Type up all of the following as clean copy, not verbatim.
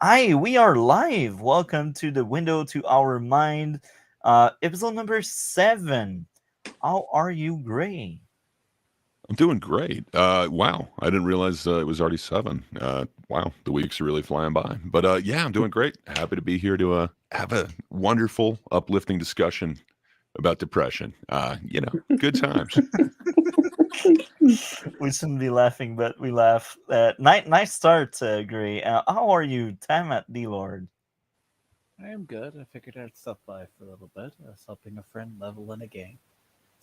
Hi, we are live. Welcome to the Window to Our Mind, episode number 7. How are you, Gray? I'm doing great. Wow, I didn't realize it was already 7. Wow, the weeks are really flying by. But yeah, I'm doing great. Happy to be here to have a wonderful, uplifting discussion about depression. Good times. We shouldn't be laughing, but we laugh. Nice start, Gray. How are you, Time at D Lord? I am good. I figured I'd stop by for a little bit. I was helping a friend level in a game.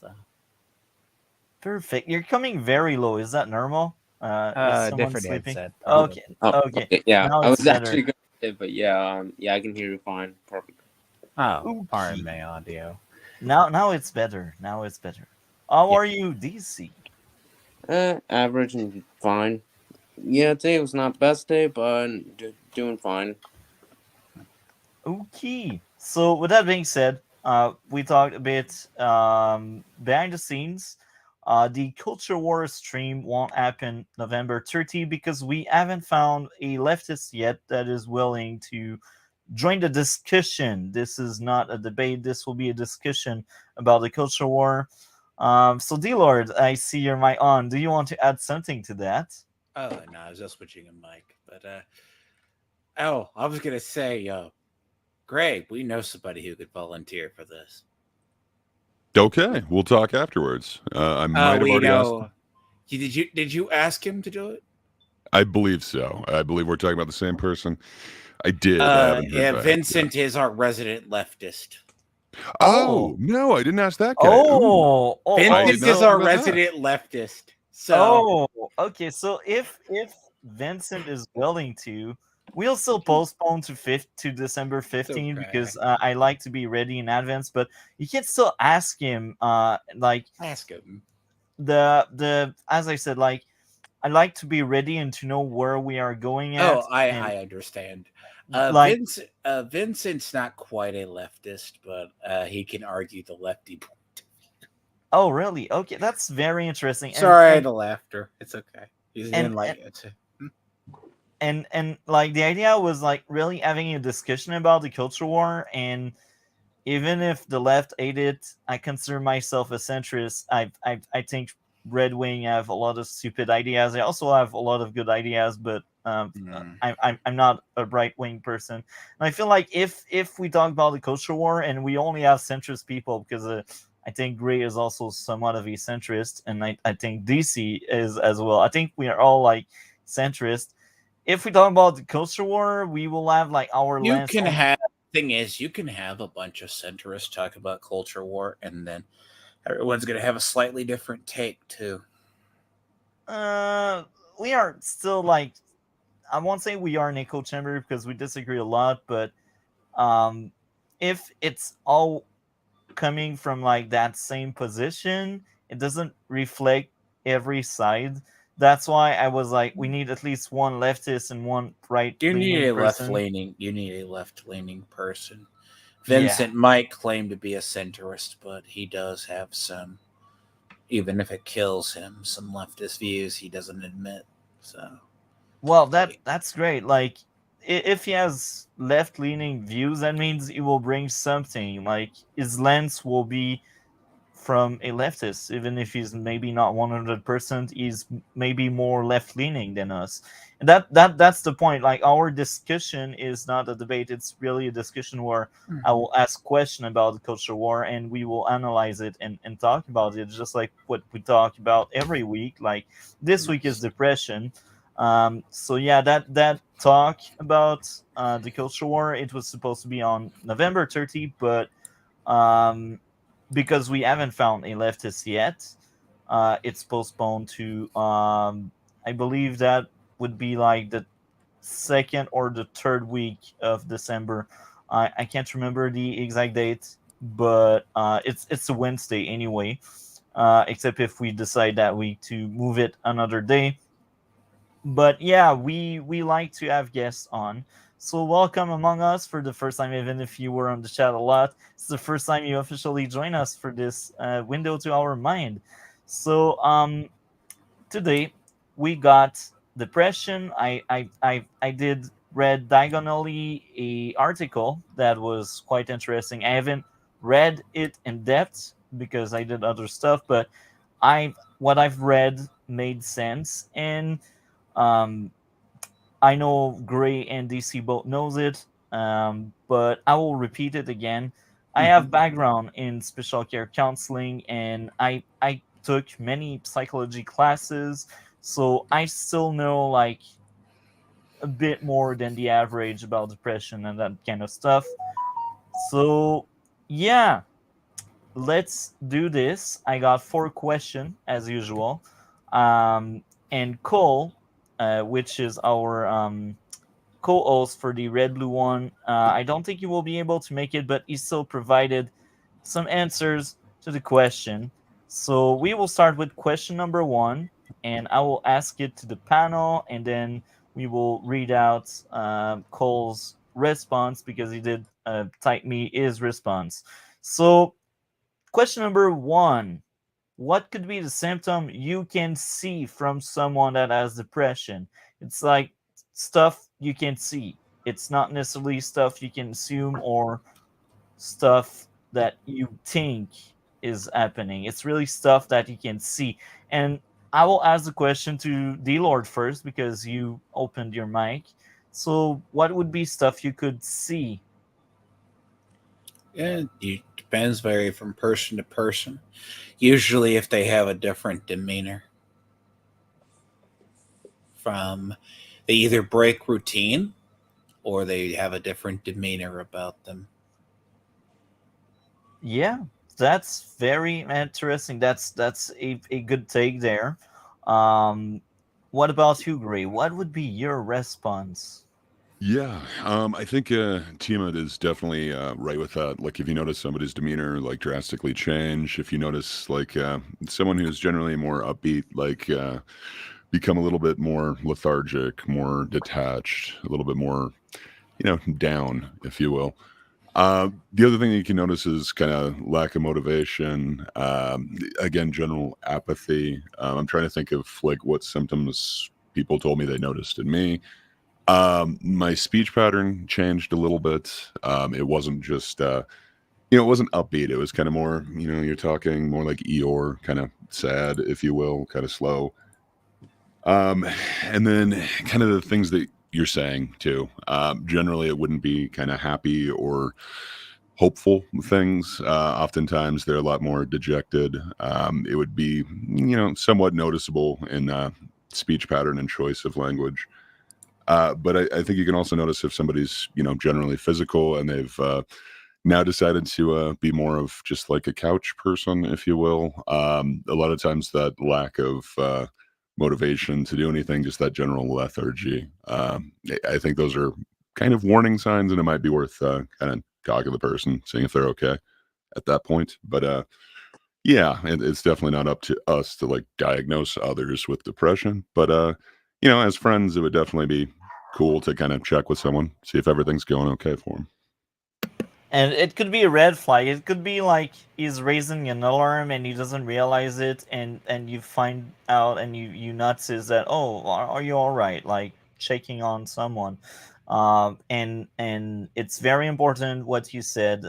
So, Perfect. You're coming very low. Is that normal? Is someone different sleeping? headset, Okay, probably. Oh, okay. okay. Yeah, Now I it's was better. actually going to say, but yeah, I can hear you fine. Perfect. Oh, pardon Okay. me, audio. Now it's better. Now it's better. How Yeah. are you, DC? Average and fine. Yeah, today was not the best day, but doing fine. Okay. So with that being said, we talked a bit behind the scenes. The Culture War stream won't happen November 30 because we haven't found a leftist yet that is willing to join the discussion. This is not a debate. This will be a discussion about the Culture War. So, D Lord, I see your mic on. Do you want to add something to that? Oh, no, I was just switching a mic. But, I was going to say, Greg, we know somebody who could volunteer for this. Okay, we'll talk afterwards. I might have We already asked. know. Did you ask him to do it? I believe so. I believe we're talking about the same person. I did. I haven't heard Yeah, back. Yeah. Vincent is our resident leftist. Oh Oh, no, I didn't ask that guy. Ooh, I did Vincent not is so think our about that. resident leftist. So, Oh, okay. So if Vincent is willing to, we'll still postpone to fifth to December it's 15 okay. because I like to be ready in advance. But you can still ask him. Like Ask him. the as I said, like I like to be ready and to know where we are going Oh, at, and I understand. like Vincent's not quite a leftist, but he can argue the lefty point. oh really? Okay, that's very interesting. And Sorry, and the laughter. It's okay. He's and enlightened. and like the idea was like really having a discussion about the culture war. And even if the left ate it, I consider myself a centrist. I think Red Wing have a lot of stupid ideas. I also have a lot of good ideas, but Mm. I'm not a right wing person. And I feel like if we talk about the culture war and we only have centrist people, because I think Gray is also somewhat of a centrist, and I think DC is as well. I think we are all like centrist. If we talk about the culture war, we will have like our You lens can on. have thing is you can have a bunch of centrists talk about culture war, and then everyone's gonna have a slightly different take too. Uh, we are still like, I won't say we are an echo chamber because we disagree a lot, but um, if it's all coming from like that same position, it doesn't reflect every side. That's why I was like, we need at least one leftist and one right leaning person. You need a left leaning person. Yeah. Vincent might claim to be a centrist, but he does have some, even if it kills him, some leftist views he doesn't admit. So, Well, that's great. Like, if he has left leaning views, that means he will bring something. Like his lens will be from a leftist, even if he's maybe not 100%. He's maybe more left leaning than us, and that's the point. Like our discussion is not a debate; it's really a discussion where I will ask question about the culture war, and we will analyze it and talk about it, just like what we talk about every week. Like this week is depression. So yeah, that talk about the culture war, it was supposed to be on November 30, but um, because we haven't found a leftist yet, it's postponed to I believe that would be like the second or the third week of December. I can't remember the exact date, but it's a Wednesday anyway. Except if we decide that week to move it another day. But yeah, we like to have guests on. So welcome among us for the first time, even if you were on the chat a lot. It's the first time you officially join us for this window to our mind. So today we got depression. I did read diagonally a article that was quite interesting. I haven't read it in depth because I did other stuff, but what I've read made sense, and um, I know Gray and DC both knows it, but I will repeat it again. I have background in special care counseling, and I took many psychology classes, so I still know like a bit more than the average about depression and that kind of stuff. So yeah, let's do this. I got 4 questions as usual, um, and Cole, which is our co-host for the Red Blue one. I don't think he will be able to make it, but he still provided some answers to the question. So we will start with question number 1, and I will ask it to the panel, and then we will read out Cole's response because he did type me his response. So question number 1: what could be the symptom you can see from someone that has depression? It's like stuff you can see. It's not necessarily stuff you can assume or stuff that you think is happening. It's really stuff that you can see. And I will ask the question to D Lord first because you opened your mic. So, what would be stuff you could see? Yeah, it depends, vary from person to person. Usually, if they have a different demeanor, from they either break routine or they have a different demeanor about them. Yeah, that's very interesting. That's a good take there. Um, what about you, Gray? What would be your response? Yeah, I think Tiamat is definitely right with that. Like, if you notice somebody's demeanor like drastically change, if you notice like someone who's generally more upbeat, like become a little bit more lethargic, more detached, a little bit more, down, if you will. The other thing that you can notice is kind of lack of motivation. Again, general apathy. I'm trying to think of like what symptoms people told me they noticed in me. My speech pattern changed a little bit. It wasn't just it wasn't upbeat. It was kind of more, you're talking more like Eeyore, kind of sad, if you will, kind of slow. Um, and then kind of the things that you're saying too. Generally, it wouldn't be kind of happy or hopeful things. Oftentimes, they're a lot more dejected. It would be, somewhat noticeable in speech pattern and choice of language. But I think you can also notice if somebody's, generally physical and they've now decided to be more of just like a couch person, if you will. A lot of times that lack of motivation to do anything, just that general lethargy. I think those are kind of warning signs, and it might be worth kind of talking to the person, seeing if they're okay at that point. But yeah, it's definitely not up to us to like diagnose others with depression. But as friends, it would definitely be cool to kind of check with someone, see if everything's going okay for them. And it could be a red flag. It could be like he's raising an alarm and he doesn't realize it, and you find out and you notice that, oh, are you all right? Like checking on someone. And it's very important what you said.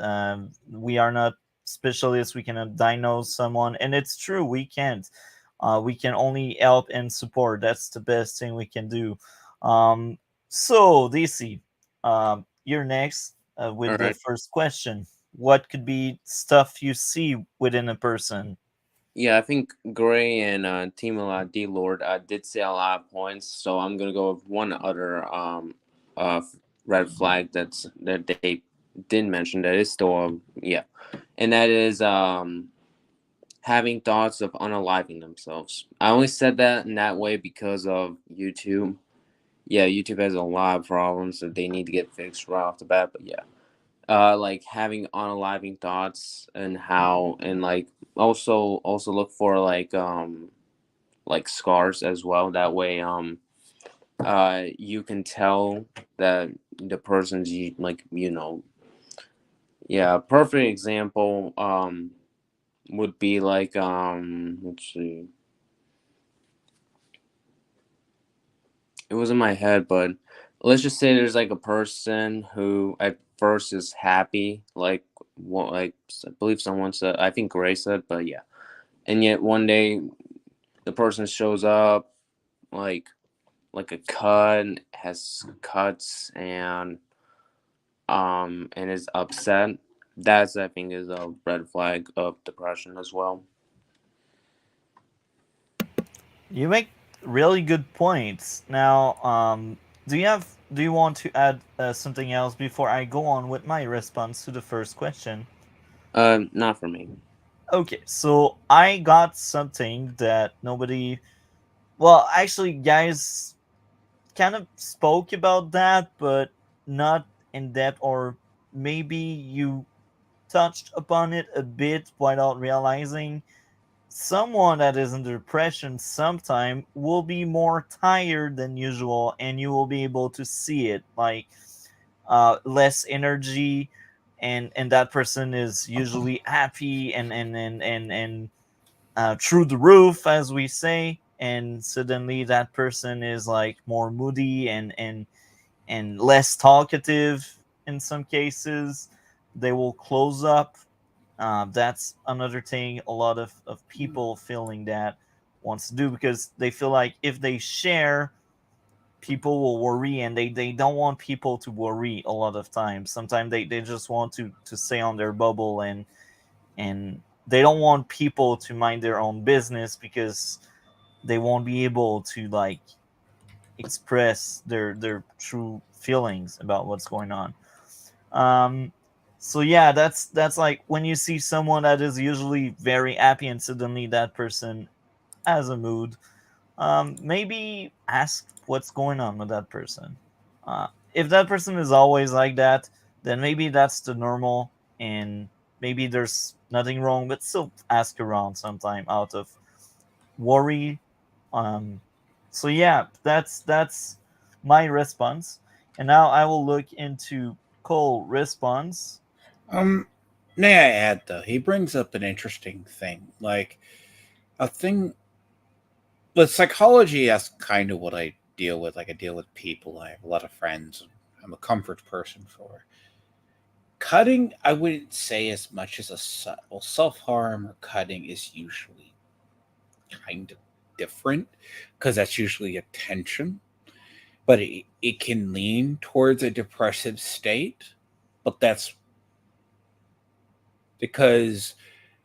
We are not specialists. We cannot diagnose someone, and it's true. We can't. We can only help and support. That's the best thing we can do. Um, so DC, you're next All with the right. first question. What could be stuff you see within a person? Yeah, I think Gray and Team D Lord did say a lot of points, so I'm gonna go with one other red flag that they didn't mention that is still yeah, and that is having thoughts of unaliving themselves. I only said that in that way because of YouTube. Yeah, YouTube has a lot of problems that they need to get fixed right off the bat. But yeah, like having unaliving thoughts and how and like also look for like scars as well. That way you can tell that the person's like yeah. A perfect example would be like let's see, it was in my head, but let's just say there's like a person who at first is happy, like what, like I believe someone said, I think Gray said, but yeah, and yet one day the person shows up like a cut, has cuts, and is upset. That's, I think, is a red flag of depression as well. You make really good points. Now, do you want to add something else before I go on with my response to the first question? Not for me. Okay, so I got something that nobody. Well, actually, guys kind of spoke about that, but not in depth, or maybe you touched upon it a bit without realizing. Someone that is in depression sometime will be more tired than usual, and you will be able to see it, like less energy, and that person is usually happy and through the roof, as we say, and suddenly that person is like more moody and less talkative. In some cases they will close up. That's another thing a lot of people feeling that wants to do, because they feel like if they share, people will worry, and they don't want people to worry a lot of times. Sometimes they just want to stay on their bubble, and they don't want people to mind their own business, because they won't be able to like express their true feelings about what's going on. um so yeah, that's like when you see someone that is usually very happy and suddenly that person has a mood. Maybe ask what's going on with that person. If that person is always like that, then maybe that's the normal, and maybe there's nothing wrong, but still ask around sometime out of worry. um so yeah, that's my response, and now I will look into Cole response. Um, may I add though, he brings up an interesting thing, like a thing with psychology. That's kind of what I deal with. Like I deal with people. I have a lot of friends. I'm a comfort person for cutting. I wouldn't say as much as well, self harm or cutting is usually kind of different because that's usually attention, but it can lean towards a depressive state. But that's because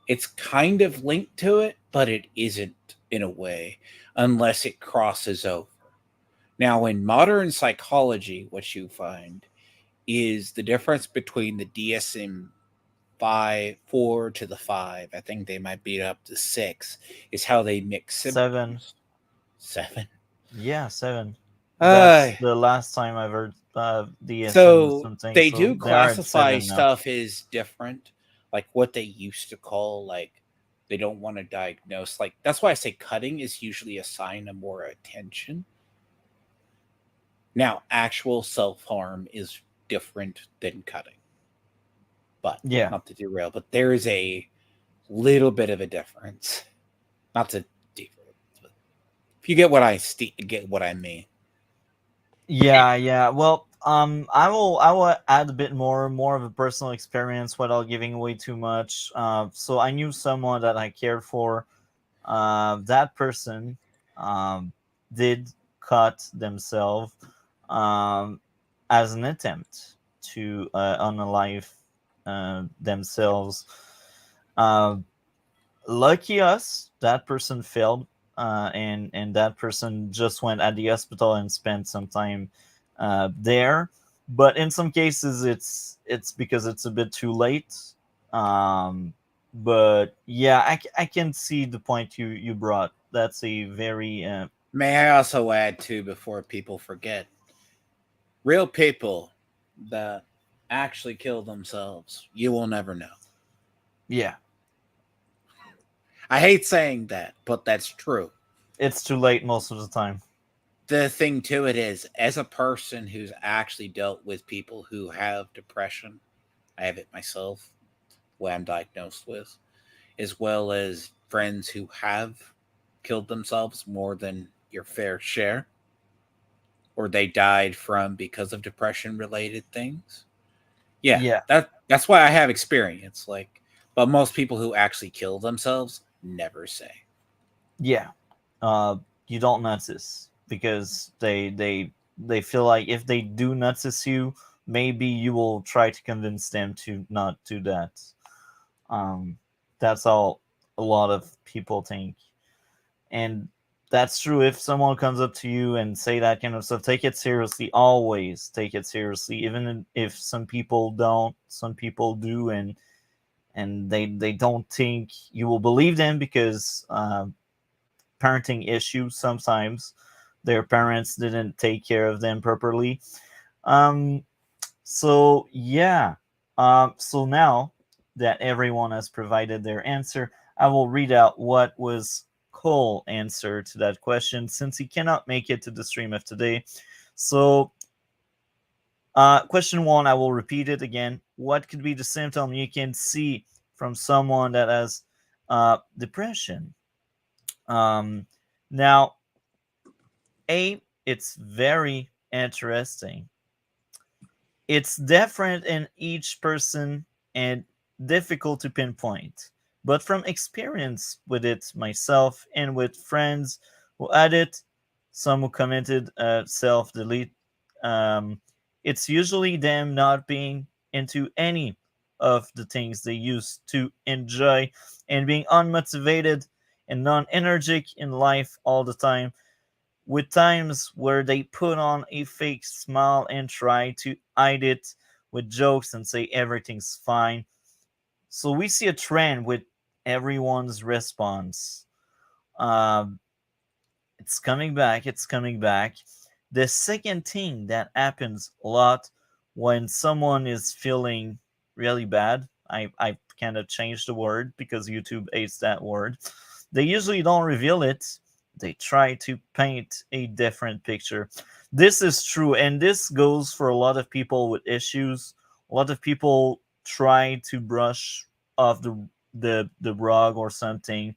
it's kind of linked to it, but it isn't in a way unless it crosses over. Now, in modern psychology, what you find is the difference between the DSM 4 to the 5. I think they might beat up to 6, is how they mix 7. symptoms. 7. Yeah, 7. Uh, That's the last time I've heard DSM so something, they so do they are at classify 7 now. stuff as different, like what they used to call, like, they don't want to diagnose. Like, that's why I say cutting is usually a sign of more attention. Now, actual self harm is different than cutting, but Yeah. not to derail, but there is a little bit of a difference. Not to derail, but if you get what get what I mean. Yeah, yeah. Well, I will add a bit more of a personal experience without giving away too much. So I knew someone that I cared for. That person um did cut themselves um as an attempt to unalive themselves. Um Lucky us, that person failed, and that person just went at the hospital and spent some time there. But in some cases, it's because it's a bit too late. Um, but yeah, I can see the point you brought. That's a very May I also add, too, before people forget, real people that actually kill themselves, you will never know. yeah. I hate saying that, but that's true. It's too late most of the time. The thing to it is, as a person who's actually dealt with people who have depression, I have it myself, what I'm diagnosed with, as well as friends who have killed themselves more than your fair share, or they died from because of depression related things. Yeah, Yeah, that's why I have experience. Like, but most people who actually kill themselves never say. yeah. Uh, you don't notice because they feel like if they do notice you, maybe you will try to convince them to not do that. Um, that's all a lot of people think, and that's true. If someone comes up to you and say that kind of stuff, take it seriously. Always take it seriously, even if some people don't. Some people do, and they don't think you will believe them because parenting issues. Sometimes their parents didn't take care of them properly. Um, so yeah. So now that everyone has provided their answer, I will read out what was Cole's answer to that question since he cannot make it to the stream of today. So, question one, I will repeat it again. What could be the symptom you can see from someone that has depression? Um, Now, it's very interesting. It's different in each person and difficult to pinpoint. But from experience with it myself and with friends who had it, some who committed self delete, um, it's usually them not being into any of the things they used to enjoy and being unmotivated and non energetic in life all the time, with times where they put on a fake smile and try to hide it with jokes and say everything's fine. So we see a trend with everyone's response. Um, it's coming back. It's coming back. The second thing that happens a lot when someone is feeling really bad, I kind of changed the word because YouTube hates that word. They usually don't reveal it. They try to paint a different picture. This is true, and this goes for a lot of people with issues. A lot of people try to brush off the rug or something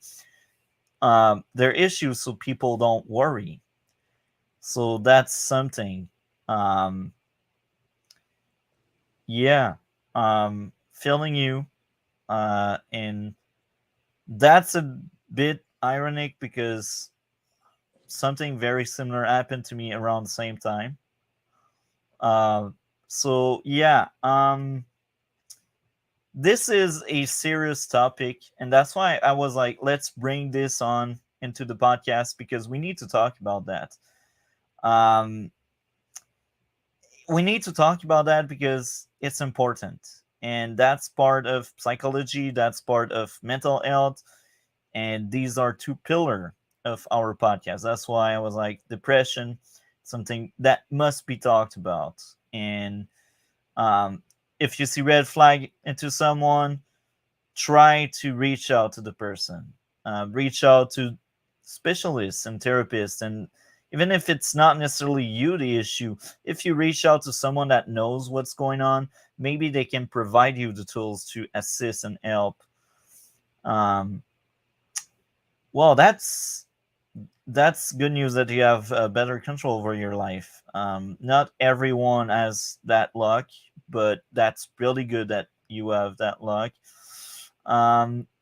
their issues so people don't worry. So that's something. Um, yeah, feeling you, and that's a bit ironic because something very similar happened to me around the same time. Uh, so yeah, this is a serious topic, and that's why I was like, let's bring this on into the podcast because we need to talk about that. Um, we need to talk about that because it's important, and that's part of psychology. That's part of mental health, and these are two pillar of our podcast. That's why I was like, depression, something that must be talked about, and um, if you see red flag into someone, try to reach out to the person, reach out to specialists and therapists, and even if it's not necessarily you the issue, if you reach out to someone that knows what's going on, maybe they can provide you the tools to assist and help. um, well, that's good news that you have better control over your life. Not everyone has that luck, but that's really good that you have that luck.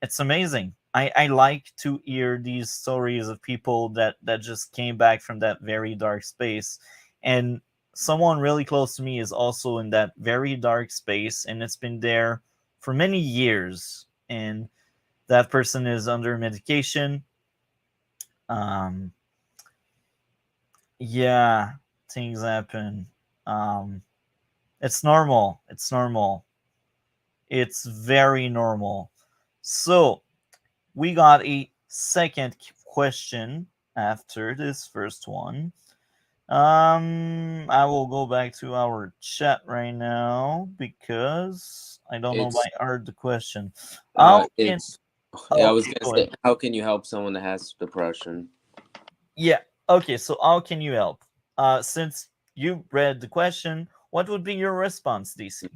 It's amazing. I like to hear these stories of people that just came back from that very dark space. And someone really close to me is also in that very dark space, and it's been there for many years. And that person is under medication. Um, yeah, things happen. Um, it's normal. It's normal. It's very normal. So we got a second question after this first one. I will go back to our chat right now because I don't know It's by heart the question. How can it's I was okay, gonna go ahead. say, how can you help someone that has depression? Yeah, okay, so how can you help? Since you read the question, what would be your response, DC?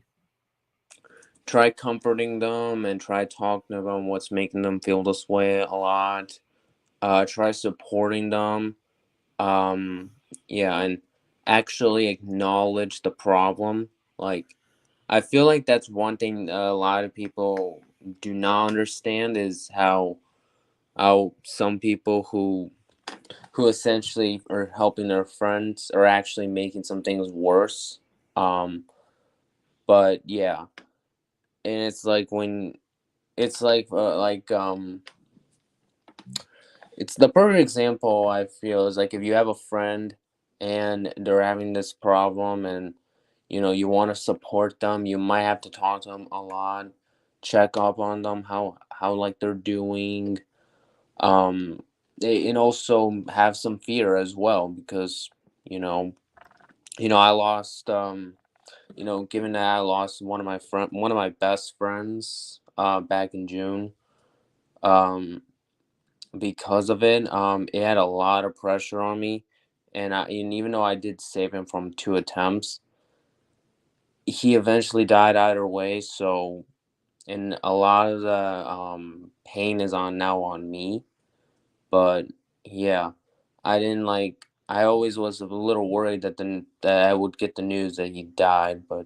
Try comforting them and try talking about what's making them feel this way a lot. Try supporting them. Um, yeah, and actually acknowledge the problem. Like, I feel like that's one thing a lot of people do not understand is how some people who essentially are helping their friends are actually making some things worse. But yeah, and it's like when it's it's the perfect example I feel is like if you have a friend and they're having this problem and you want to support them, you might have to talk to them a lot, check up on them, how like they're doing, and also have some fear as well because you know I lost given that I lost one of my best friends back in June, um because of it, it had a lot of pressure on me, and even though I did save him from 2 attempts, he eventually died either way. So, and a lot of the pain is on now on me. But yeah, I didn't like. I always was a little worried that I would get the news that he died. But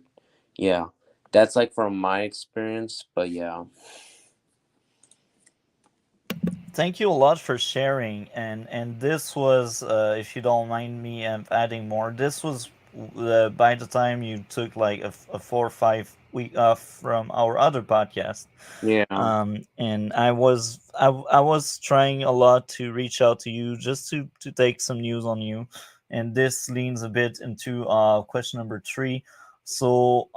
yeah, that's like from my experience. But yeah. Thank you a lot for sharing, and this was, if you don't mind me adding more, this was by the time you took like a 4 or 5 week off from our other podcast. Yeah. And I was trying a lot to reach out to you just to take some news on you, and this leans a bit into question number 3. So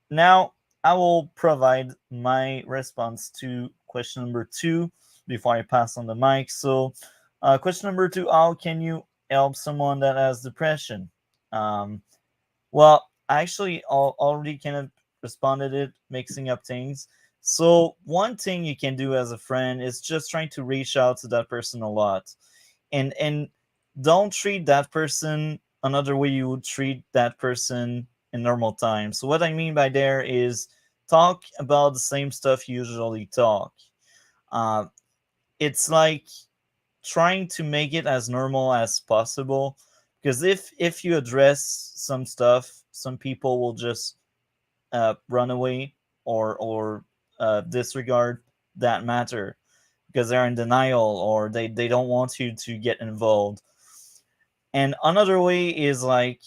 now I will provide my response to question number 2 before I pass on the mic. So question number 2: how can you help someone that has depression? um well, I actually already kind of responded it, mixing up things. So one thing you can do as a friend is just trying to reach out to that person a lot, and don't treat that person another way you would treat that person in normal times. So what I mean by there is talk about the same stuff you usually talk. Uh, it's like trying to make it as normal as possible, because if you address some stuff, some people will just run away or disregard that matter because they're in denial, or they don't want you to get involved. And another way is like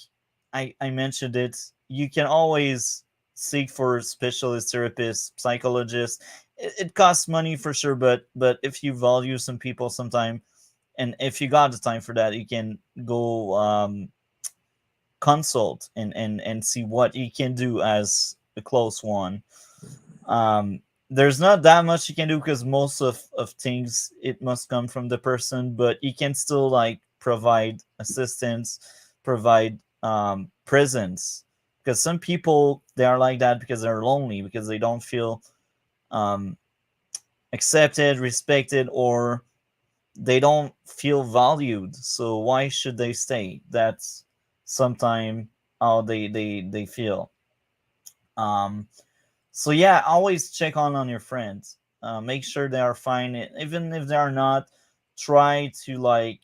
I mentioned it, you can always seek for specialist therapists, psychologists. It costs money for sure, but if you value some people sometime, and if you got the time for that, you can go consult and see what you can do as a close one. um there's not that much you can do because most of things it must come from the person, but you can still like provide assistance, provide presence, because some people they are like that because they're lonely, because they don't feel um accepted, respected, or they don't feel valued. So why should they stay? That's sometime how they feel. um so yeah, always check on your friends. Make sure they are fine, even if they are not. Try to like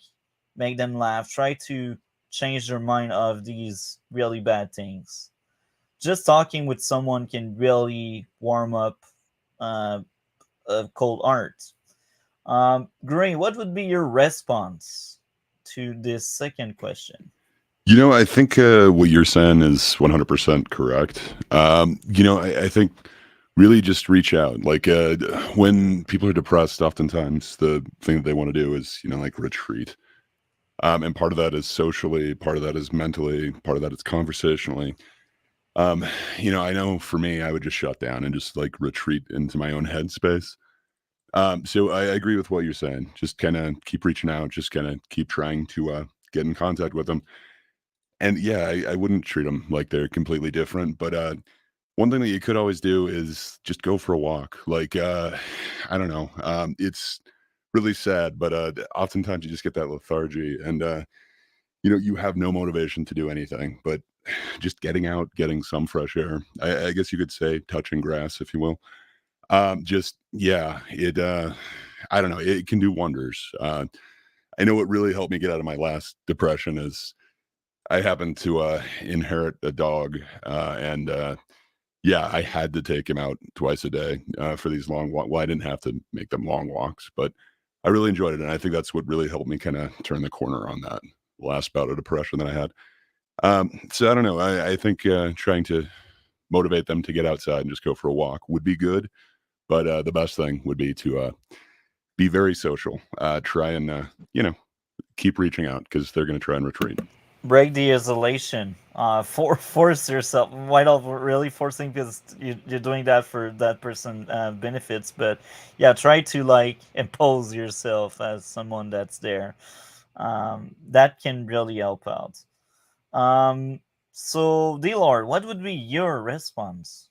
make them laugh, try to change their mind of these really bad things. Just talking with someone can really warm up uh, a cold heart. Green, what would be your response to this second question? I think what you're saying is 100% correct. I think really just reach out. Like when people are depressed, oftentimes the thing that they want to do is, like retreat. And part of that is socially, part of that is mentally, part of that is conversationally. Um, I know for me, I would just shut down and just like retreat into my own headspace. So I agree with what you're saying. Just kind of keep reaching out, just kind of keep trying to get in contact with them. And yeah, I wouldn't treat them like they're completely different. But one thing that you could always do is just go for a walk. Like, I don't know. It's really sad, but oftentimes you just get that lethargy and, you have no motivation to do anything, but just getting out, getting some fresh air. I guess you could say touching grass, if you will. I don't know. It can do wonders. I know what really helped me get out of my last depression is I happened to inherit a dog, and yeah, I had to take him out twice a day for these long walks. Well, I didn't have to make them long walks, but I really enjoyed it, and I think that's what really helped me kind of turn the corner on that last bout of depression that I had. So I don't know. I think trying to motivate them to get outside and just go for a walk would be good, but the best thing would be to be very social. Try and keep reaching out because they're going to try and retreat. Break the isolation. Force yourself. Why not really forcing? Because you're doing that for that person benefits. But yeah, try to like impose yourself as someone that's there. That can really help out. Um, so, D-Lord, what would be your response?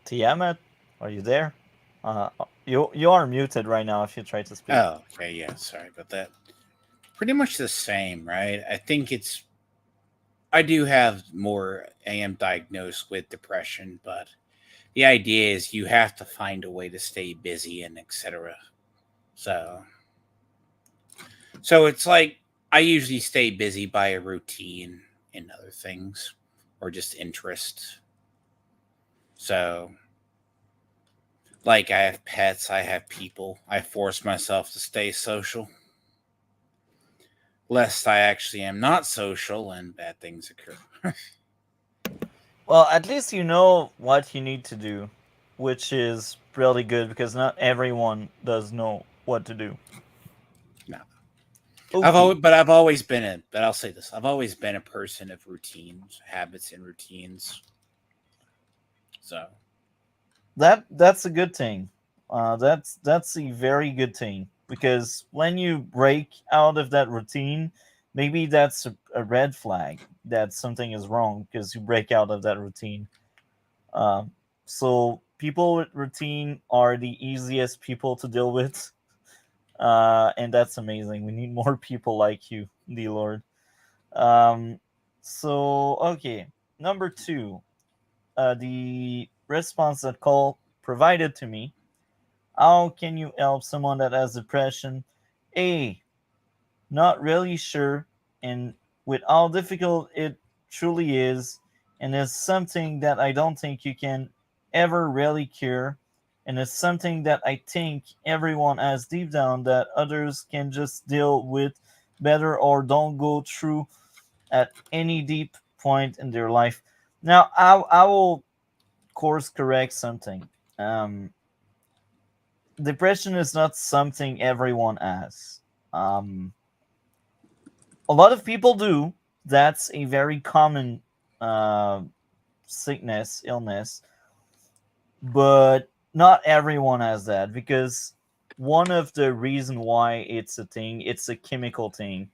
Tiamat, are you there? You are muted right now if you try to speak. Oh, okay, yeah, sorry about that. Pretty much the same, right? I do have more. I am diagnosed with depression, but the idea is you have to find a way to stay busy and etc. So, so it's like I usually stay busy by a routine and other things, or just interest. So, like I have pets, I have people. I force myself to stay social, lest I actually am not social and bad things occur. Well, at least you know what you need to do, which is really good because not everyone does know what to do. No. Okay, I've always been but I'll say this: I've always been a person of routines, habits, and routines. So, that's a good thing. That's a very good thing because when you break out of that routine, maybe that's a red flag that something is wrong because you break out of that routine. Um, so people with routine are the easiest people to deal with, and that's amazing. We need more people like you, the Lord. Um, so okay, number two, the response that Cole provided to me. How can you help someone that has depression? A, not really sure, and with how difficult it truly is, and it's something that I don't think you can ever really cure, and it's something that I think everyone has deep down that others can just deal with better or don't go through at any deep point in their life. Now, I will course correct something. Um, Depression is not something everyone has. Um, a lot of people do. That's a very common uh, sickness, illness, but not everyone has that because one of the reason why it's a thing, it's a chemical thing.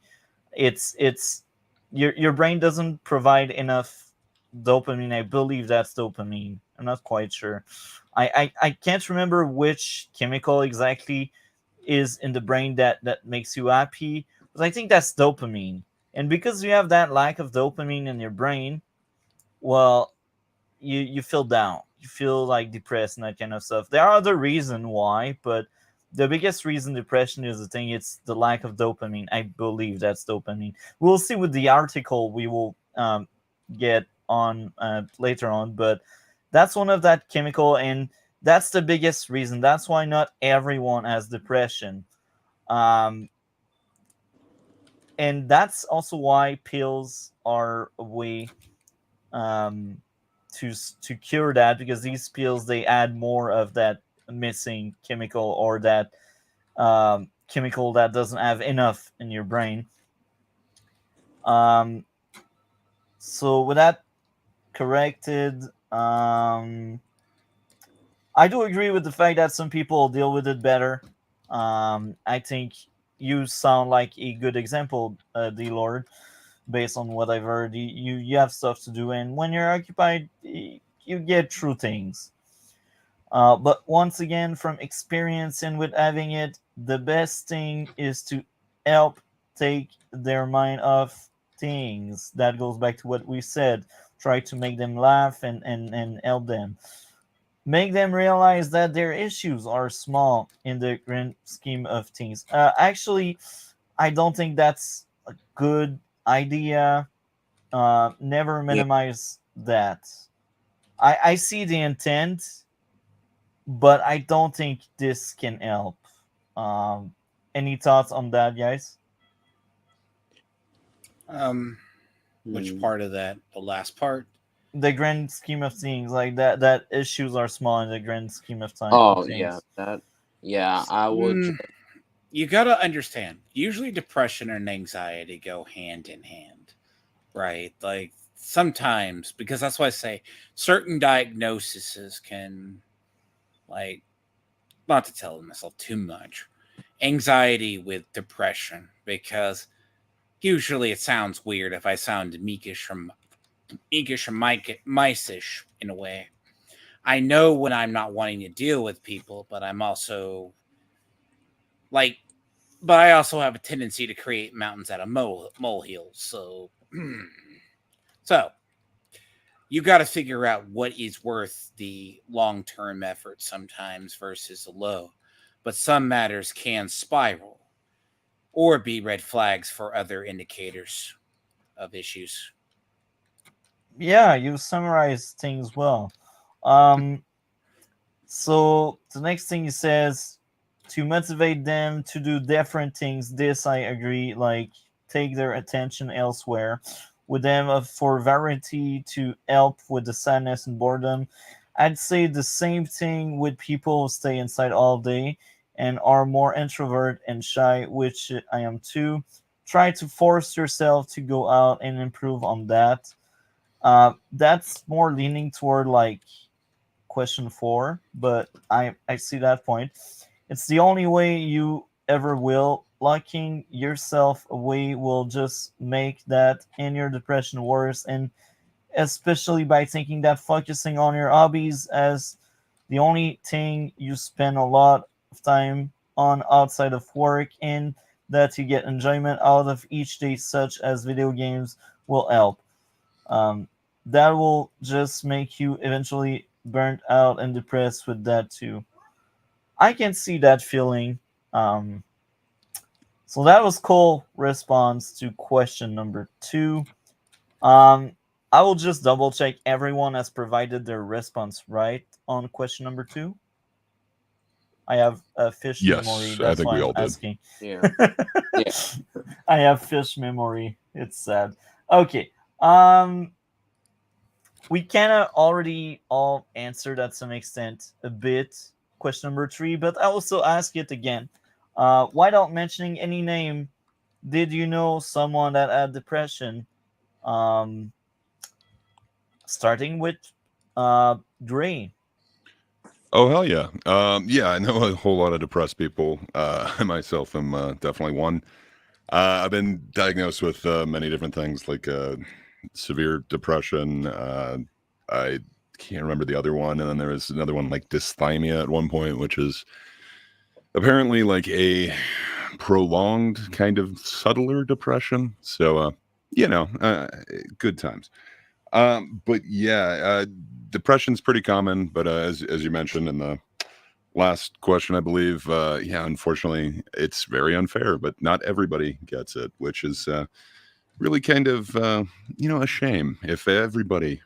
It's your brain doesn't provide enough dopamine. I believe that's dopamine. I'm not quite sure. I can't remember which chemical exactly is in the brain that makes you happy, but I think that's dopamine. And because you have that lack of dopamine in your brain, well, you feel down. You feel like depressed and that kind of stuff. There are other reasons why, but the biggest reason depression is the thing. It's the lack of dopamine. I believe that's dopamine. We'll see with the article we will get on later on, but that's one of that chemical, and that's the biggest reason. That's why not everyone has depression. Um, and that's also why pills are a way um, to cure that, because these pills they add more of that missing chemical or that chemical that doesn't have enough in your brain. Um, so with that corrected, I do agree with the fact that some people deal with it better. I think you sound like a good example, D Lord, based on what I've heard. You have stuff to do, and when you're occupied, you get through things. But once again, from experience and with having it, the best thing is to help take their mind off things. That goes back to what we said. Try to make them laugh and help them. make them realize that their issues are small in the grand scheme of things. Actually, I don't think that's a good idea. Never Yeah. minimize that. I see the intent, but I don't think this can help. Um, any thoughts on that, guys? Which Hmm. part of that? The last part? The grand scheme of things, like that issues are small in the grand scheme of time of Oh yeah, things. that. Yeah, I would. Mm, you got to understand. Usually, depression and anxiety go hand in hand, right? Like sometimes, because that's why I say certain diagnoses can, like, not to tell myself too much, anxiety with depression, because usually it sounds weird if I sound meekish or mice-ish in a way. I know when I'm not wanting to deal with people, but I'm also like, but I also have a tendency to create mountains out of molehills. So, so you got to figure out what is worth the long-term effort sometimes versus the low. But some matters can spiral or be red flags for other indicators of issues. Yeah, you summarize things well. Um, so the next thing he says, to motivate them to do different things. This I agree. Like take their attention elsewhere. With them for variety to help with the sadness and boredom. I'd say the same thing with people who stay inside all day and are more introvert and shy, which I am too. Try to force yourself to go out and improve on that. That's more leaning toward like question four, but I see that point. It's the only way you ever will. Locking yourself away will just make that and your depression worse, and especially by thinking that focusing on your hobbies as the only thing you spend a lot of time on outside of work and that you get enjoyment out of each day, such as video games, will help. Um, that will just make you eventually burnt out and depressed with that too. I can see that feeling. Um, so that was Cole response to question number two. Um, I will just double check everyone has provided their response right on question number two. I have a fish memory, Yes, I that's think why we I'm all did. asking. Yeah. Yeah. I have fish memory. It's sad. Okay. Um, we kind of already all answered at some extent a bit question number three, but I also ask it again. Without mentioning any name, did you know someone that had depression? Um, starting with Gray. Oh hell yeah. Yeah, I know a whole lot of depressed people. I myself am definitely one. I've been diagnosed with many different things like severe depression. I can't remember the other one, and then there was another one like dysthymia at one point, which is apparently like a prolonged kind of subtler depression. So, good times. But yeah, depression's pretty common. But as you mentioned in the last question, I believe, yeah, unfortunately, it's very unfair. But not everybody gets it, which is really kind of a shame. If everybody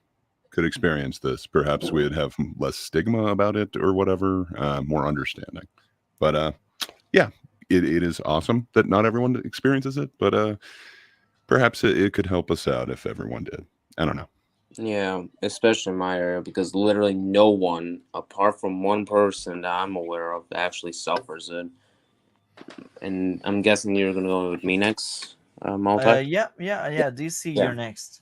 could experience this, perhaps we'd have less stigma about it or whatever, more understanding. But yeah, it is awesome that not everyone experiences it, but perhaps it could help us out if everyone did. I don't know. Yeah, especially in my area, because literally no one, apart from one person that I'm aware of, actually suffers it. And I'm guessing you're gonna go with me next, multi. Yeah. DC, Yeah. you're next.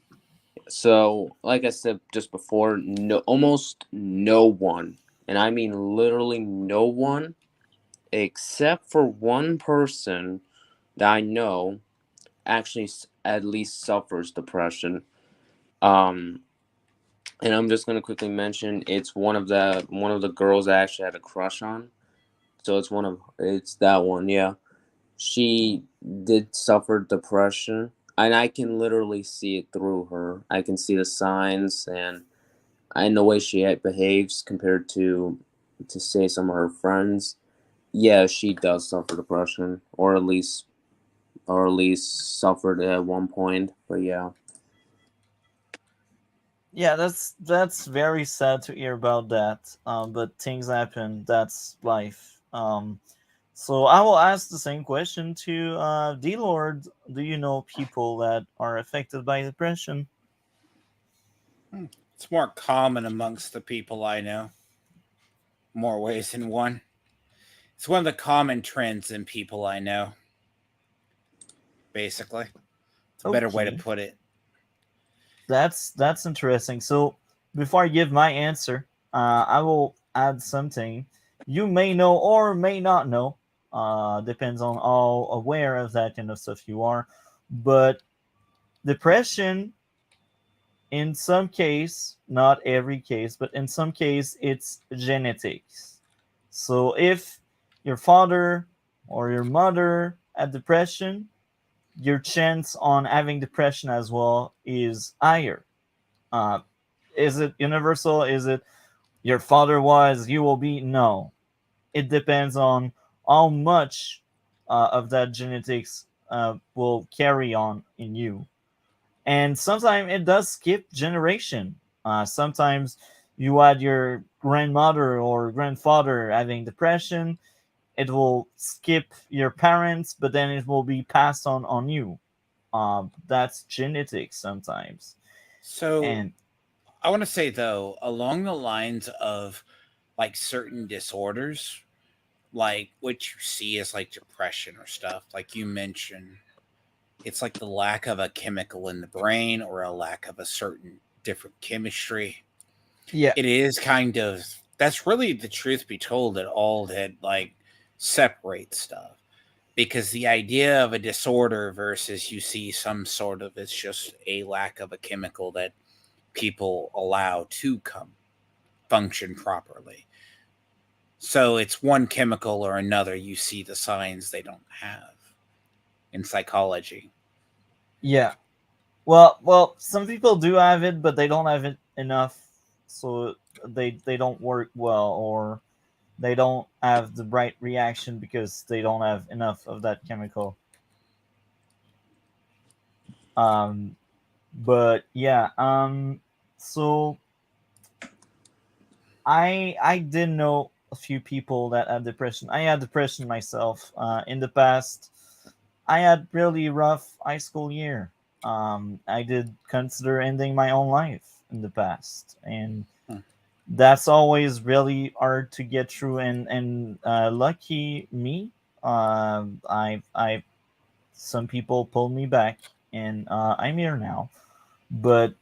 So, like I said just before, no, almost no one, and I mean literally no one, except for one person that I know, actually at least suffers depression. Um, and I'm just gonna quickly mention it's one of the girls I actually had a crush on. So it's that one, yeah. She did suffer depression, and I can literally see it through her. I can see the signs, and and the way she behaves compared to say some of her friends, yeah, she does suffer depression, or at least suffered it at one point. But yeah. Yeah, that's very sad to hear about that. But things happen. That's life. So I will ask the same question to D Lord. Do you know people that are affected by depression? It's more common amongst the people I know, more ways than one. It's one of the common trends in people I know, basically. It's a better way to Okay, put it. that's interesting. So before I give my answer, I will add something you may know or may not know. Depends on how aware of that kind of stuff you are. But depression, in some case, not every case, but in some case, it's genetics. So if your father or your mother had depression, your chance on having depression as well is higher. Uh, is it universal? Is it your father was, you will be? No. It depends on how much of that genetics will carry on in you. And sometimes it does skip generation. Sometimes you had your grandmother or grandfather having depression, it will skip your parents, but then it will be passed on you. That's genetics sometimes. So And I want to say though, along the lines of like certain disorders, like what you see as like depression or stuff, like you mentioned, it's like the lack of a chemical in the brain or a lack of a certain different chemistry. yeah, It is kind of, that's really the truth be told, that all that like separates stuff. Because the idea of a disorder versus you see some sort of, it's just a lack of a chemical that people allow to come function properly. So it's one chemical or another, you see the signs they don't have in psychology. yeah. Well, some people do have it, but they don't have it enough, so they don't work well, or they don't have the right reaction because they don't have enough of that chemical. Um, but yeah, so I did know a few people that had depression. I had depression myself. In the past, I had really rough high school year. I did consider ending my own life in the past, and Hmm. that's always really hard to get through. And lucky me, I some people pulled me back, and I'm here now. But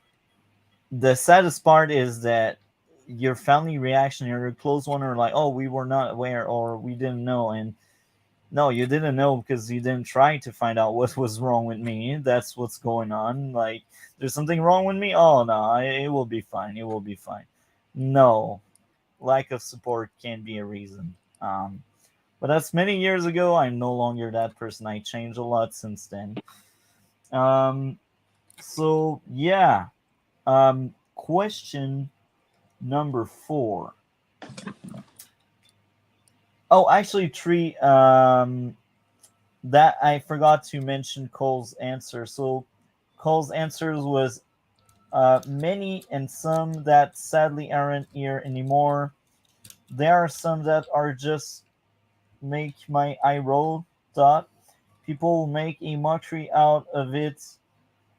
the saddest part is that your family reaction, your close one, are like, "Oh, we were not aware, or we didn't know," and no, you didn't know because you didn't try to find out what was wrong with me. That's what's going on. Like, there's something wrong with me. Oh no, it will be fine. It will be fine. No, lack of support can be a reason. But that's many years ago. I'm no longer that person. I changed a lot since then. Um, so yeah. Question number 4. Oh, actually, three. That I forgot to mention Cole's answer. So Cole's answers was many, and some that sadly aren't here anymore. There are some that are just make my eye roll. Thought people make a mockery out of it,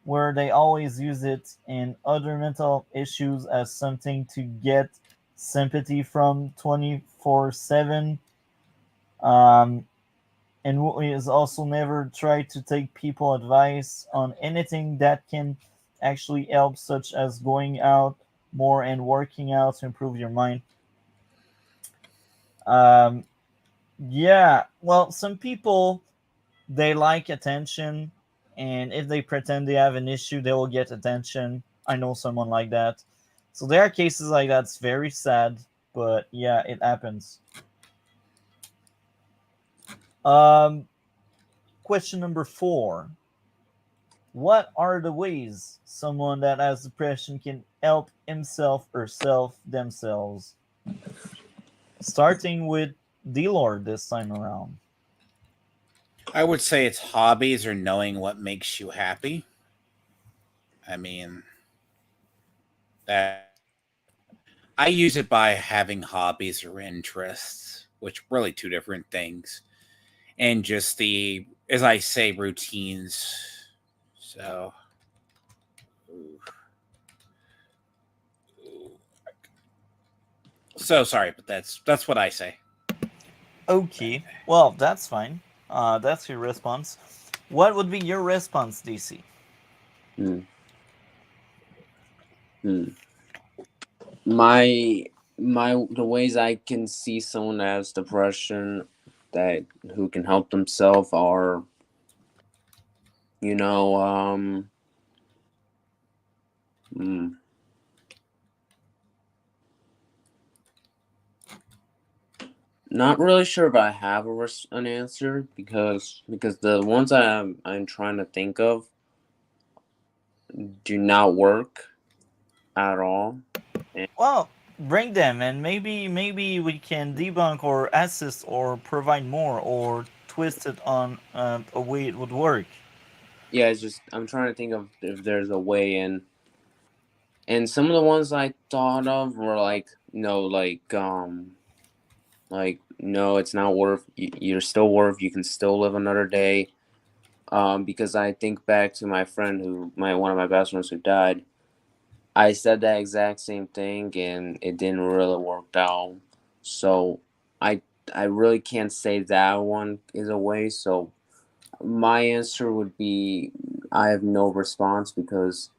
where they always use it and other mental issues as something to get sympathy from 24/7. Um, and is also never try to take people advice on anything that can actually help, such as going out more and working out to improve your mind. Um, yeah, well, some people, they like attention, and if they pretend they have an issue, they will get attention. I know someone like that. So there are cases like that's very sad, but yeah, it happens. Um, question number 4. what are the ways someone that has depression can help himself or self themselves? Starting with D-Lord this time around. I would say it's hobbies or knowing what makes you happy. I mean, that I use it by having hobbies or interests, which really two different things, and just the, as I say, routines. So, so sorry, but that's what I say. Okay, well, that's fine. That's your response. What would be your response, DC? Hmm. Hmm. My the ways I can see someone that has depression that who can help themselves are, you know, hmm, not really sure if I have an answer because the ones I'm trying to think of do not work at all. And Well, bring them, and maybe we can debunk or assist or provide more or twist it on a way it would work. yeah, it's just I'm trying to think of if there's a way in. And some of the ones I thought of were like no, it's not worth. You're still worth. You can still live another day. Because I think back to my friend one of my best friends who died. I said that exact same thing, and it didn't really work out. So I I really can't say that one is a way. So my answer would be I have no response because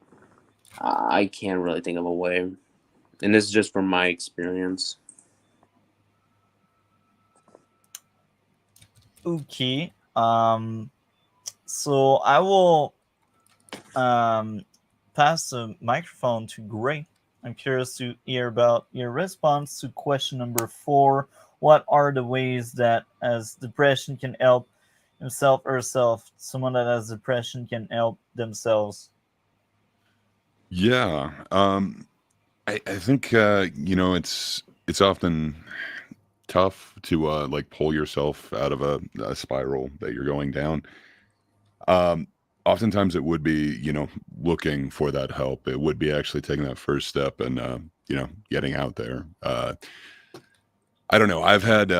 I can't really think of a way, and this is just from my experience. Okay. So I will um pass the microphone to Gray. I'm curious to hear about your response to question number 4. What are the ways that as depression can help himself or herself? Someone that has depression can help themselves. Yeah. I think it's often tough to like pull yourself out of a spiral that you're going down. Um, Oftentimes it would be, looking for that help. It would be actually taking that first step and getting out there. I don't know. I've had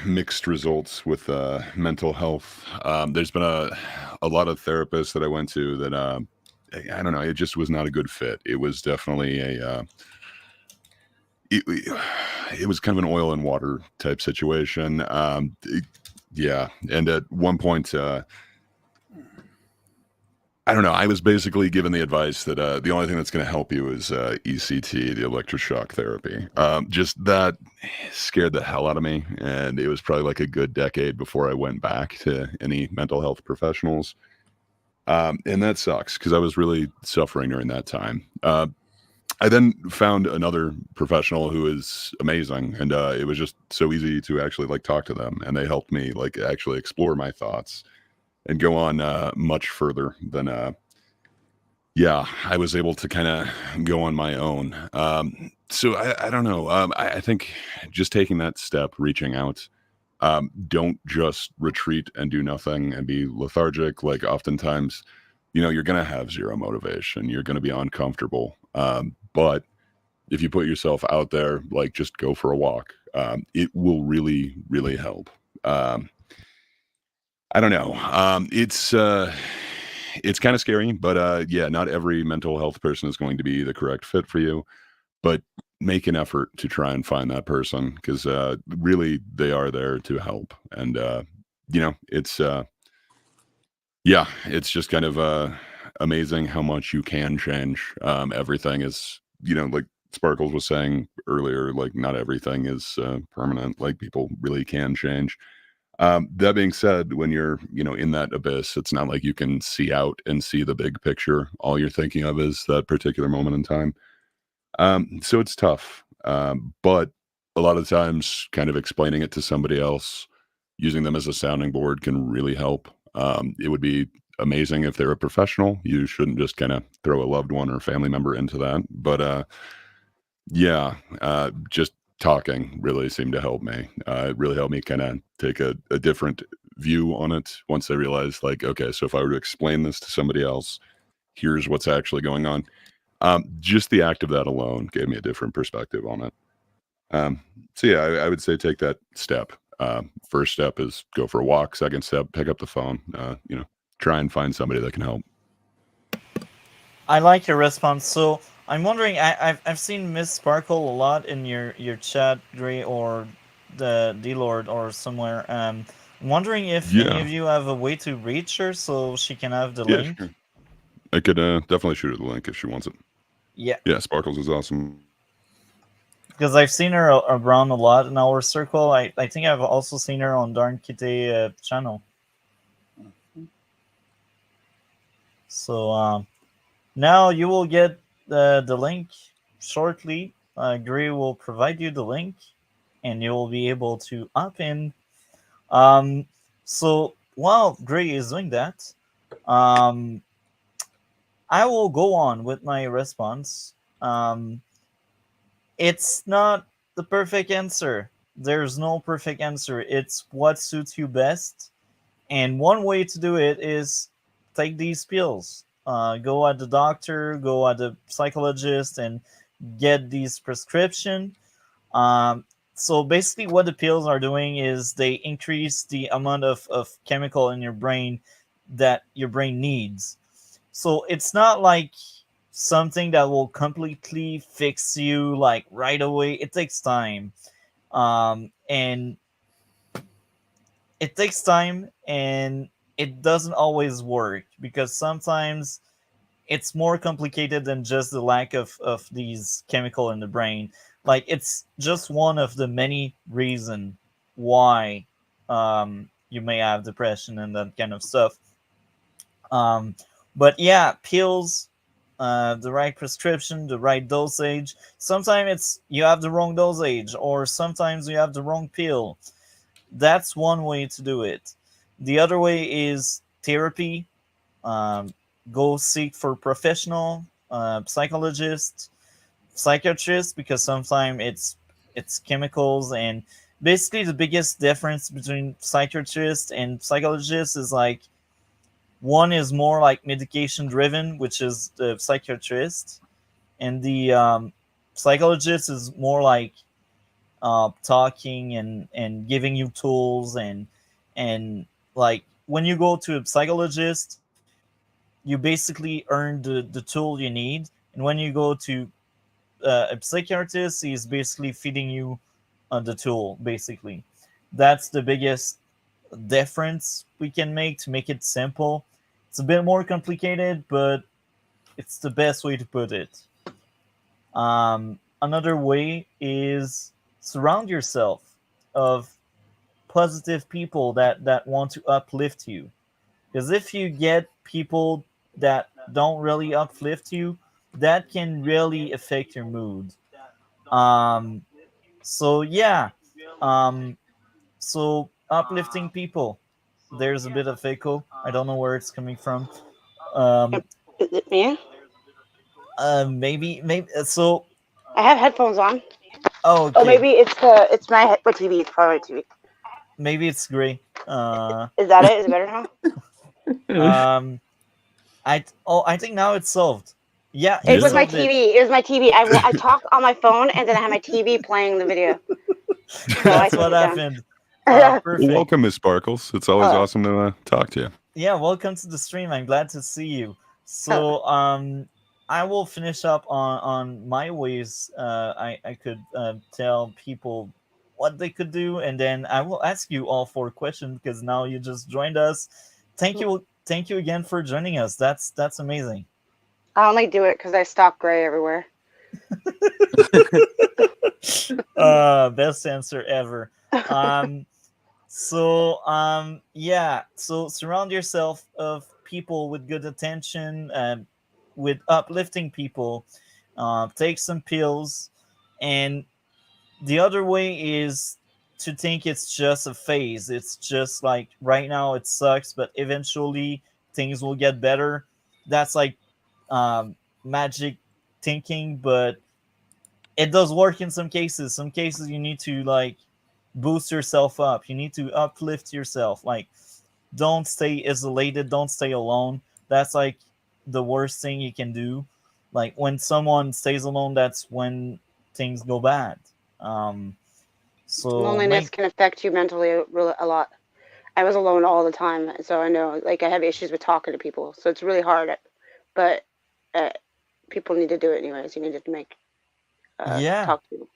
mixed results with mental health. There's been a lot of therapists that I went to that I don't know. It just was not a good fit. It was definitely it was kind of an oil and water type situation. Yeah, and at one point, I don't know. I was basically given the advice that the only thing that's going to help you is ECT, the electroshock therapy. Just that scared the hell out of me, and it was probably like a good decade before I went back to any mental health professionals. And that sucks because I was really suffering during that time. I then found another professional who is amazing, and it was just so easy to actually like talk to them, and they helped me like actually explore my thoughts and go on much further than yeah, I was able to kind of go on my own. So I don't know. I think just taking that step, reaching out, don't just retreat and do nothing and be lethargic. Like oftentimes, you're going to have zero motivation. You're going to be uncomfortable. But if you put yourself out there, like just go for a walk, it will really, really help. Um, I don't know. It's kind of scary, but yeah, not every mental health person is going to be the correct fit for you. But make an effort to try and find that person because really they are there to help. And it's yeah, it's just kind of amazing how much you can change. Everything is, like Sparkles was saying earlier, like not everything is permanent. Like people really can change. That being said, when you're, in that abyss, it's not like you can see out and see the big picture. All you're thinking of is that particular moment in time. So it's tough. But a lot of times, kind of explaining it to somebody else, using them as a sounding board can really help. It would be amazing if they're a professional. You shouldn't just kind of throw a loved one or family member into that. But yeah, just talking really seemed to help me. It really helped me kind of take a different view on it once I realized, like, okay, so if I were to explain this to somebody else, here's what's actually going on. Just the act of that alone gave me a different perspective on it. Um, so yeah, I would say take that step. First step is go for a walk. Second step, pick up the phone. Try and find somebody that can help. I like your response. So I'm wondering, I've seen Miss Sparkle a lot in your chat, Gray, or the D Lord or somewhere. I'm wondering if any Yeah, of you have a way to reach her so she can have the yeah, link. sure. I could definitely shoot her the link if she wants it. Yeah, Yeah, Sparkles is awesome. because I've seen her around a lot in our circle. I think I've also seen her on Darn Kite channel. So now you will get the link shortly. Gray will provide you the link, and you will be able to opt in. Um, so while Gray is doing that, um, I will go on with my response. It's not the perfect answer. There's no perfect answer. It's what suits you best. And one way to do it is take these pills. Go at the doctor, go at the psychologist, and get these prescription. Um, so basically, what the pills are doing is they increase the amount of chemical in your brain that your brain needs. So it's not like something that will completely fix you like right away. It takes time. And it takes time and it doesn't always work because sometimes it's more complicated than just the lack of these chemical in the brain. Like it's just one of the many reason why you may have depression and that kind of stuff. um, but yeah, pills, the right prescription, the right dosage. Sometimes it's you have the wrong dosage or sometimes you have the wrong pill. That's one way to do it. The other way is therapy. um, Go seek for professional psychologist, psychiatrist, because sometimes it's chemicals. And basically the biggest difference between psychiatrist and psychologist is like one is more like medication driven, which is the psychiatrist, and the psychologist is more like talking and giving you tools. And like when you go to a psychologist, you basically earn the tool you need. And when you go to a psychiatrist, he's basically feeding you the tool. Basically, that's the biggest difference we can make to make it simple. It's a bit more complicated, but it's the best way to put it. Another way is surround yourself of positive people that want to uplift you. Because if you get people that don't really uplift you, that can really affect your mood. Um, so yeah, um, so uplifting people. There's a bit of echo. I don't know where it's coming from. Um, Yep. Is it me? maybe. So, I have headphones on. oh, Oh, okay. maybe it's my TV. It's probably my TV. Maybe it's gray. Is that it? Is it better now? Um, I think now it's solved. Yeah, It you was Yeah. my solved it. TV. It was my TV. I talk on my phone and then I have my TV playing the video. So I That's switched what it down. happened. Yeah. Well, Perfect. welcome, Miss Sparkles. It's always Hello. awesome to talk to you. Yeah, welcome to the stream. I'm glad to see you. Hello. So, I will finish up on my ways. I could tell people what they could do, and then I will ask you all four questions because now you just joined us. Thank you again for joining us. That's amazing. I only do it because I stalk Gray everywhere. Best answer ever. Um, yeah, so surround yourself of people with good attention, with uplifting people. Take some pills. And the other way is to think it's just a phase. It's just like right now it sucks, but eventually things will get better. That's like magic thinking, but it does work in some cases. Some cases you need to like boost yourself up. You need to uplift yourself. Like, don't stay isolated. Don't stay alone. That's like the worst thing you can do. Like when someone stays alone, that's when things go bad. Um, so Loneliness make can affect you mentally a lot. I was alone all the time, so I know. Like I have issues with talking to people, so it's really hard. But uh, people need to do it anyways. You need to make yeah, talk to people.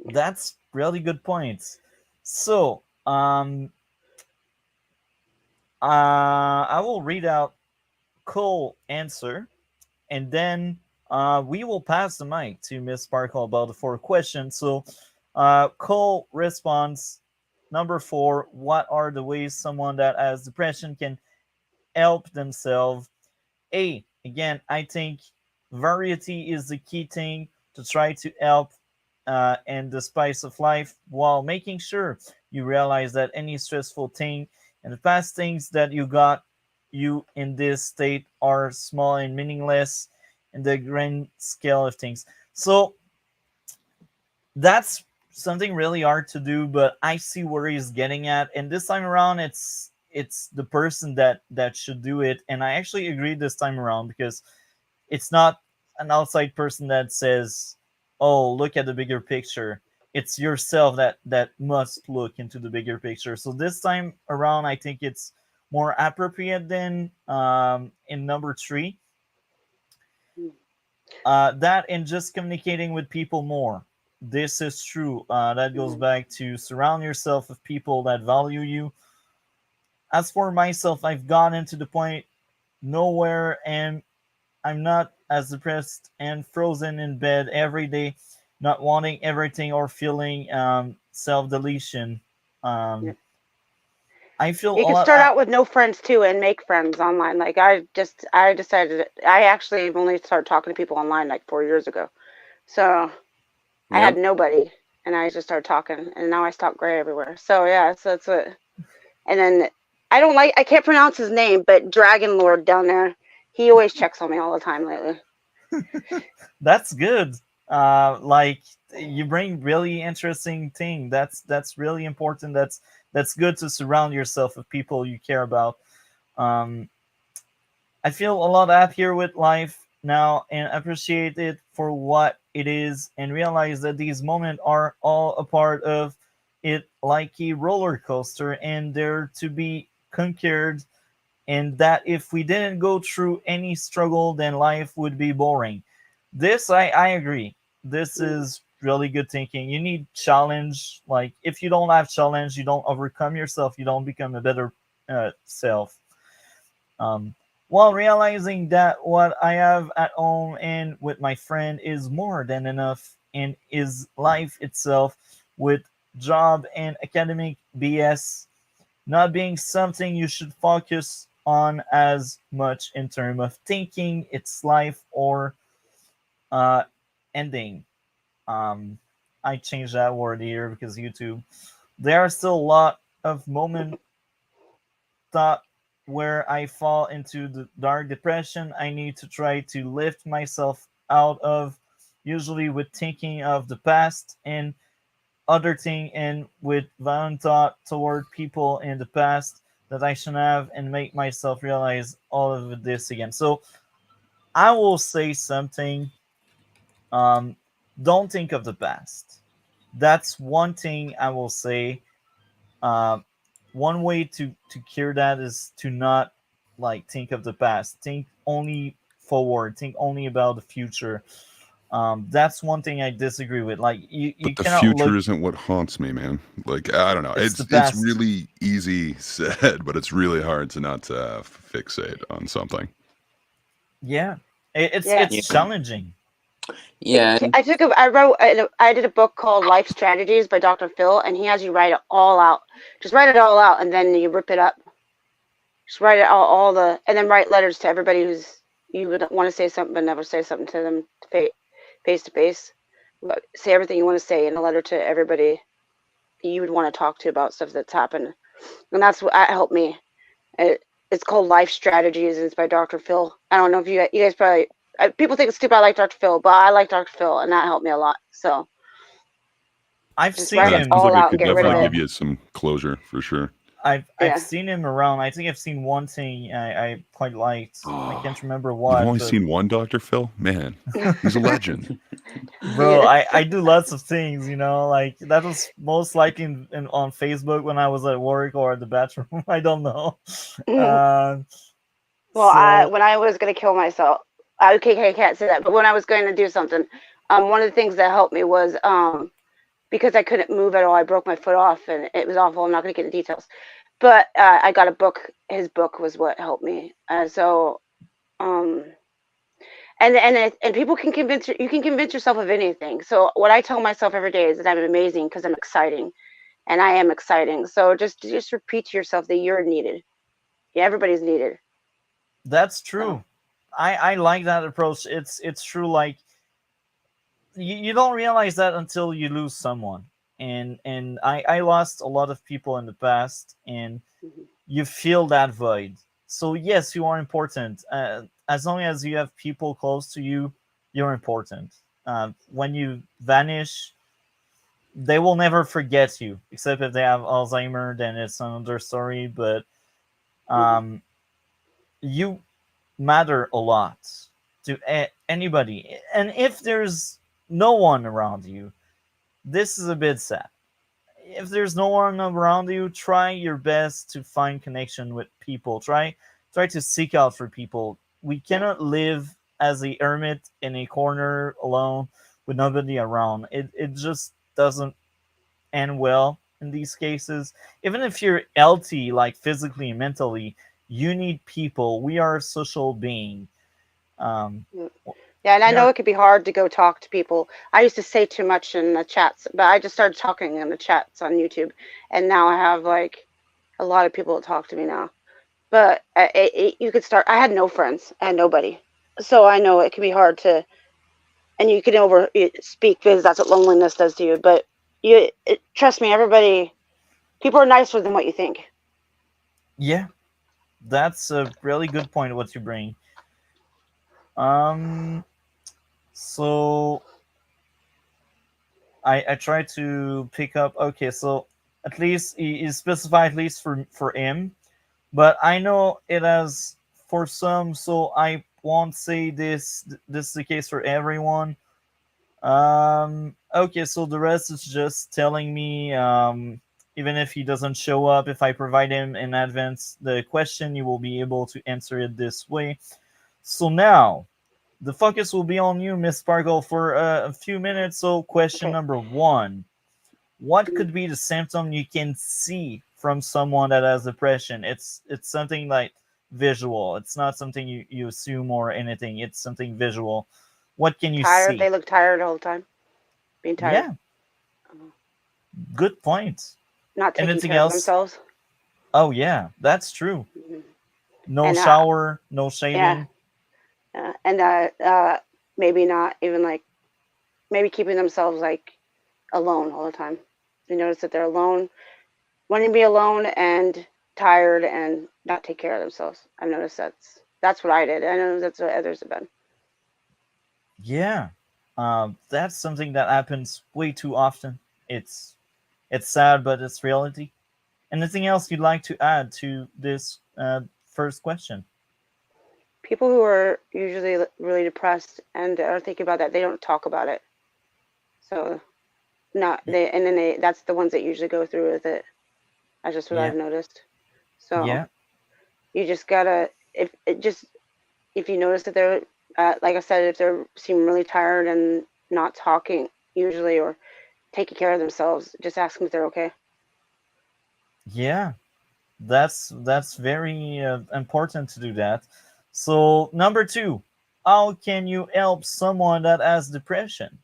that's really good points. So I will read out Cole answer, and then we will pass the mic to Miss Sparkle about the 4 questions. So Cole responds number 4: what are the ways someone that has depression can help themselves? Again, I think variety is the key thing to try to help and the spice of life, while making sure you realize that any stressful thing and the past things that you got you in this state are small and meaningless in the grand scale of things. So that's something really hard to do, but I see where he's getting at, and this time around it's the person that should do it. And I actually agree this time around, because it's not an outside person that says, "Oh, look at the bigger picture." It's yourself that must look into the bigger picture. So this time around, I think it's more appropriate than in number 3. That and just communicating with people more. This is true. That goes back to surround yourself with people that value you. As for myself, I've gotten to the point nowhere, and I'm not as depressed and frozen in bed every day, not wanting everything or feeling self deletion. Yeah. Um, I feel You a can lot. start out with no friends too, and make friends online. Like I decided I actually only started talking to people online like 4 years ago. So I had Yep. nobody, and I just started talking, and now I stalk Gray everywhere. So yeah, so it's a. And then I can't pronounce his name, but Dragon Lord down there, he always checks on me all the time lately. That's good. Like, you bring really interesting thing. That's really important. That's good to surround yourself with people you care about. Um, I feel a lot happier with life now and appreciate it for what it is, and realize that these moments are all a part of it, like a roller coaster, and they're to be conquered. And that if we didn't go through any struggle, then life would be boring. This I agree. This is really good thinking. You need challenge. Like, if you don't have challenge, you don't overcome yourself. You don't become a better self. Um, while realizing that what I have at home and with my friend is more than enough, and is life itself, with job and academic BS not being something you should focus on as much in terms of thinking its life or uh, ending. Um, I changed that word here because YouTube. There are still a lot of moments thought where I fall into the dark depression I need to try to lift myself out of, usually with thinking of the past and other thing, and with violent thought toward people in the past that I should have, and make myself realize all of this again. So I will say something. Um, don't think of the past. That's one thing I will say. Um, One way to cure that is to not like think of the past. Think only forward. Think only about the future. That's one thing I disagree with. Like, you But the cannot future look. isn't what haunts me, man. Like, I don't know. It's the It's past. really easy said, but it's really hard to not fixate on something. Yeah, it's Yeah. it's Yeah, challenging. yeah, I did a book called Life Strategies by Dr. Phil, and he has you write it all out. Just write it all out, and then you rip it up. Just write it and then write letters to everybody who's you would want to say something but never say something to them face to face. Say everything you want to say in a letter to everybody you would want to talk to about stuff that's happened, and that's what helped me. It, It's called Life Strategies, and it's by Dr. Phil. I don't know if you guys probably people think it's stupid. I like Dr. Phil, but I like Dr. Phil, and that helped me a lot. So I've just seen write Yeah, it it sounds him all like it out and could get rid of definitely it. give you some closure for sure. I've Yeah. seen him around. I think I've seen one thing I quite liked. I can't remember You've what, only but seen one Dr. Phil? Man, he's a legend. bro, Yeah. I do lots of things, like that was most likely on Facebook when I was at work or at the bathroom. I don't know. Uh, Well, so when I was going to kill myself, okay, I can't say that, but when I was going to do something, one of the things that helped me was because I couldn't move at all, I broke my foot off and it was awful. I'm not going to get into details, but I got a book. His book was what helped me. Um, and people can you can convince yourself of anything. So what I tell myself every day is that I'm amazing because I'm exciting, and I am exciting. So just repeat to yourself that you're needed. Yeah, everybody's needed. that's So. true. I like that approach. It's true. Like you don't realize that until you lose someone. And I lost a lot of people in the past, and Mhm. you feel that void. So yes, you are important. As long as you have people close to you, you're important. When you vanish, they will never forget you, except if they have Alzheimer, then it's another story. But Mhm. um, you matter a lot to anybody, and if there's no one around you, this is a bit sad. If there's no one around you, try your best to find connection with people. Try to seek out for people. We Yeah. cannot live as a hermit in a corner alone with nobody around. It just doesn't end well in these cases. Even if you're healthy, like physically and mentally, you need people. We are a social being. Um, Mm. Yeah, and I we know are it could be hard to go talk to people. I used to say too much in the chats, but I just started talking in the chats on YouTube, and now I have like a lot of people that talk to me now. But you could start. I had no friends. I had nobody, so I know it can be hard to. And you can speak because that's what loneliness does to you. But trust me, people are nicer than what you think. yeah. That's a really good point. What you bring. Um. So I try to pick up. Okay, so at least he specified at least for him, but I know it has for some. So I won't say this is the case for everyone. Okay, so the rest is just telling me. Even if he doesn't show up, if I provide him in advance the question, you will be able to answer it this way. So now the focus will be on you, Miss Sparkle, for a few minutes. So, question Okay. number one: what Mhm. could be the symptom you can see from someone that has depression? It's something like visual. It's not something you assume or anything. It's something visual. What can you Tired. see? They look tired all the time. Being tired. Yeah, Uh, good point. Not taking Anything care of else? themselves. Oh yeah, that's true. Mhm. No And shower, no yeah, shaving. and maybe not even like maybe keeping themselves like alone all the time. They notice that they're alone, wanting to be alone and tired and not take care of themselves. I've noticed that's what I did. I know that's what others have done. Yeah, that's something that happens way too often. It's it's sad, but it's reality. Anything else you'd like to add to this first question? People who are usually really depressed and are thinking about that, they don't talk about it. So not they, and then that's the ones that usually go through with it. That's just what Yeah, I've noticed. So yeah, you just gotta if you notice that they're like I said, if they seem really tired and not talking usually or taking care of themselves, just ask them if they're okay. yeah. That's very important to do that. So number two, how can you help someone that has depression?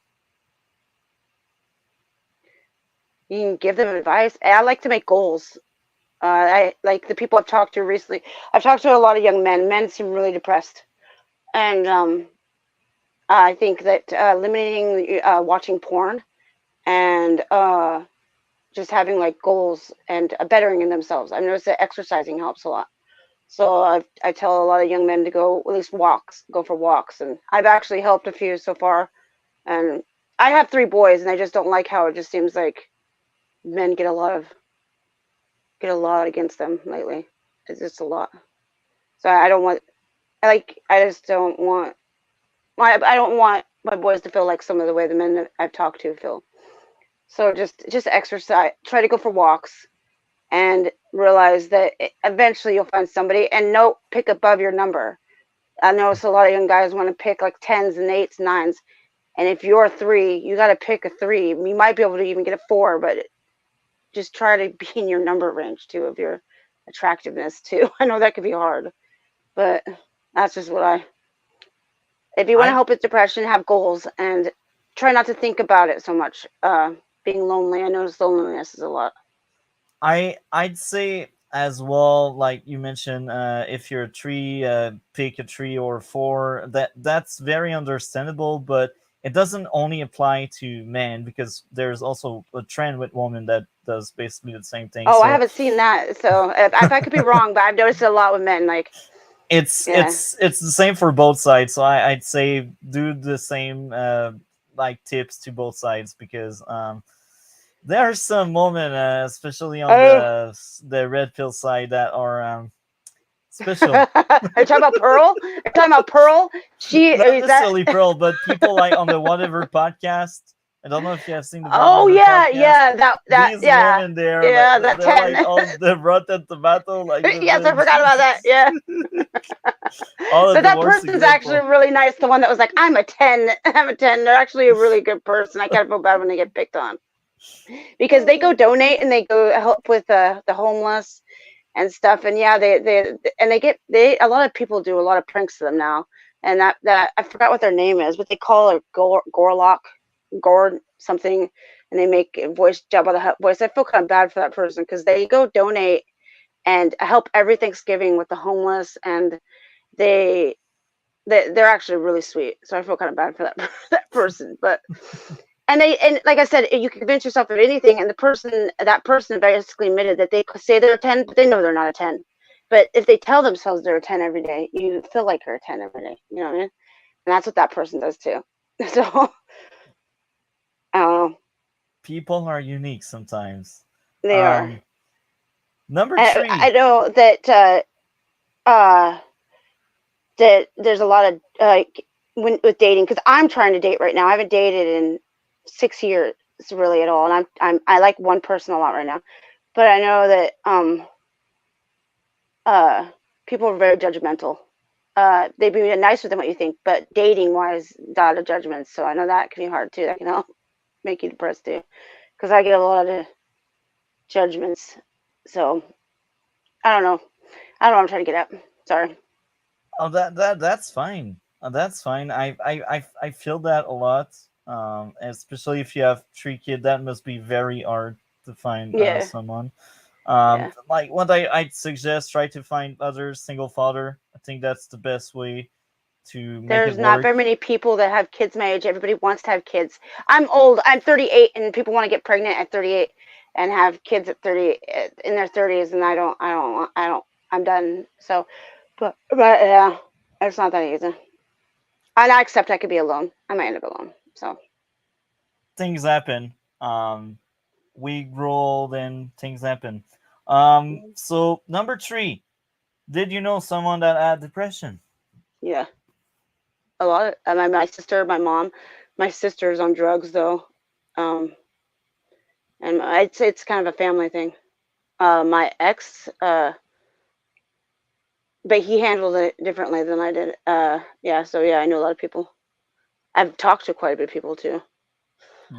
You can give them advice. And I like to make goals. I like the people I've talked to recently. I've talked to a lot of young men. Men seem really depressed, and I think that limiting watching porn and just having like goals and bettering in themselves. I've noticed that exercising helps a lot. So I tell a lot of young men to go at least go for walks, and I've actually helped a few so far. And I have 3 boys, and I just don't like how it just seems like men get a lot against them lately. It's just a lot. So I don't want. I just don't want. I don't want my boys to feel like some of the way the men that I've talked to feel. So just exercise. Try to go for walks, and realize that eventually you'll find somebody. And no, pick above your number. I notice a lot of young guys want to pick like 10s and 8s, 9s. And if you're a 3, you got to pick a 3. You might be able to even get a 4, but just try to be in your number range too of your attractiveness too. I know that could be hard, but that's just what if you want to I help with depression, have goals and try not to think about it so much. Being lonely, I notice loneliness is a lot. I'd say as well, like you mentioned, if you're a 3, pick a 3 or 4. That's very understandable, but it doesn't only apply to men, because there's also a trend with women that does basically the same thing. Oh, I So haven't seen that. So if I could be wrong, but I've noticed it a lot with men. Like, yeah. it's the same for both sides. So I'd say do the same like tips to both sides, because there are some women, especially on Oh. the red pill side, that are special. Are you talking about Pearl? Are you talking about Pearl? She Not is that. necessarily Pearl, but people like on the Whatever podcast. I don't know if you have seen the Oh Whatever yeah, podcast. yeah, that These yeah, women there, yeah, like that they're 10. like all the rotten tomato, like Yes, I forgot about that. Yeah. all of But the that worst person's actually example. really nice. The one that was like, I'm a 10. I'm a 10. They're actually a really good person. I kind of feel bad when they get picked on because they go donate and they go help with the homeless and stuff. And yeah, they a lot of people do a lot of pranks to them now. And that I forgot what their name is, but they call it Gorlock, Gord something, and they make a voice job of the voice. I feel kind of bad for that person because they go donate and help every Thanksgiving with the homeless, and they they're actually really sweet. So I feel kind of bad for that person, but. And like I said, you can convince yourself of anything, and that person basically admitted that they say they're a 10, but they know they're not a 10. But if they tell themselves they're a 10 every day, you feel like you're a 10 every day. You know what I mean? And that's what that person does too. So I don't know. People are unique sometimes. They are. Number I 3. know that there's a lot of with dating, because I'm trying to date right now. I haven't dated in 6 years really at all, and I like one person a lot right now, but I know that people are very judgmental. They'd be nicer than what you think, but dating wise, a lot of judgments. So I know that can be hard too. That can help make you depressed too, because I get a lot of judgments. So I don't know. I don't know what I'm trying to get at. Sorry. Oh, that's fine. That's fine. I feel that a lot. Especially if you have 3 kids, that must be very hard to find Yeah. someone. Yeah. Like what I'd suggest, try to find other single father. I think that's the best way to make it There's not work. very many people that have kids my age. Everybody wants to have kids. I'm old. I'm 38, and people want to get pregnant at 38 and have kids at 30 in their 30s, and I don't. I'm done. So, but yeah, it's not that easy. And I accept I could be alone. I might end up alone. So Things happen. We grow old and things happen. So number 3, did you know someone that had depression? yeah, a lot. My sister, my mom, my sister's on drugs though, and I'd say it's kind of a family thing. My ex, but he handled it differently than I did. Yeah, so yeah, I know a lot of people. I've talked to quite a bit of people too.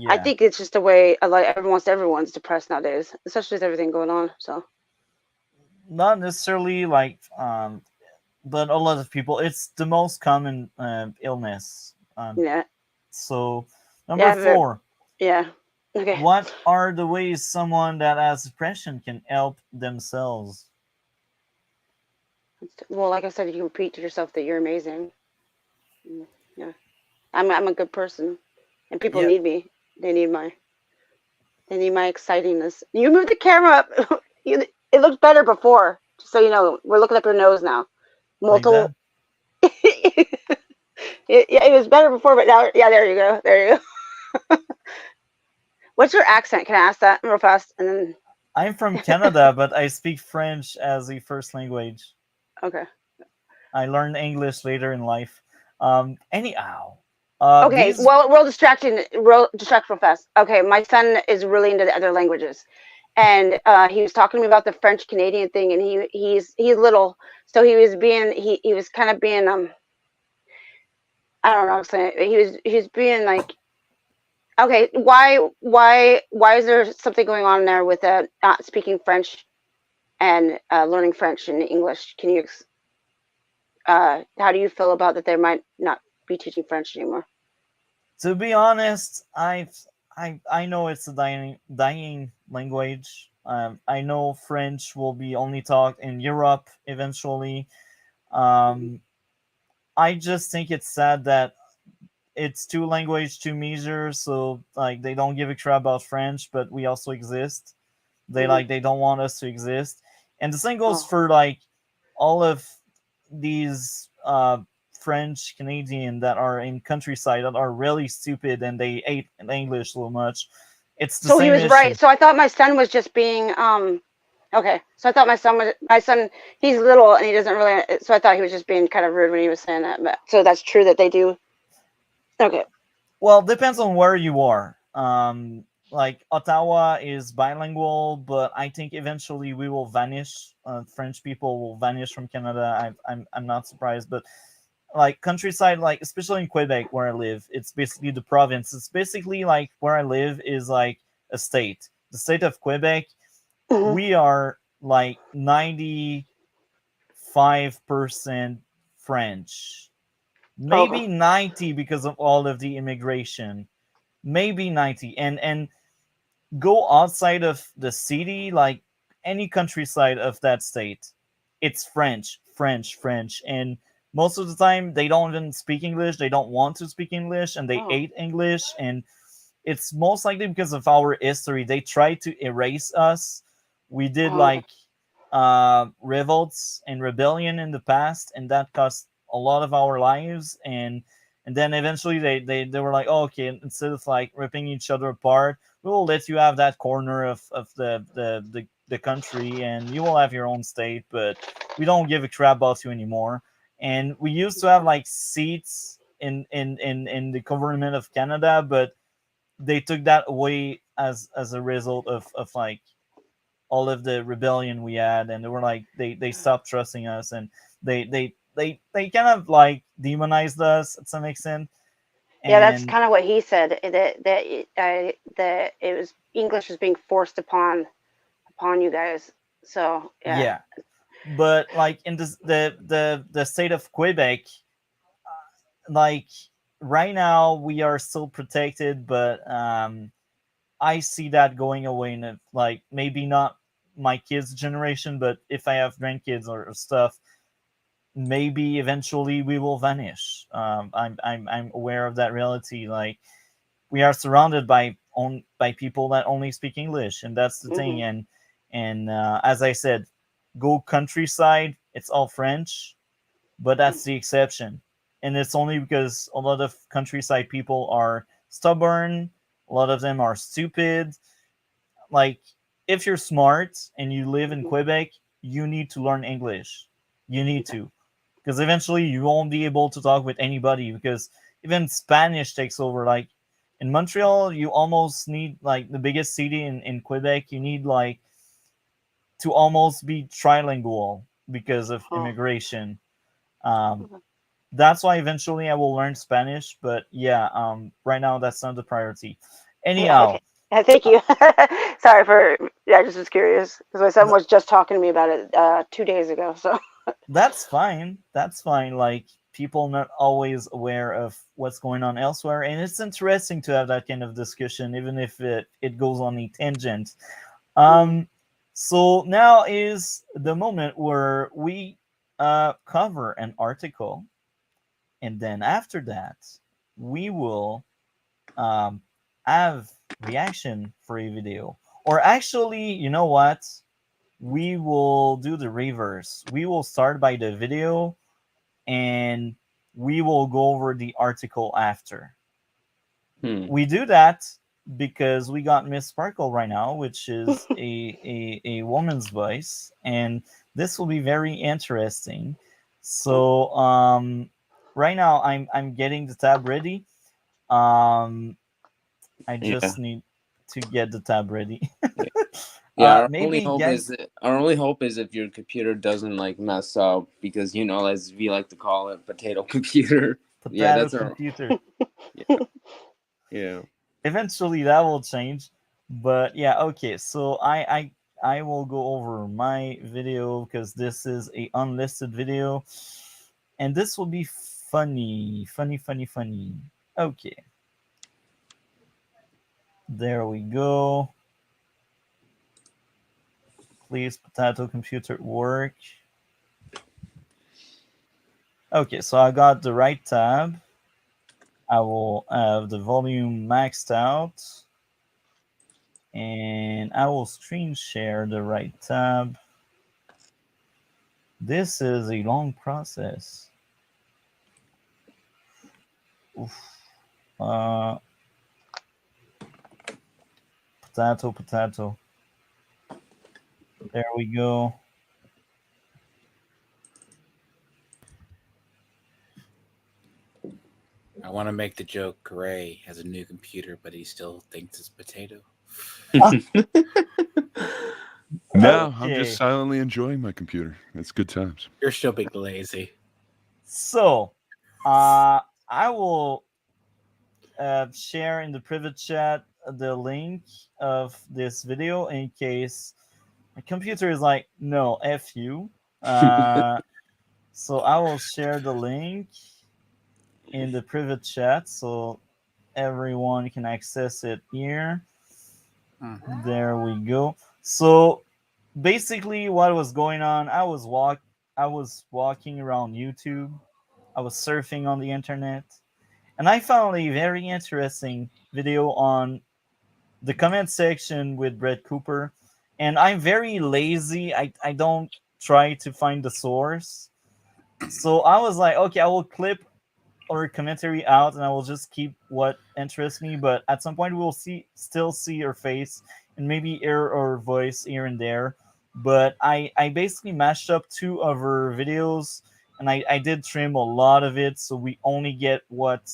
I Yeah, think it's just the way everyone's depressed nowadays, especially with everything going on. So not necessarily like but a lot of people. It's the most common illness. yeah, So number yeah, 4, yeah. Okay. what are the ways someone that has depression can help themselves? Well, like I said, you repeat to yourself that you're amazing. Yeah, I'm a good person, and people Yeah, need me. They need my excitingness. You move the camera up. It looked better before. Just so you know, we're looking up your nose now. Like Multiple. that. Yeah, it was better before, but now, yeah, there you go. There you go. What's your accent? Can I ask that real fast? And then, I'm from Canada, but I speak French as a first language. okay. I learned English later in life. Anyhow, Okay, these well, distract real fast. Okay, my son is really into the other languages, and he was talking to me about the French Canadian thing, and he's little, so he was kind of being I don't know what I'm saying. He was being like, okay, why is there something going on there with not speaking French and learning French and English? Can you how do you feel about that? They might not be teaching French anymore. To be honest, I know it's a dying language. I know French will be only taught in Europe eventually. Um, I just think it's sad that it's two language, two measures. So like they don't give a crap about French, but we also exist. Mm-hmm. They don't want us to exist, and the same goes Oh, for like all of these French Canadian that are in countryside that are really stupid and they hate English so much. It's the so he same was issue. right. So I thought my son was just being okay. So I thought my son he's little and he doesn't really. So I thought he was just being kind of rude when he was saying that. But so that's true that they do. Okay. Well, depends on where you are. Like Ottawa is bilingual, but I think eventually we will vanish. French people will vanish from Canada. I'm not surprised, but like countryside, like especially in Quebec where I live, it's basically the province. It's basically like where I live is like a state. The state of Quebec, Mm-hmm. we are like 95% French, Okay. maybe 90 because of all of the immigration, maybe 90. And go outside of the city, like any countryside of that state, it's French, and most of the time they don't even speak English. They don't want to speak English, and they Oh. hate English. And it's most likely because of our history. They try to erase us. We did Oh. Okay. like revolts and rebellion in the past, and that cost a lot of our lives. And then eventually they were like, oh, okay, instead of like ripping each other apart, we will let you have that corner of the country, and you will have your own state, but we don't give a crap about you anymore. And we used to have like seats in the government of Canada, but they took that away as a result of like all of the rebellion we had, and they were like they stopped trusting us, and they kind of like demonized us at some extent. Yeah, that's And kind of what he said. That it was English was being forced upon you guys. So yeah. yeah, but like in the state of Quebec, like right now we are still protected, but I see that going away in like maybe not my kids' generation, but if I have grandkids or stuff, maybe eventually we will vanish. I'm aware of that reality. Like we are surrounded by people that only speak English, and that's the Hmm. thing. And as I said, go countryside, it's all French, but that's the exception. And it's only because a lot of countryside people are stubborn. A lot of them are stupid. Like if you're smart and you live in Hmm. Quebec, you need to learn English. You need to, because eventually you won't be able to talk with anybody, because even Spanish takes over. Like in Montreal, you almost need, like the biggest city in Quebec, you need like to almost be trilingual because of Oh. immigration. Um, Okay. that's why eventually I will learn Spanish, but yeah, right now that's not the priority. Yeah. Anyhow, Okay. Thank uh, you. Sorry for. Yeah, I just was curious because my son was just talking to me about it 2 days ago. So. that's fine. That's fine. Like people not always aware of what's going on elsewhere, and it's interesting to have that kind of discussion, even if it goes on a tangent. Mm. Um, so now is the moment where we cover an article, and then after that, we will um, have reaction for a video. Or actually, you know what? we will do the reverse. We will start by the video, and we will go over the article after. We do that because we got Miss Sparkle right now, which is a woman's voice, and this will be very interesting. So right now I'm getting the tab ready. I just need to get the tab ready. Yeah, Maybe guys. our only hope is if your computer doesn't like mess up, because as we like to call it, potato computer. Yeah, Potato that's our computer. yeah. Eventually that will change, but yeah, okay. So I will go over my video because this is a unlisted video, and this will be funny. Okay, there we go. Please, potato computer, work. Okay, so I got the right tab. I will have the volume maxed out, and I will screen share the right tab. This is a long process. Oof. Potato. There we go. I want to make the joke. Gray has a new computer, but he still thinks it's potato. No, I'm just silently enjoying my computer. It's good times. You're still being lazy. So, I will share in the private chat the link of this video in case my computer is like, no, F you. So I will share the link in the private chat so everyone can access it here. There we go. So basically what was going on, I was walking around YouTube. I was surfing on the internet, and I found a very interesting video on the comment section with Brett Cooper. And I'm very lazy. I don't try to find the source. So I was like, okay, I will clip our commentary out and I will just keep what interests me. But at some point we'll still see her face and maybe hear her voice here and there. But I basically mashed up two of her videos, and I did trim a lot of it so we only get what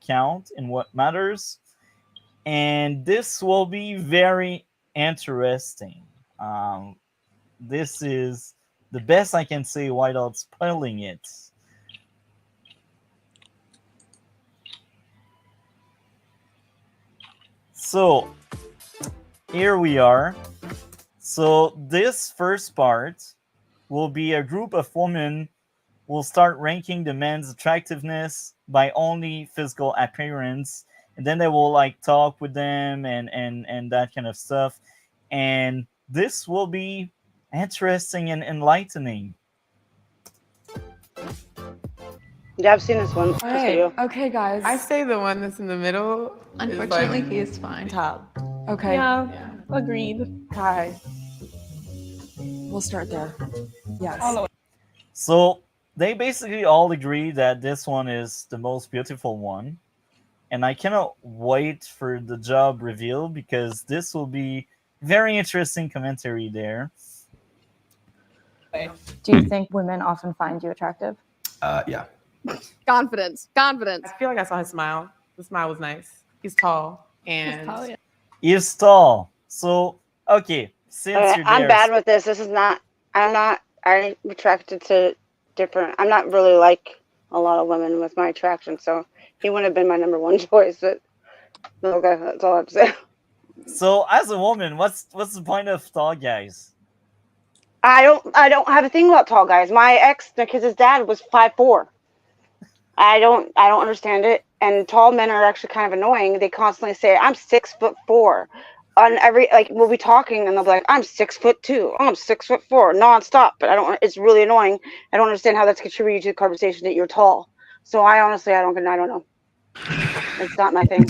count and what matters. And this will be very interesting. This is the best I can say without spoiling it. So here we are. So this first part will be a group of women will start ranking the men's attractiveness by only physical appearance, and then they will like talk with them and that kind of stuff. And this will be interesting and enlightening. Yeah, I've seen this one. This video. Okay, guys. I say the one that's in the middle. Unfortunately, he is fine. Top. Okay. Yeah, agreed. Hi. We'll start there. Yes. So they basically all agree that this one is the most beautiful one. And I cannot wait for the job reveal because this will be very interesting commentary there. Do you think women often find you attractive? Yeah. Confidence. I feel like I saw his smile. The smile was nice. He's tall. And He's tall. So, okay. Since Okay, you're I'm there, bad with this. This is not. I'm attracted to different. I'm not really like a lot of women with my attraction, so he wouldn't have been my number one choice. But okay, that's all I have to say. So, as a woman, what's the point of tall guys? I don't have a thing about tall guys. My ex, because his dad was 5'4". I don't understand it. And tall men are actually kind of annoying. They constantly say, "I'm 6'4". On every we'll be talking and they'll be like, "I'm 6'2". "I'm 6'4" nonstop. But I don't. It's really annoying. I don't understand how that's contributing to the conversation that you're tall. So I honestly, I don't know. It's not my thing.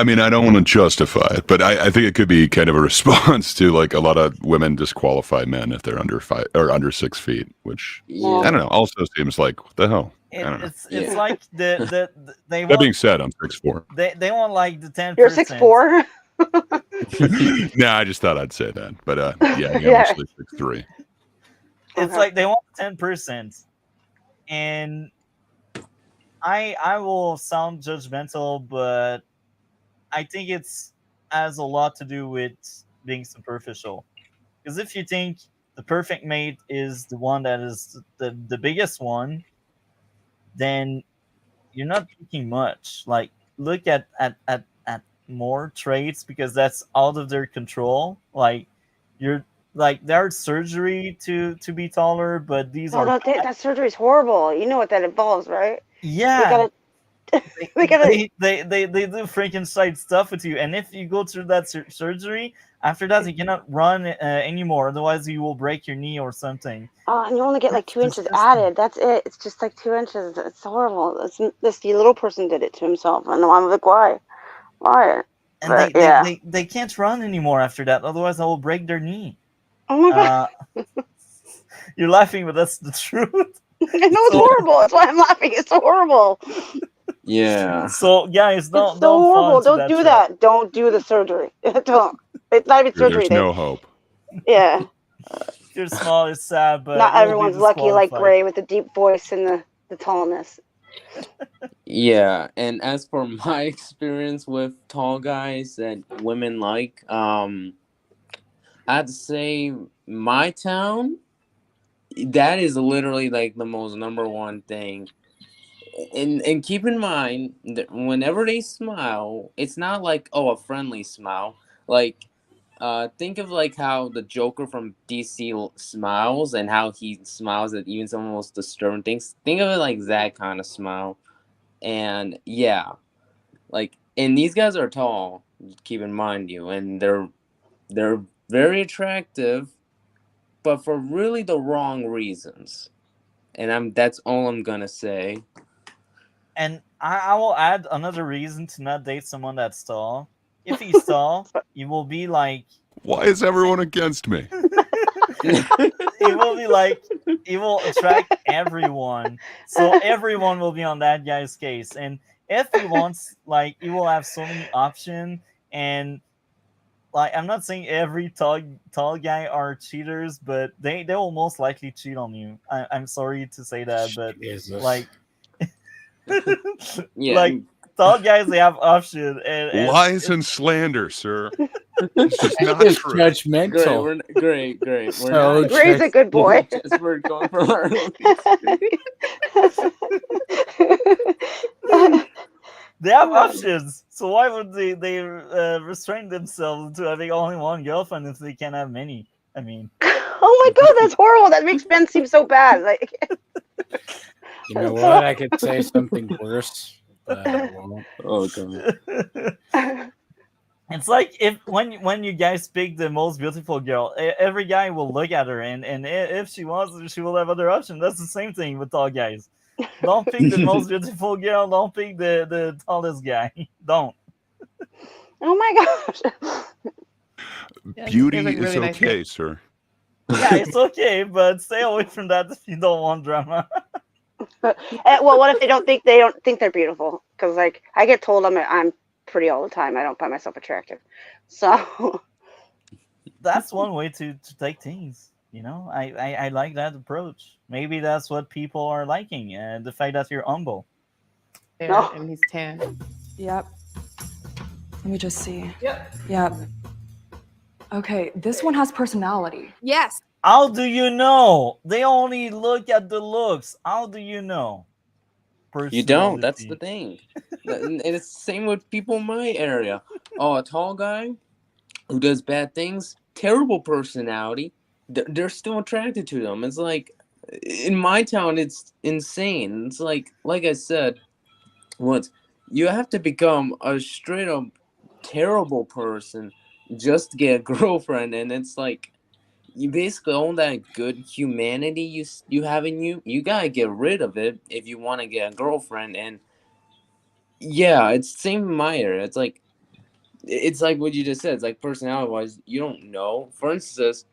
I mean, I don't want to justify it, but I think it could be kind of a response to like a lot of women disqualify men if they're under 5 or under 6 feet, which I Yeah. don't know. Also seems like what the hell. I don't know. It's Yeah. like they That being want said, I'm 6'4". they want like the 10%. You're 6'4". Nah, I just thought I'd say that, but yeah, I'm Yeah. actually 6'3". It's Okay. like they want 10%, and I will sound judgmental, but I think it's has a lot to do with being superficial. Because if you think the perfect mate is the one that is the biggest one, then you're not thinking much. Like look at more traits because that's out of their control. Like you're like there's surgery to be taller, but these No, are that surgery is horrible. You know what that involves, right? They yeah. gotta, They, they gotta. they do Frankenstein stuff with you, and if you go through that surgery, after that you cannot run anymore. Otherwise, you will break your knee or something. And you only get like It's 2 inches disgusting. added. That's it. It's just like 2 inches. It's horrible. This little person did it to himself, and I'm like, why? Why? And But yeah. they can't run anymore after that. Otherwise, I will break their knee. Oh my god. You're laughing, but that's the truth. I know it's So- horrible. That's why I'm laughing. It's so horrible. Yeah. So guys, It's don't so don't fall horrible. into Don't do trap. that. Don't do the surgery. Don't. It's not even surgery. There's no hope. Yeah. If you're small, it's sad, but Not you'll be everyone's lucky like disqualified. Gray with the deep voice and the tallness. Yeah, and as for my experience with tall guys that women like, I'd say my town, that is literally like the most number one thing. And keep in mind that whenever they smile, it's not like, oh, a friendly smile. Like, think of like how the Joker from DC smiles and how he smiles at even some of the most disturbing things. Think of it like that kind of smile. And yeah, like, and these guys are tall, keep in mind you, and they're very attractive, but for really the wrong reasons. And that's all I'm gonna say. And I will add another reason to not date someone that's tall. If he's tall, you will be like Why is everyone against me? it will be like it will attract everyone. So everyone will be on that guy's case. And if he wants like he will have so many options and like I'm not saying every tall guy are cheaters, but they will most likely cheat on you. I'm sorry to say that, but Jesus. like Yeah. like tall guys they have options and Lies and slander, sir. It's just not It's true. Great, judgmental. great. We're So not Gray's a good boy. just we're going for our own they have options. So why would they restrain themselves into having only one girlfriend if they can have many? I mean, Oh my god, that's horrible. That makes Ben seem so bad. Like, You know what? I could say something worse, but I won't. Oh god. it's like if when you guys pick the most beautiful girl, every guy will look at her and if she wants, she will have other options. That's the same thing with tall guys. Don't pick the most beautiful girl. Don't pick the tallest guy. Don't. oh my gosh. Yeah, Beauty he has, like, is really nice okay, sir. Yeah, it's okay, but stay away from that if you don't want drama. Well, what if they don't think they're beautiful? Because like I get told I'm pretty all the time. I don't find myself attractive. So That's one way to take things. You know, I like that approach. Maybe that's what people are liking, and the fact that you're humble. Yeah, No. and he's 10. Yep. Let me just see. Yep. Yep. Okay, this one has personality. Yes. How do you know? They only look at the looks. How do you know? You don't. That's the Personality. thing. And it's the same with people in my area. Oh, a tall guy who does bad things, terrible personality. They're still attracted to them. It's like in my town, it's insane. It's like I said, once you have to become a straight up terrible person just to get a girlfriend, and it's like you basically all that good humanity you have in you. You gotta get rid of it if you want to get a girlfriend. And yeah, it's the same in my area. It's like it's like what you just said. It's like personality wise, you don't know. For instance,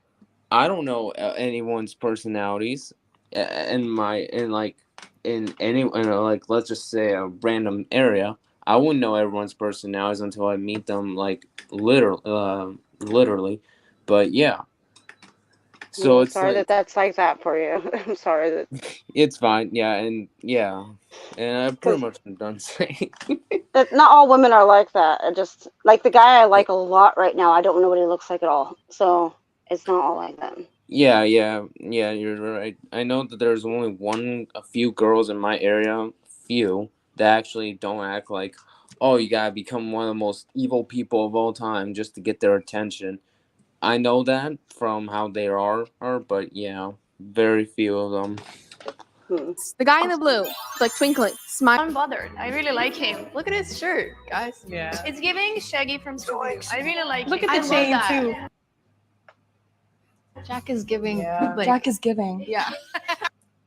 I don't know anyone's personalities, like let's just say a random area. I wouldn't know everyone's personalities until I meet them, like literally. But yeah, so I'm it's sorry that like that's like that for you. I'm sorry that it's fine. Yeah, and I've pretty because much been done saying. not all women are like that. I just like the guy I like a lot right now. I don't know what he looks like at all. So it's not all like that. Yeah, you're right. I know that there's only a few girls in my area, few, that actually don't act like, oh, you gotta become one of the most evil people of all time just to get their attention. I know that from how they are, but yeah, very few of them. The guy in the blue, like twinkling, smile. Unbothered. I really like him. Look at his shirt, guys. Yeah. It's giving Shaggy from Scooby-Doo. I really like Look it. at the I love chain that. too. Jack is giving. Yeah. Like, Jack is giving. yeah.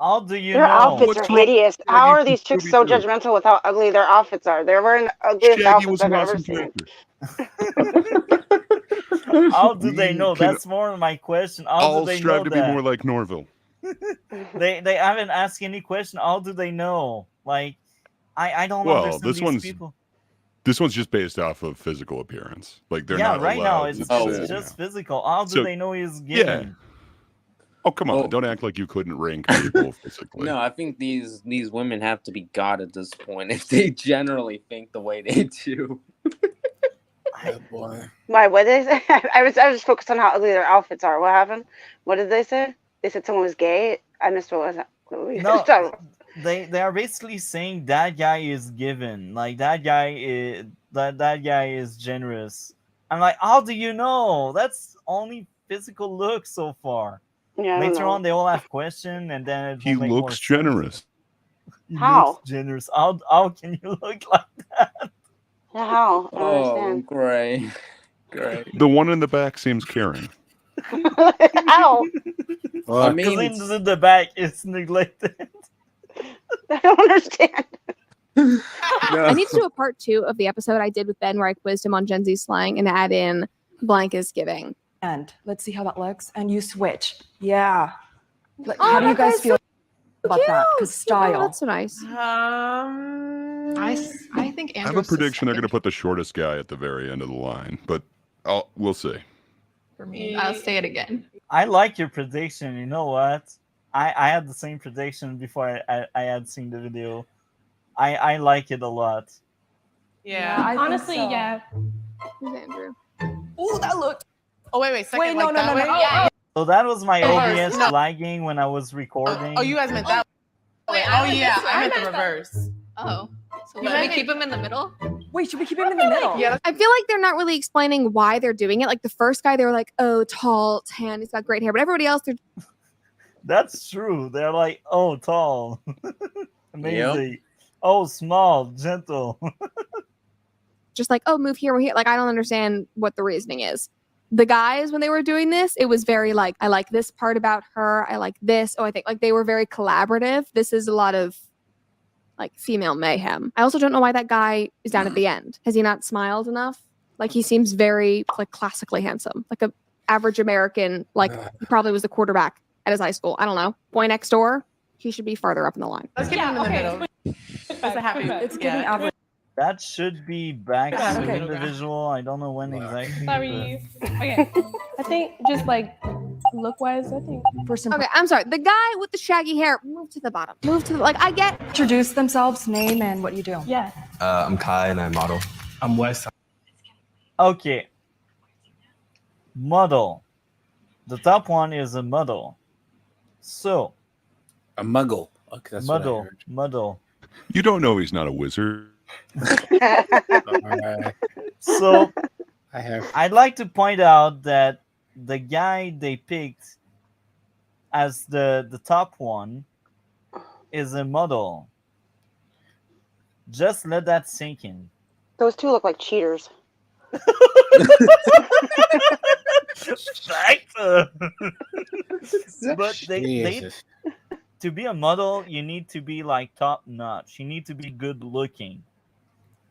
How do you Their know? outfits are hideous. How are these chicks so Scooby-Doo? judgmental with how ugly their outfits are? They're wearing the ugliest Shaggy outfits was an I've ever awesome seen. character. How do they We know? can That's more my question. How do all they strive know to be more that? like Norville. They haven't asked any question. How do they know? Like, I don't Well, understand these people. this one's just based off of physical appearance. Like they're Yeah, not right now allowed it's to just physical. How do So, they know he's yeah. giving? Oh, come on. Oh. Don't act like you couldn't rank people physically. No, I think these women have to be God at this point if they generally think the way they do. Oh boy. Why? What did they say? I was focused on how ugly their outfits are. What happened? What did they say? They said someone was gay. I missed what was that. No, they are basically saying that guy is given. Like that guy is generous. I'm like, how do you know? That's only physical look so far. Yeah, I don't Later know. on, they all have question, and then it He will make more looks sense. generous. He How? looks generous. How can you look like that? Yeah, how? I don't Oh, understand. great. The one in the back seems caring. How? I Because mean, in the back it's neglected. I don't understand. I need to do a part 2 of the episode I did with Ben where I quizzed him on Gen Z slang and add in blank is giving. And let's see how that looks. And you switch. Yeah. Like, Oh, how do you that guys guy's feel so about that? Because Oh, style. that's so nice. I think I have a prediction they're going to put the shortest guy at the very end of the line, but we'll see. for me. I'll say it again. I like your prediction. You know what? I had the same prediction before I had seen the video. I like it a lot. Yeah. I think Honestly, so. yeah. Who's Andrew? Oh, that looked. Oh wait, second Wait, like no, that way. no. So that was my Reverse, OBS no. lagging when I was recording. Oh, you guys meant that way. Wait, Oh yeah, I meant the reverse. Oh. So You let me meant- keep him in the middle? Wait, should we keep him in the middle? Yeah. I feel like they're not really explaining why they're doing it. Like the first guy, they were like, oh, tall, tan, he's got great hair. But everybody else, they're That's true. They're like, oh, tall, amazing. Oh, small, gentle. just like, oh, move here, we're here. Like, I don't understand what the reasoning is. The guys, when they were doing this, it was very like, I like this part about her. I like this. Oh, I think like they were very collaborative. This is a lot of like female mayhem. I also don't know why that guy is down at the end. Has he not smiled enough? Like he seems very like classically handsome, like a average American. Like he probably was the quarterback at his high school. I don't know. Boy next door. He should be farther up in the line. Let's get him in the middle. That's a happy. It's giving Yeah. average. That should be back Okay, to okay. individual. I don't know when exactly. Sorry. Okay. I think just like look wise, I think. For some Okay, I'm sorry. The guy with the shaggy hair, move to the bottom. Move to the, like, I get. introduce themselves, name, and what you do. Yeah. I'm Kai and I model. I'm Wes. Okay. Model. The top one is a model. So. A muggle. Okay, that's what I Model. heard. Model. You don't know he's not a wizard. Alright. So I have. I'd like to point out that the guy they picked as the top one is a model. Just let that sink in. Those two look like cheaters. But they Jesus. to be a model, you need to be like top notch. You need to be good looking.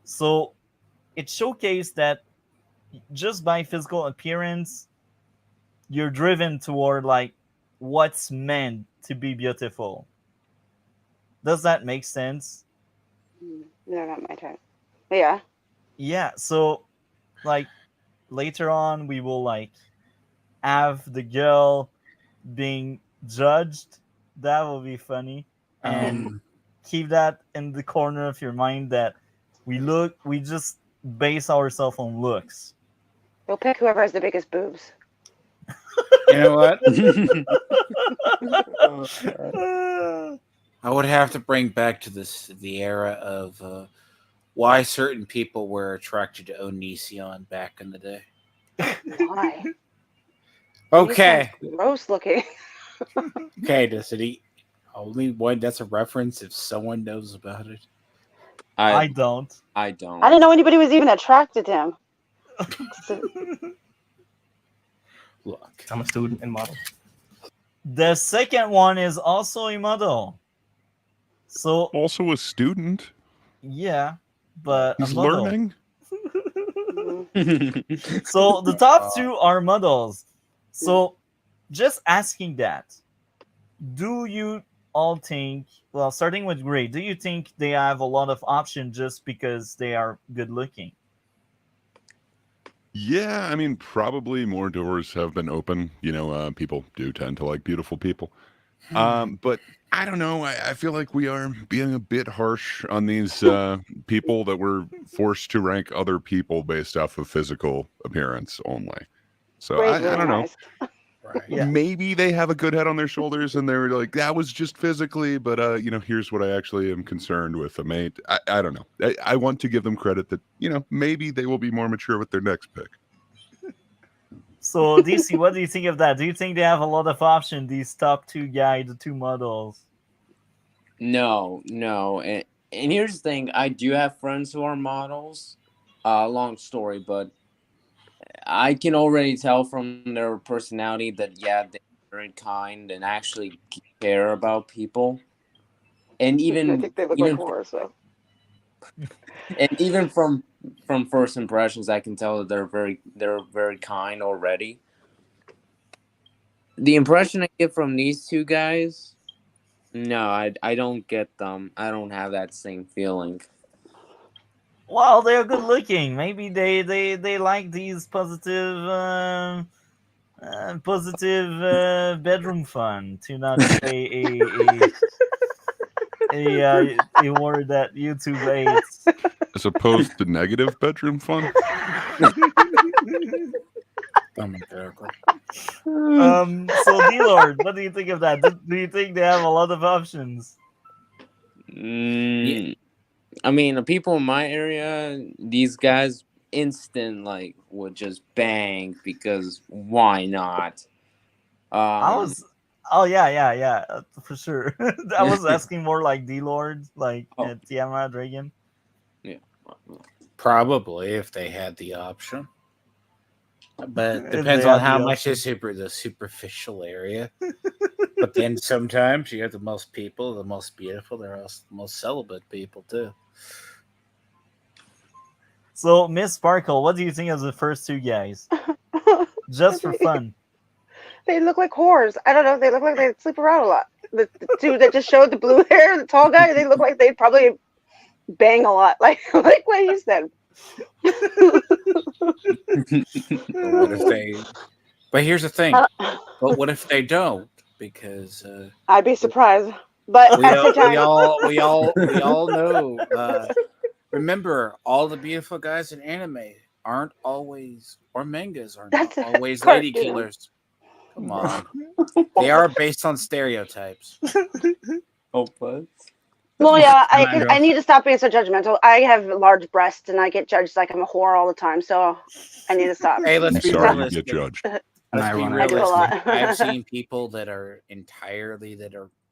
So it showcased that just by physical appearance, you're driven toward like what's meant to be beautiful. Does that make sense? They're not my type. Yeah. Yeah, so like later on we will like have the girl being judged. That will be funny. And keep that in the corner of your mind that we just base ourselves on looks. They'll pick whoever has the biggest boobs. You know what? I would have to bring back to the era of why certain people were attracted to Onision back in the day. Why? Okay. Gross looking. Okay, does it only one that's a reference if someone knows about it? I don't. I don't. I didn't know anybody was even attracted to him. Look, I'm a student and model. The second one is also a model. So Also a student. Yeah, but He's a model. learning. So the top two are models. So just asking that, do you all think, well, starting with Gray, do you think they have a lot of options just because they are good looking? Yeah, I mean, probably more doors have been open. People do tend to like beautiful people. But I don't know. I feel like we are being a bit harsh on these people that were forced to rank other people based off of physical appearance only. So I don't know. Right. Yeah. Maybe they have a good head on their shoulders and they're like, that was just physically, but here's what I actually am concerned with a mate. I don't know. I want to give them credit that, maybe they will be more mature with their next pick. So DC, what do you think of that? Do you think they have a lot of options, these top two guys, the two models? No. And here's the thing. I do have friends who are models. Long story, but I can already tell from their personality that, yeah, they're very kind and actually care about people. And even I think they look like horrors, so. And even from first impressions, I can tell that they're very kind already. The impression I get from these two guys, no, I don't get them. I don't have that same feeling. Well, they're good looking. Maybe they like these positive bedroom fun, to not say a word that YouTube hates. As opposed to negative bedroom fun. So D-Lord, what do you think of that? Do you think they have a lot of options? I mean, the people in my area, these guys instant would just bang because why not? Oh yeah, for sure. I was asking more like D-Lord, like Tiamat Dragon. Yeah, probably if they had the option, but If depends they on had how the much is the superficial area. But then sometimes you have the most people, the most beautiful. They're also the most celibate people too. So, Miss Sparkle, what do you think of the first two guys? Just for fun. They look like whores. I don't know. They look like they sleep around a lot. The two that just showed the blue hair, the tall guy, they look like they'd probably bang a lot. Like what you said. What if they? But here's the thing. But what if they don't? Because I'd be surprised. But we all know. Remember, all the beautiful guys in anime aren't always, or mangas are not always lady killers. Come on, they are based on stereotypes. Oh, but. Well, yeah, I need to stop being so judgmental. I have large breasts, and I get judged like I'm a whore all the time. So I need to stop. Hey, let's be sorry realistic. You get judged. Let's be I do a lot. realistic. I've seen people that are entirely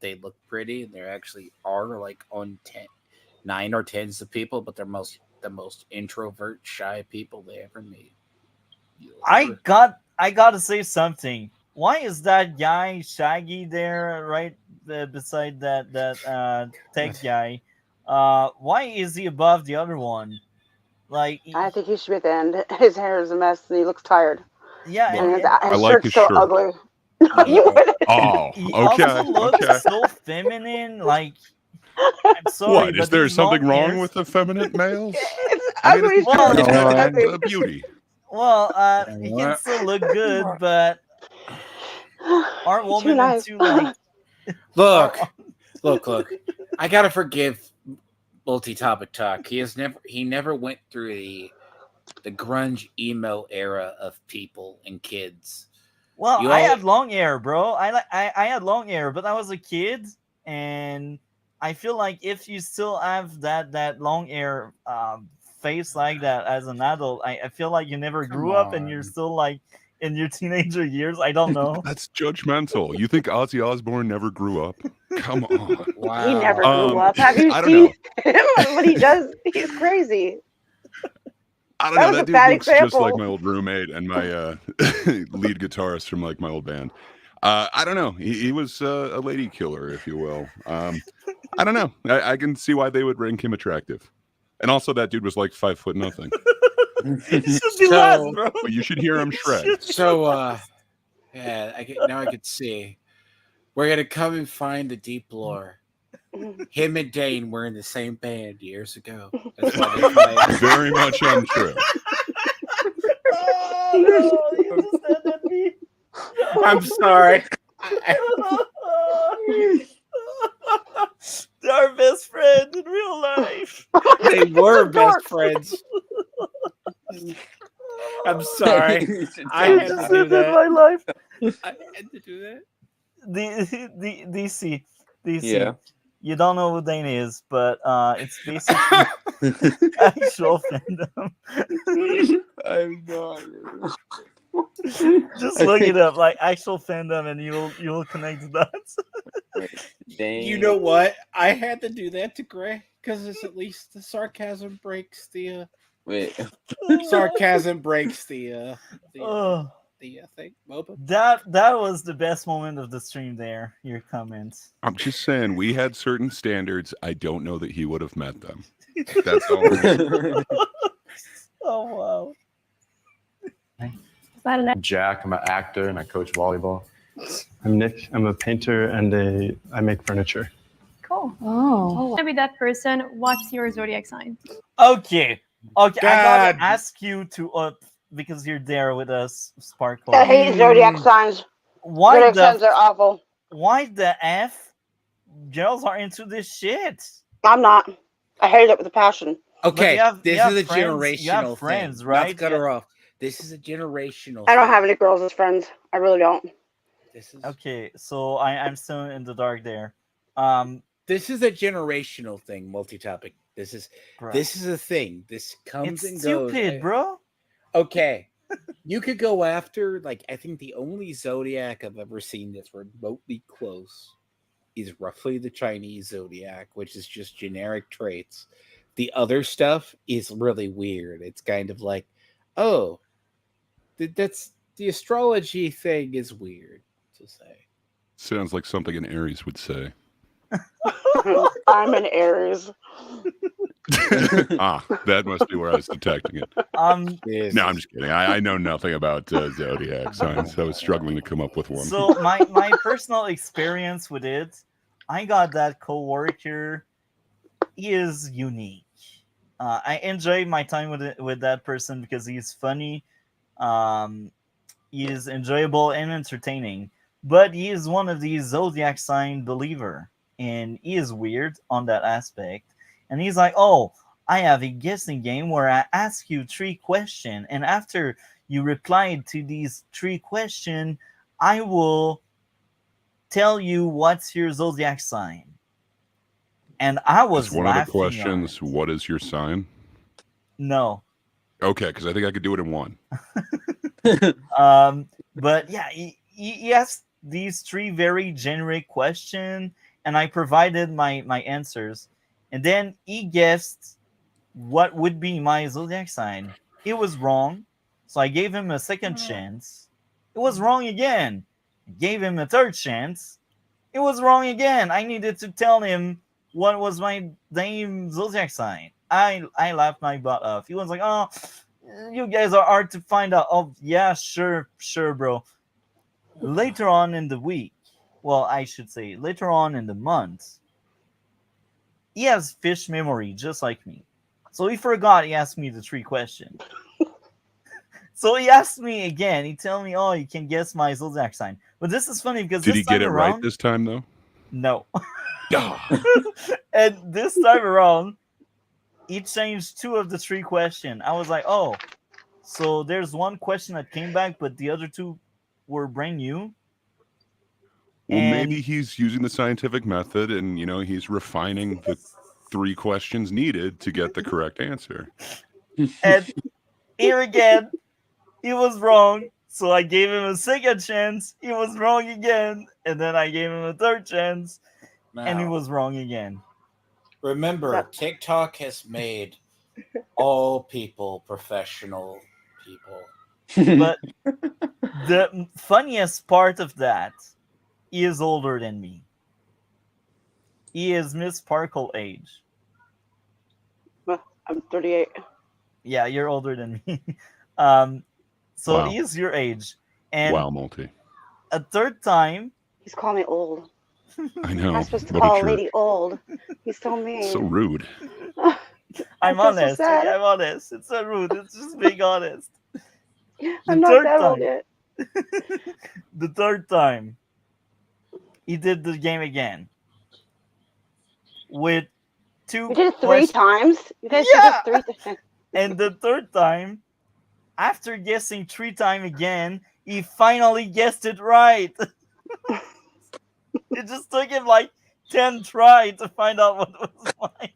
they look pretty. They actually are like on 9 or 10s of people, but they're the most introvert, shy people they ever meet. I gotta say something. Why is that guy Shaggy there, right beside that tech guy? Why is he above the other one? Like, I think he should be at the end. His hair is a mess and he looks tired. yeah, And his, I his like shirt's his so shirt. ugly. You wouldn't. Oh, he okay, also looks okay. so feminine. Like, I'm sorry, What, is but there these something long wrong hairs. with effemovate males? It's I mean, ugly. it's Well, it's You know kind what? of beauty. Well, You he know can what? still look good, but our Too woman nice. into like Look, our, look. I gotta forgive multi-topic talk. He never went through the grunge emo era of people and kids. well, You I all had long hair, bro. I had long hair, but I was a kid, and I feel like if you still have that long hair face like that as an adult, I feel like you never come grew up and you're on. still like in your teenager years. I don't know. That's judgmental. You think Ozzy Osbourne never grew up? Come on. He never grew Wow. up. Have you I don't seen know. him? What he does? He's crazy. I don't That know. was a That dude bad looks just like example. my old roommate and my lead guitarist from like my old band. I don't know. He was a lady killer, if you will. I don't know. I can see why they would rank him attractive. And also, that dude was like 5'0" nothing. It should be less, So bro. But you should hear him It shred. should be so less. yeah, now I could see. We're gonna come and find the deep lore. Him and Dane were in the same band years ago. That's why they fight. Very much untrue. Oh, no, you just said that me. I'm sorry. They're our best friend in real life. They were best friends. I'm sorry. I You had just to do said that that. my life. I had to do that. The DC. Yeah. You don't know who Dane is, but it's basically actual fandom. I'm not. Just look it up, like actual fandom, and you'll connect the dots. Dang. You know what? I had to do that to Gray because it's at least the sarcasm breaks the Wait. sarcasm breaks the Oh, thing. Moba. that was the best moment of the stream. There, your comments. I'm just saying, we had certain standards. I don't know that he would have met them. That's all. Oh wow. Is that an Jack. I'm an actor and I coach volleyball. I'm Nick. I'm a painter and I make furniture. cool? Oh. To be that person, what's your zodiac sign? Okay. I God. gotta ask you to because you're there with us, Sparkle. I hate zodiac signs. Why Zodiac signs are awful. why the F girls are into this shit? I'm not. I hate it with a passion. Okay, you have- this you have is a friends- generational you have friends, thing. right? Not to cut her off. This is a generational. I don't thing. have any girls as friends. I really don't. This is Okay, so I'm still in the dark there. this is a generational thing. Multi-topic. This is Bro. a thing. This comes It's and goes. stupid, bro. Okay. You could go after, like, I think the only zodiac I've ever seen that's remotely close is roughly the Chinese zodiac, which is just generic traits. The other stuff is really weird. It's kind of like, oh, that's the astrology thing is weird to say. Sounds like something an Aries would say. I'm an Aries. That must be where I was detecting it. Yes. No, I'm just kidding. I know nothing about zodiac signs, so I was struggling to come up with one. So my personal experience with it, I got that coworker. He is unique. I enjoy my time with that person because he's funny. He is enjoyable and entertaining. But he is one of these zodiac sign believer, and he is weird on that aspect. And he's like, "Oh, I have a guessing game where I ask you 3 questions, and after you replied to these 3 questions, I will tell you what's your zodiac sign." And I was Is one of the laughing on questions, it. what is your sign? No. Okay, because I think I could do it in one. But yeah, he asked these 3 very generic questions, and I provided my answers. And then he guessed what would be my zodiac sign. It was wrong, so I gave him a second chance. It was wrong again. I gave him a third chance. It was wrong again. I needed to tell him what was my damn zodiac sign. I laughed my butt off. He was like, "Oh, you guys are hard to find out." Oh yeah, sure, bro. Later on in the week, well, I should say later on in the month, he has fish memory just like me. So he forgot. He asked me the 3 questions. So he asked me again. He told me, "Oh, you can guess my zodiac sign." But this is funny because Did he this time get it around, right this time though? no. Ah. And this time around, he changed 2 of the 3 questions. I was like, "Oh, so there's 1 question that came back, but the other 2 were brand new." Well, And maybe he's using the scientific method, and he's refining the 3 questions needed to get the correct answer. and here again, he was wrong. So I gave him a second chance. He was wrong again, and then I gave him a 3rd chance, and he Now, was wrong again. remember, TikTok has made all people professional people. But the funniest part of that, he is older than me. He is Miss Sparkle age. I'm 38. Yeah, you're older than me. So Wow. he is your age. And Wow, Multi. a 3rd time, He's calling me old. I know. I'm supposed to What a call a jerk. lady old. He's so mean. So rude. I'm feel so honest. sad. I'm honest. It's not rude. It's just being honest. I'm not that old yet. The 3rd time, he did the game again with 2 We did it 3 questions. times. You guys Yeah! did it 3 times. And the 3rd time, after guessing 3 times again, he finally guessed it right. It just took him like 10 tries to find out what was my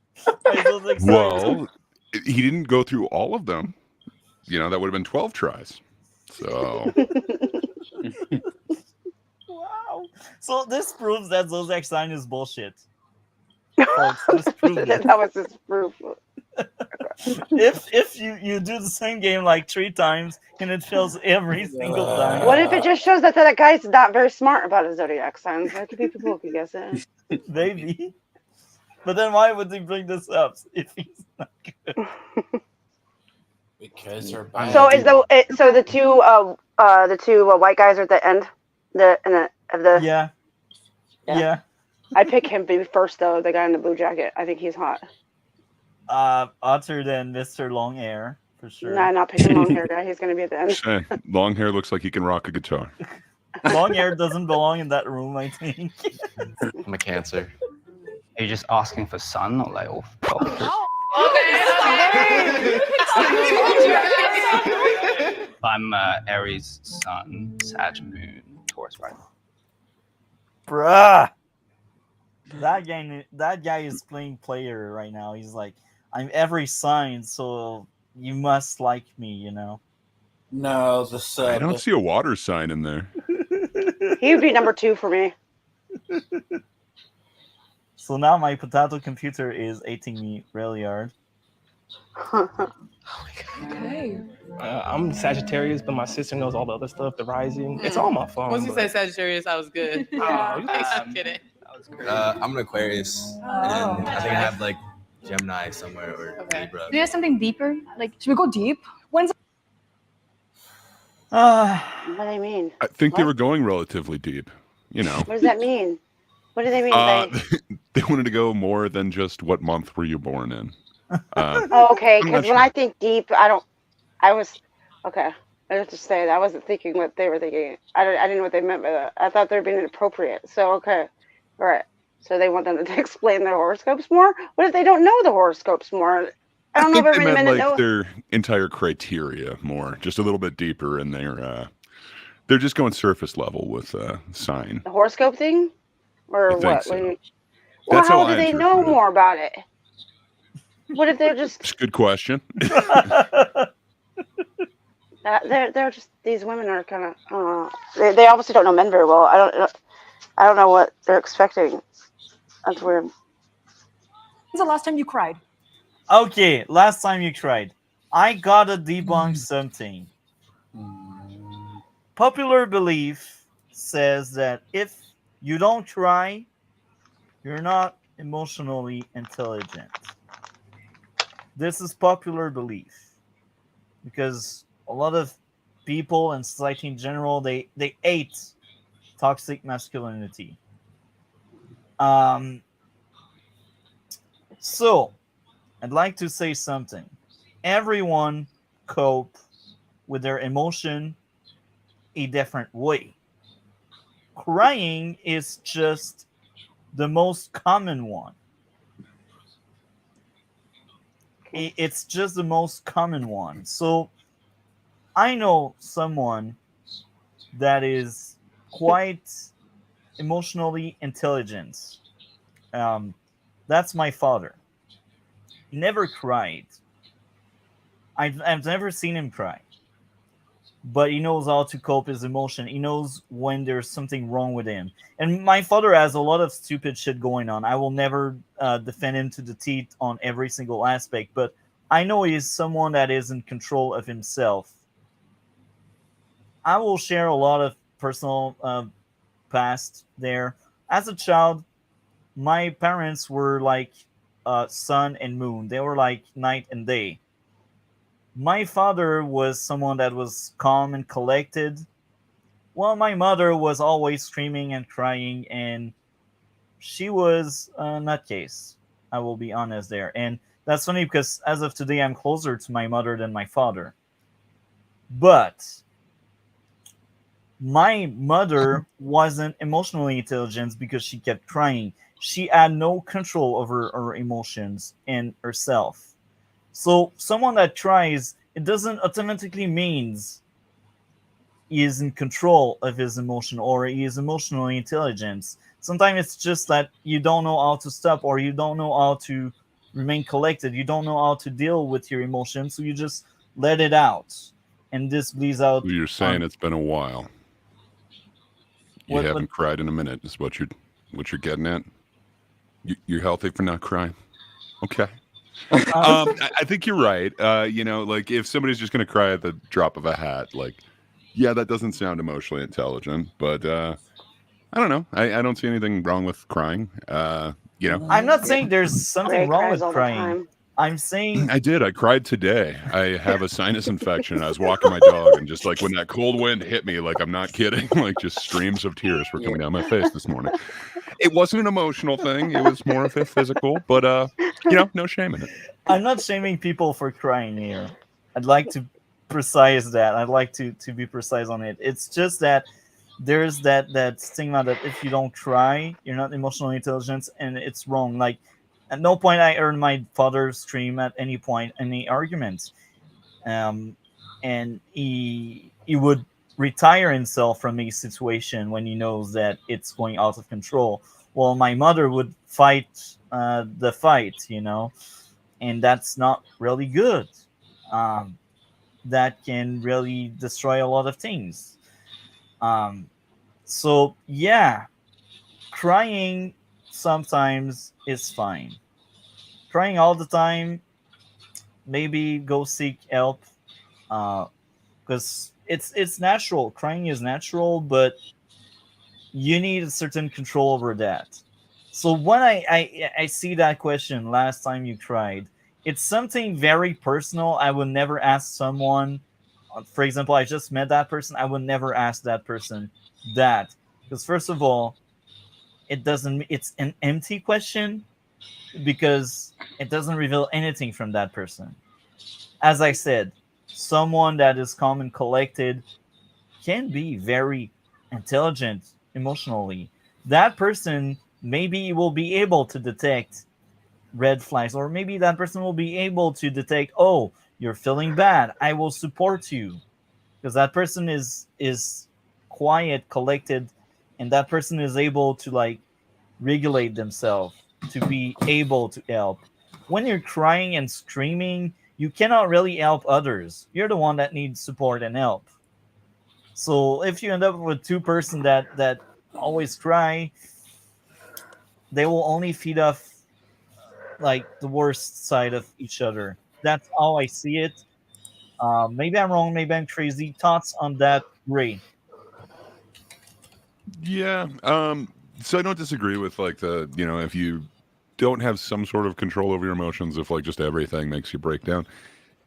zodiac sign. Well, he didn't go through all of them. That would have been 12 tries. So, Wow. So this proves that zodiac sign is bullshit. Folks, this proves it. That was his proof. If you do the same game like 3 times and it fails every single time. What if it just shows that that guy's not very smart about his zodiac signs? That could be people who could guess it. Maybe. But then why would he bring this up if he's not good? Because they're So is the 2 white guys are at the end of the Yeah. Yeah. I pick him first though, the guy in the blue jacket. I think he's hot. Other than Mr. Long Hair, for sure. No, I'm not picking long hair guy. He's gonna be at the end. hey, long hair looks like he can rock a guitar. Long Hair doesn't belong in that room, I think. I'm a Cancer. Are you just asking for sun or like all? I'm Aries sun, Sag moon, Taurus rising. Bruh. That guy is playing player right now. He's like, I'm every sign, so you must like me, No, I don't see a water sign in there. He would be number 2 for me. So now my potato computer is hating me really hard. Okay. I'm Sagittarius, but my sister knows all the other stuff, the rising. It's all my phone. Once you said Sagittarius, I was good. I'm kidding. I'm an Aquarius, and I think I have like Gemini somewhere or Libra. Do you have something deeper? Like, should we go deep? When's What do they mean? I think they were going relatively deep. What does that mean? What do they mean? They wanted to go more than just what month were you born in. Okay, I'm not because when sure. I think deep, I have to say that I wasn't thinking what they were thinking. I didn't know what they meant by that. I thought they were being inappropriate. So, okay. All right. So they want them to explain their horoscopes more? What if they don't know the horoscopes more? I don't know if think they everybody meant knows. like their entire criteria more, just a little bit deeper in their. They're just going surface level with sign. The horoscope thing? Or I think what? so. What do you, That's how how do I they know interpret it. more about it? What if they're just It's a good question. they're just these women are kind of they obviously don't know men very well. I don't know what they're expecting. That's weird. When's the last time you cried? Okay, last time you cried. I gotta debunk something. Popular belief says that if you don't cry, you're not emotionally intelligent. this is popular belief because a lot of people and society in general they hate toxic masculinity. Um, so I'd like to say something. Everyone cope with their emotion a different way. Crying is just the most common one. It's just the most common one. So I know someone that is quite emotionally intelligent. Um, that's my father. He never cried. I've never seen him cry, but he knows how to cope his emotion. He knows when there's something wrong with him. And my father has a lot of stupid shit going on. I will never defend him to the teeth on every single aspect, but I know he is someone that is in control of himself. I will share a lot of personal past there. As a child, my parents were like sun and moon. They were like night and day. My father was someone that was calm and collected, while my mother was always screaming and crying, and she was a nutcase. I will be honest there. And that's funny because as of today, I'm closer to my mother than my father. But my mother wasn't emotionally intelligent because she kept crying. She had no control over her emotions and herself. So someone that cries, it doesn't automatically means he is in control of his emotion or he is emotionally intelligent. Sometimes it's just that you don't know how to stop or you don't know how to remain collected. You don't know how to deal with your emotions, so you just let it out, and this bleeds out. You're saying it's been a while. You haven't cried in a minute. Is what you're getting at. You're healthy for not crying. Okay. I think you're right. Like if somebody's just going to cry at the drop of a hat, like, yeah, that doesn't sound emotionally intelligent. But I don't know. I don't see anything wrong with crying. I'm not saying there's something wrong with crying. I'm saying I did. I cried today. I have a sinus infection. I was walking my dog, and just like when that cold wind hit me, like I'm not kidding, like just streams of tears were coming down my face this morning. It wasn't an emotional thing. It was more of a physical, but no shame in it. I'm not shaming people for crying here. I'd like to precise that. I'd like to be precise on it. It's just that there's that stigma that if you don't cry, you're not emotionally intelligent, and it's wrong. Like at no point I heard my father scream at any point, any arguments. And he would retire himself from a situation when he knows that it's going out of control. Well, my mother would fight the fight, and that's not really good. That can really destroy a lot of things. So yeah, crying sometimes is fine. Crying all the time, maybe go seek help, because it's natural. Crying is natural, but you need a certain control over that. So when I see that question, last time you cried, it's something very personal. I would never ask someone. For example, I just met that person. I would never ask that person that, because first of all, it's an empty question because it doesn't reveal anything from that person. As I said, someone that is calm and collected can be very intelligent emotionally. That person maybe will be able to detect red flags, or maybe that person will be able to detect, oh, you're feeling bad, I will support you, because that person is quiet, collected, and that person is able to like regulate themselves to be able to help. When you're crying and screaming, you cannot really help others. You're the one that needs support and help. So if you end up with two person that always cry, they will only feed off like the worst side of each other. That's how I see it. Maybe I'm wrong. Maybe I'm crazy. Thoughts on that, Ray? Yeah. So I don't disagree with like if you don't have some sort of control over your emotions if like just everything makes you break down.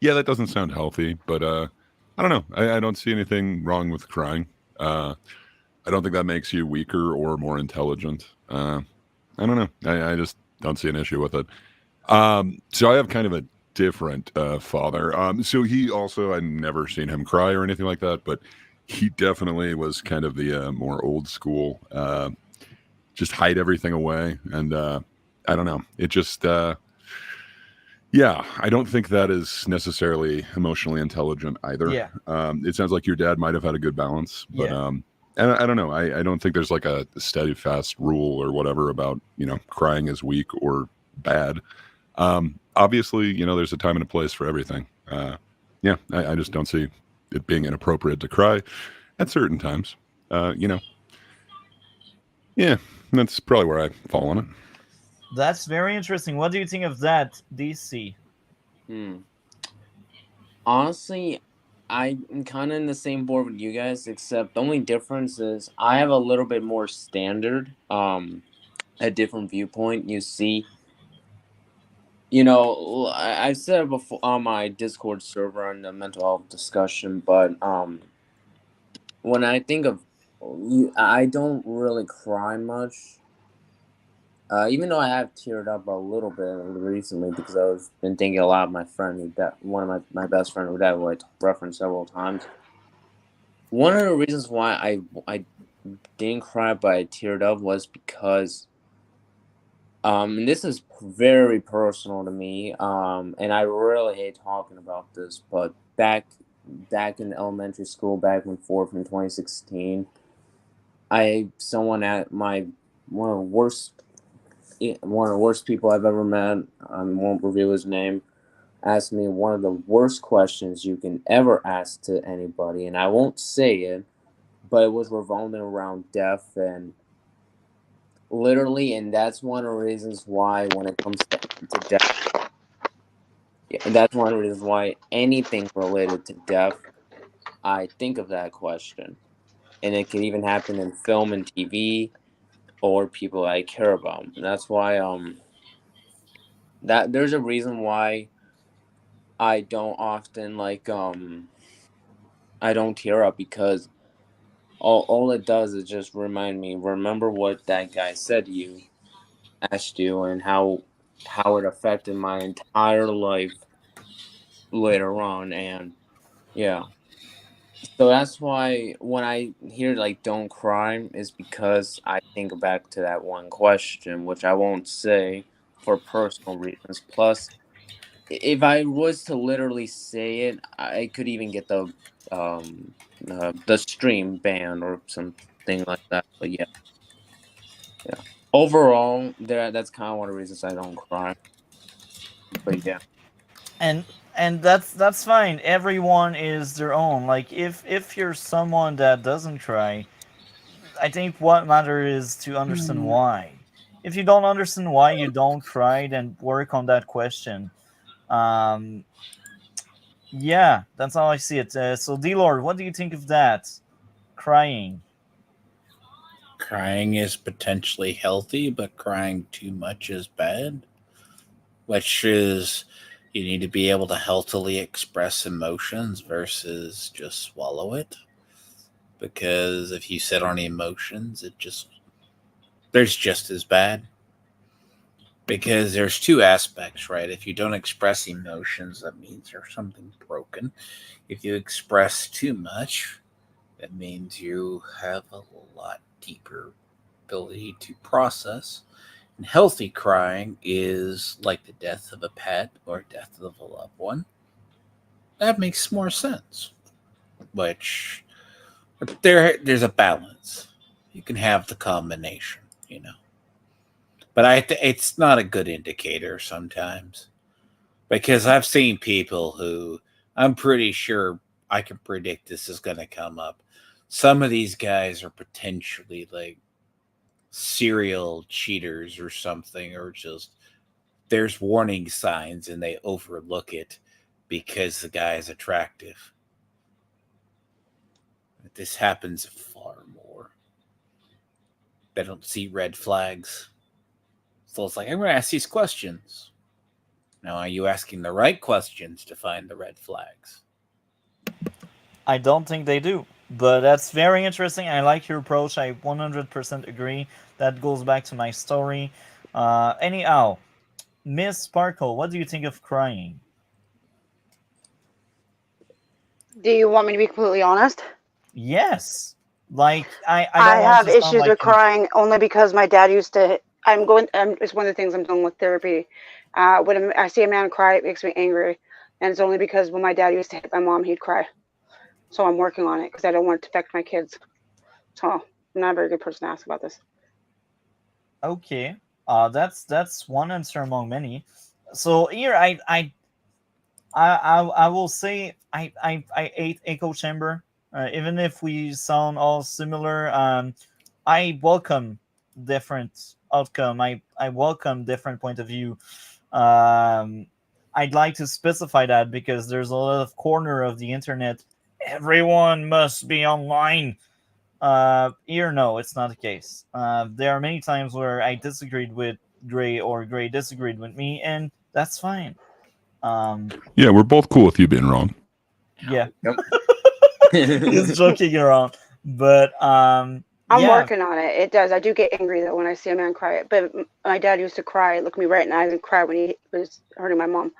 Yeah, that doesn't sound healthy, but I don't know. I don't see anything wrong with crying. I don't think that makes you weaker or more intelligent. I don't know. I just don't see an issue with it. So I have kind of a different father. So he also, I'd never seen him cry or anything like that, but he definitely was kind of the more old school, just hide everything away. And I don't know. It just, yeah, I don't think that is necessarily emotionally intelligent either. Yeah. It sounds like your dad might have had a good balance, but Yeah. and I don't know. I don't think there's like a steadfast rule or whatever about, crying is weak or bad. Obviously, there's a time and a place for everything. Yeah, I just don't see it being inappropriate to cry at certain times. Yeah, that's probably where I fall on it. That's very interesting. What do you think of that, DC? Honestly, I'm kind of in the same board with you guys, except the only difference is I have a little bit more standard, a different viewpoint. You see, I've said it before on my Discord server on the mental health discussion, but when I think of, I don't really cry much. Even though I have teared up a little bit recently because I've been thinking a lot of my friend who died, one of my best friend who died, who I referenced several times. One of the reasons why I didn't cry but I teared up was because and this is very personal to me, and I really hate talking about this, but back in elementary school, back in 2016, someone at my one of the worst people I've ever met, I won't reveal his name, asked me one of the worst questions you can ever ask to anybody, and I won't say it, but it was revolving around death and literally, and that's one of the reasons why when it comes to death, that's one of the reasons why anything related to death, I think of that question. And it can even happen in film and TV or people I care about. And that's why that there's a reason why I don't often I don't tear up because all it does is just remind me, remember what that guy said to you, asked you, and how it affected my entire life later on. And yeah, so that's why when I hear like "don't cry" is because I think back to that one question, which I won't say for personal reasons. Plus, if I was to literally say it, I could even get the stream banned or something like that. But yeah, yeah. Overall, that's kind of one of the reasons I don't cry. But yeah. And that's fine. Everyone is their own. Like if you're someone that doesn't cry, I think what matters is to understand why. If you don't understand why you don't cry, then work on that question. Um, yeah, that's how I see it. So, D-Lord, what do you think of that? Crying. Crying is potentially healthy, but crying too much is bad. Which is, you need to be able to healthily express emotions versus just swallow it. Because if you sit on emotions, there's just as bad. Because there's two aspects, right? If you don't express emotions, that means there's something broken. If you express too much, that means you have a lot deeper ability to process. And healthy crying is like the death of a pet or death of a loved one. That makes more sense. Which there's a balance. You can have the combination, But it's not a good indicator sometimes. Because I've seen people who I'm pretty sure I can predict this is going to come up. Some of these guys are potentially like serial cheaters or something, or just there's warning signs and they overlook it because the guy is attractive. This happens far more. They don't see red flags. So it's like, I'm going to ask these questions. Now, are you asking the right questions to find the red flags? I don't think they do. But that's very interesting. I like your approach. I 100% agree. That goes back to my story. Anyhow, Miss Sparkle, what do you think of crying? Do you want me to be completely honest? Yes. Like, I I don't want have to sound issues like with crying only because my dad used to. It's one of the things I'm doing with therapy. When I see a man cry, it makes me angry, and it's only because when my dad used to hit my mom, he'd cry. So I'm working on it because I don't want it to affect my kids. So I'm not a very good person to ask about this. Okay. That's one answer among many. So here I will say I ate echo chamber. Even if we sound all similar, I welcome different outcome. I welcome different point of view. I'd like to specify that because there's a lot of corner of the internet. Everyone must be online. Here, no, it's not the case. There are many times where I disagreed with Gray or Gray disagreed with me, and that's fine. Yeah, we're both cool with you being wrong. Yeah. He's joking around. But I'm yeah. working on it. It does. I do get angry though when I see a man cry. But my dad used to cry, look me right in the eyes and cry when he was hurting my mom.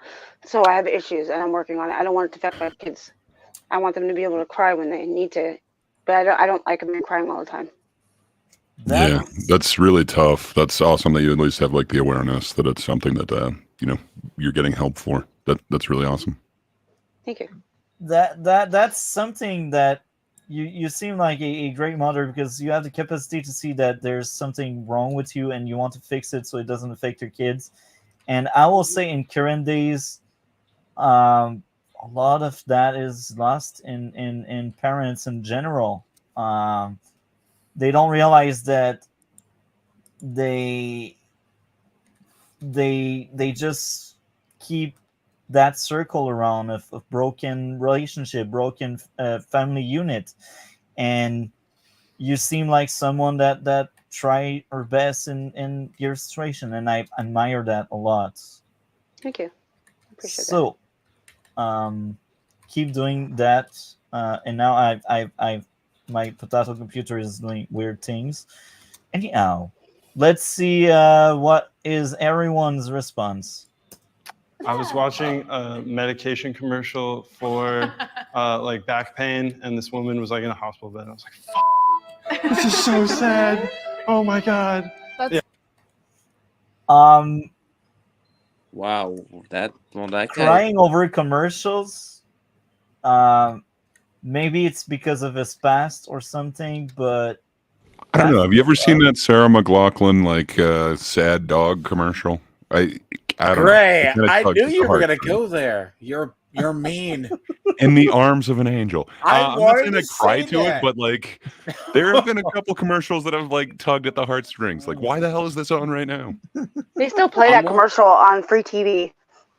So I have issues and I'm working on it. I don't want it to affect my kids. I want them to be able to cry when they need to. But I don't like a man crying all the time. Yeah, that's really tough. That's awesome that you at least have like the awareness that it's something that you're getting help for. That's really awesome. Thank you. That's something that you seem like a great mother because you have the capacity to see that there's something wrong with you and you want to fix it so it doesn't affect your kids. And I will say in current days, a lot of that is lost in parents in general. They don't realize that they just keep that circle around of broken relationship, broken family unit, and you seem like someone that try her best in your situation, and I admire that a lot. Thank you. Appreciate So keep doing that, and now I've my potato computer is doing weird things. Anyhow, let's see what is everyone's response. I was watching a medication commercial for like back pain, and this woman was like in a hospital bed. And I was like, "Fuck, this is so sad. Oh my god." That's Wow, that guy. Crying over commercials. Maybe it's because of his past or something, but I don't know. Have you ever seen that Sarah McLachlan like sad dog commercial? I don't Gray, know. I knew you were gonna go there. You're mean. In the arms of an angel. I'm not saying I cry to that. it, but like there have been a couple commercials that have like tugged at the heartstrings. Like, why the hell is this on right now? They still play that commercial on free TV.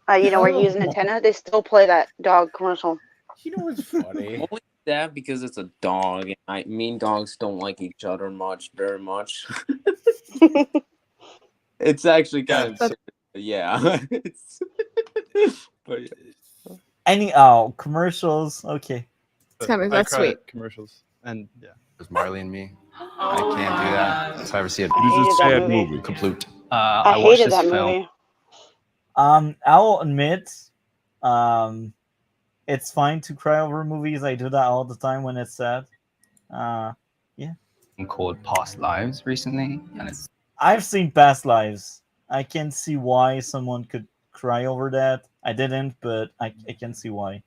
Where you use an antenna, they still play that dog commercial. You know what's funny? Only that because it's a dog. Mean dogs don't like each other very much. It's actually kind of serious, yeah. But yeah. Anyhow, commercials. Okay. That's cry sweet. at commercials, and yeah. There's Marley and Me. I can't do that. If I ever see it, I hated that movie. Complete. I hated that movie. I'll admit, it's fine to cry over movies. I do that all the time when it's sad. Yeah. Called Past Lives recently, and it's I've seen Past Lives. I can see why someone could cry over that. I didn't, but I can see why.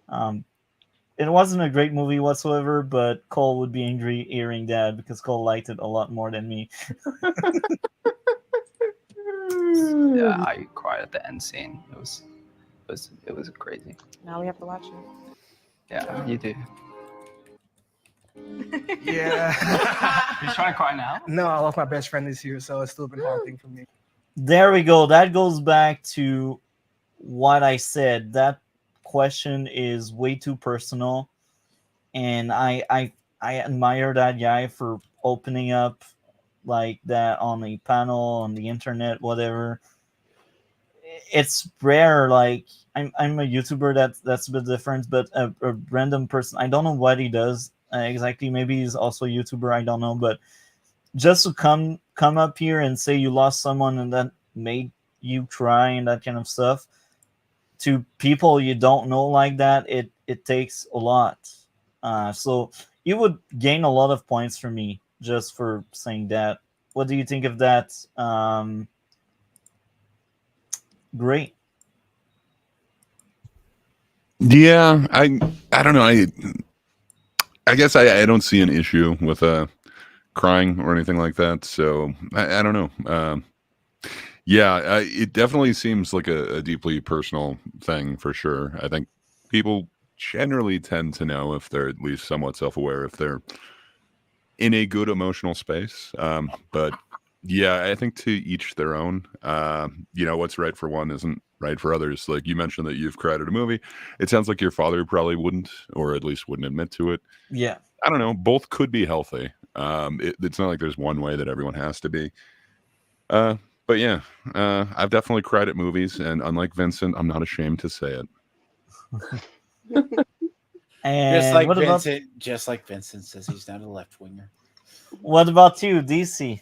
It wasn't a great movie whatsoever, but Cole would be angry hearing that because Cole liked it a lot more than me. yeah, I cried at the end scene. It was crazy. Now we have to watch it. Yeah, you do. Yeah. You're trying to cry now? No, I lost my best friend this year, so it's still been a hard thing for me. There we go. That goes back to what I said. That question is way too personal, and I admire that guy for opening up like that on a panel on the internet, whatever. It's rare. Like I'm a YouTuber, that's a bit different, but a random person, I don't know what he does exactly. Maybe he's also a YouTuber, I don't know, but just to come up here and say you lost someone and that made you cry and that kind of stuff to people you don't know like that, it takes a lot. So you would gain a lot of points for me just for saying that. What do you think of that? Great. Yeah, I don't know. I guess I don't see an issue with crying or anything like that. So I don't know. Yeah, it definitely seems like a deeply personal thing for sure. I think people generally tend to know if they're at least somewhat self-aware if they're in a good emotional space. But yeah, I think to each their own. What's right for one isn't right for others. Like you mentioned that you've cried at a movie. It sounds like your father probably wouldn't, or at least wouldn't admit to it. Yeah. I don't know. Both could be healthy. It's not like there's one way that everyone has to be. But yeah, I've definitely cried at movies, and unlike Vincent, I'm not ashamed to say it. And just like Vincent says, he's not a left winger. What about you, DC?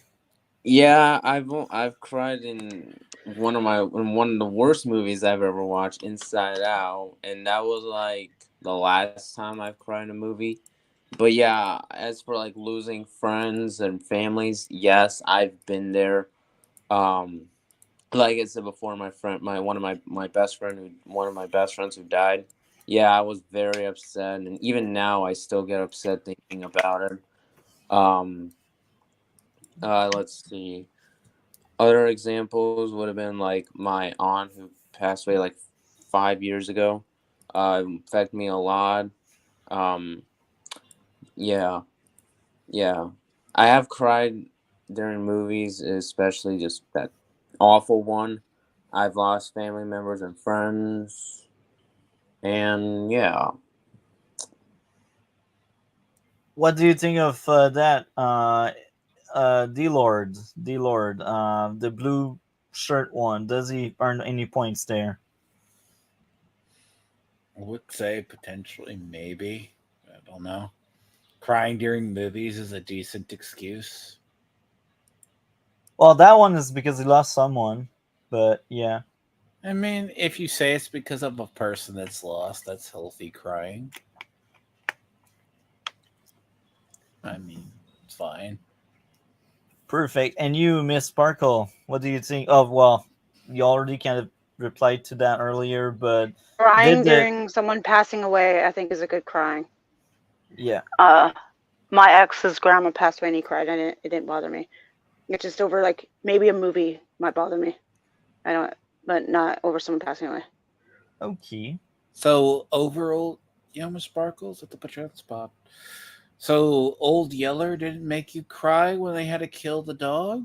Yeah, I've cried in one of the worst movies I've ever watched, Inside Out, and that was like the last time I've cried in a movie. But yeah, as for like losing friends and families, yes, I've been there. Like I said before, one of my best friends who died. Yeah, I was very upset, and even now I still get upset thinking about it. Let's see. Other examples would have been like my aunt who passed away like 5 years ago. Affected me a lot. Yeah, yeah. I have cried during movies, especially just that awful one. I've lost family members and friends, and yeah. What do you think of that? D-Lord, the blue shirt one. Does he earn any points there? I would say potentially, maybe. I don't know. Crying during movies is a decent excuse. Well, that one is because he lost someone, but yeah. I mean, if you say it's because of a person that's lost, that's healthy crying. I mean, it's fine. Perfect. And you, Miss Sparkle, what do you think? Oh, well, you already kind of replied to that earlier, but Crying during someone passing away, I think, is a good crying. Yeah. My ex's grandma passed away and he cried, and it didn't bother me. It's just over like maybe a movie might bother me. But not over someone passing away. Okay. So overall, Miss Sparkles, at the put you on the spot. So Old Yeller didn't make you cry when they had to kill the dog?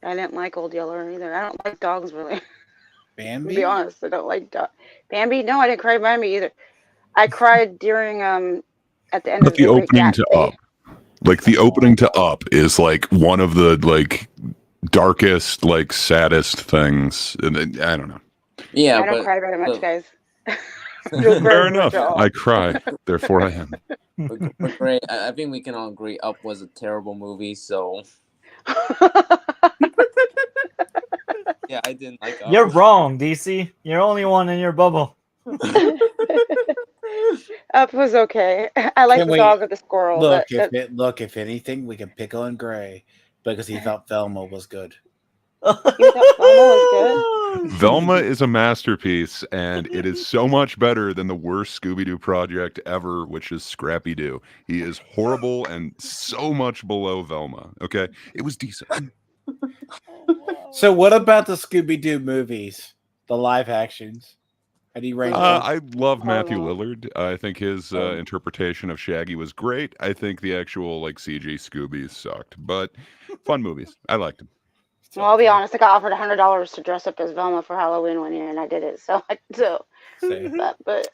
I didn't like Old Yeller either. I don't like dogs really. Bambi? To be honest, I don't like dogs. Bambi? No, I didn't cry Bambi either. I cried during at the end But of the the opening to Up, like the opening to Up, is like one of the like darkest, like saddest things. And I don't know. Yeah, I don't cry very much, guys. Fair enough. I cry, therefore I am. But great. I think we can all agree Up was a terrible movie, so yeah, I didn't like Up. You're wrong, DC. You're only one in your bubble. Up was okay. I like the dog or the squirrel. If anything, we can pick on Gray because he thought Velma was good. You thought Velma was good? Velma is a masterpiece, and it is so much better than the worst Scooby-Doo project ever, which is Scrappy-Doo. He is horrible and so much below Velma. Okay, it was decent. So, what about the Scooby-Doo movies, the live actions? How do you rank them? I love Matthew Lillard. I think his interpretation of Shaggy was great. I think the actual like CG Scoobies sucked, but fun movies. I liked them. Well, I'll be honest. I got offered $100 to dress up as Velma for Halloween one year, and I did it. But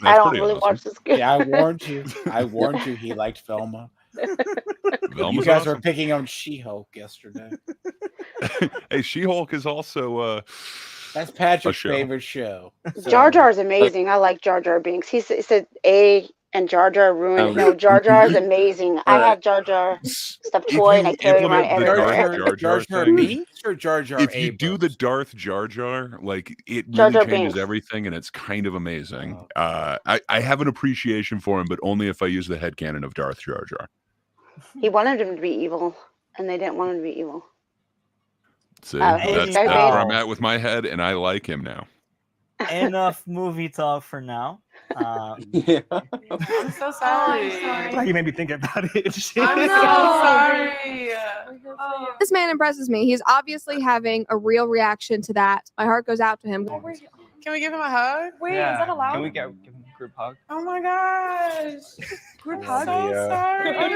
I don't really watch this. Yeah, I warned you. He liked Velma. Velma's You guys were awesome. picking on She-Hulk yesterday. Hey, She-Hulk is also That's a Patrick's show. favorite show. Jar So, Jar is amazing. I like Jar Jar Binks. He said A and Jar Jar ruined it. No, Jar Jar is amazing. I have Jar Jar stuffed If toy and I you carry him around implement the everywhere. Darth Jar Jar Jar Jar thing, Binks or Jar Jar if you do the Abrams? Darth Jar Jar, like it Jar really Jar changes Binks. everything, and it's kind of amazing. Oh. I have an appreciation for him, but only if I use the headcanon of Darth Jar Jar. He wanted him to be evil, and they didn't want him to be evil. See, He's that's where I'm big. at with my head, and I like him now. Enough movie talk for now. I'm so sorry. Like, you made me think about it. I'm so sorry. This man impresses me. He's obviously having a real reaction to that. My heart goes out to him. Can we give him a hug? Wait, is that allowed? Can we give him a group hug? Oh my gosh. Group I'm hug? so sorry. I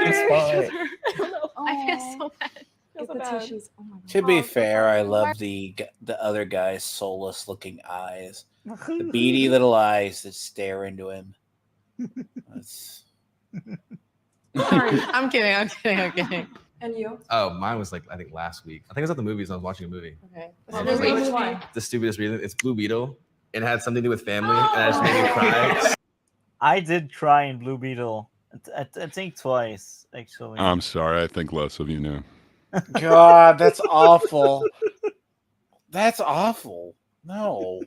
feel so bad. Get the tissues. Oh my God. To be fair, I love the other guy's soulless looking eyes, the beady little eyes that stare into him. That's... I'm kidding. I'm kidding. I'm kidding. And you? Oh, mine was like I think last week. I think I was at the movies. I was watching a movie. Okay. Which one? The stupidest reason. It's Blue Beetle. It had something to do with family, and it just made me cry. I did cry in Blue Beetle. I think twice, actually. I'm sorry. I think less of you now. God, that's awful. That's awful. No.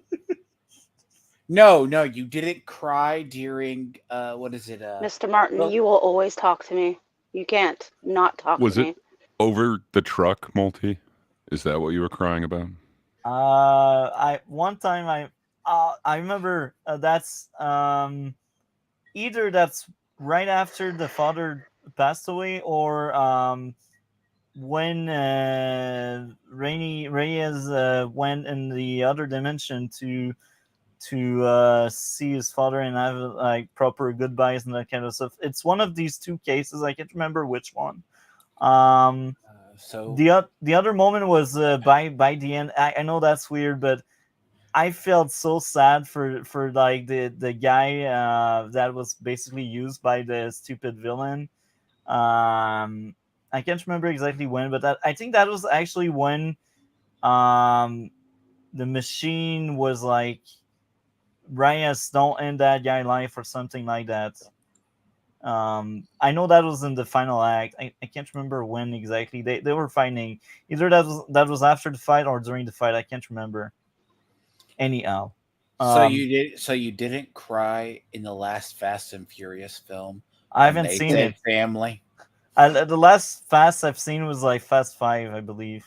No, you didn't cry during what is it? Mr. Martin, you will always talk to me. You can't not talk Was to it me. over the truck, Multi? Is that what you were crying about? One time I remember that's either that's right after the father passed away, or when Reyes went in the other dimension to see his father and have like proper goodbyes and that kind of stuff. It's one of these two cases. I can't remember which one. So the other moment was by the end. I know that's weird, but I felt so sad for like the guy that was basically used by the stupid villain. I can't remember exactly when, but I think that was actually when the machine was like, Reyes, don't end that guy life or something like that. I know that was in the final act. I can't remember when exactly they were fighting. Either that was after the fight or during the fight. I can't remember. Anyhow, so you didn't cry in the last Fast and Furious film? I haven't seen it. Family. The last Fast I've seen was like Fast 5, I believe.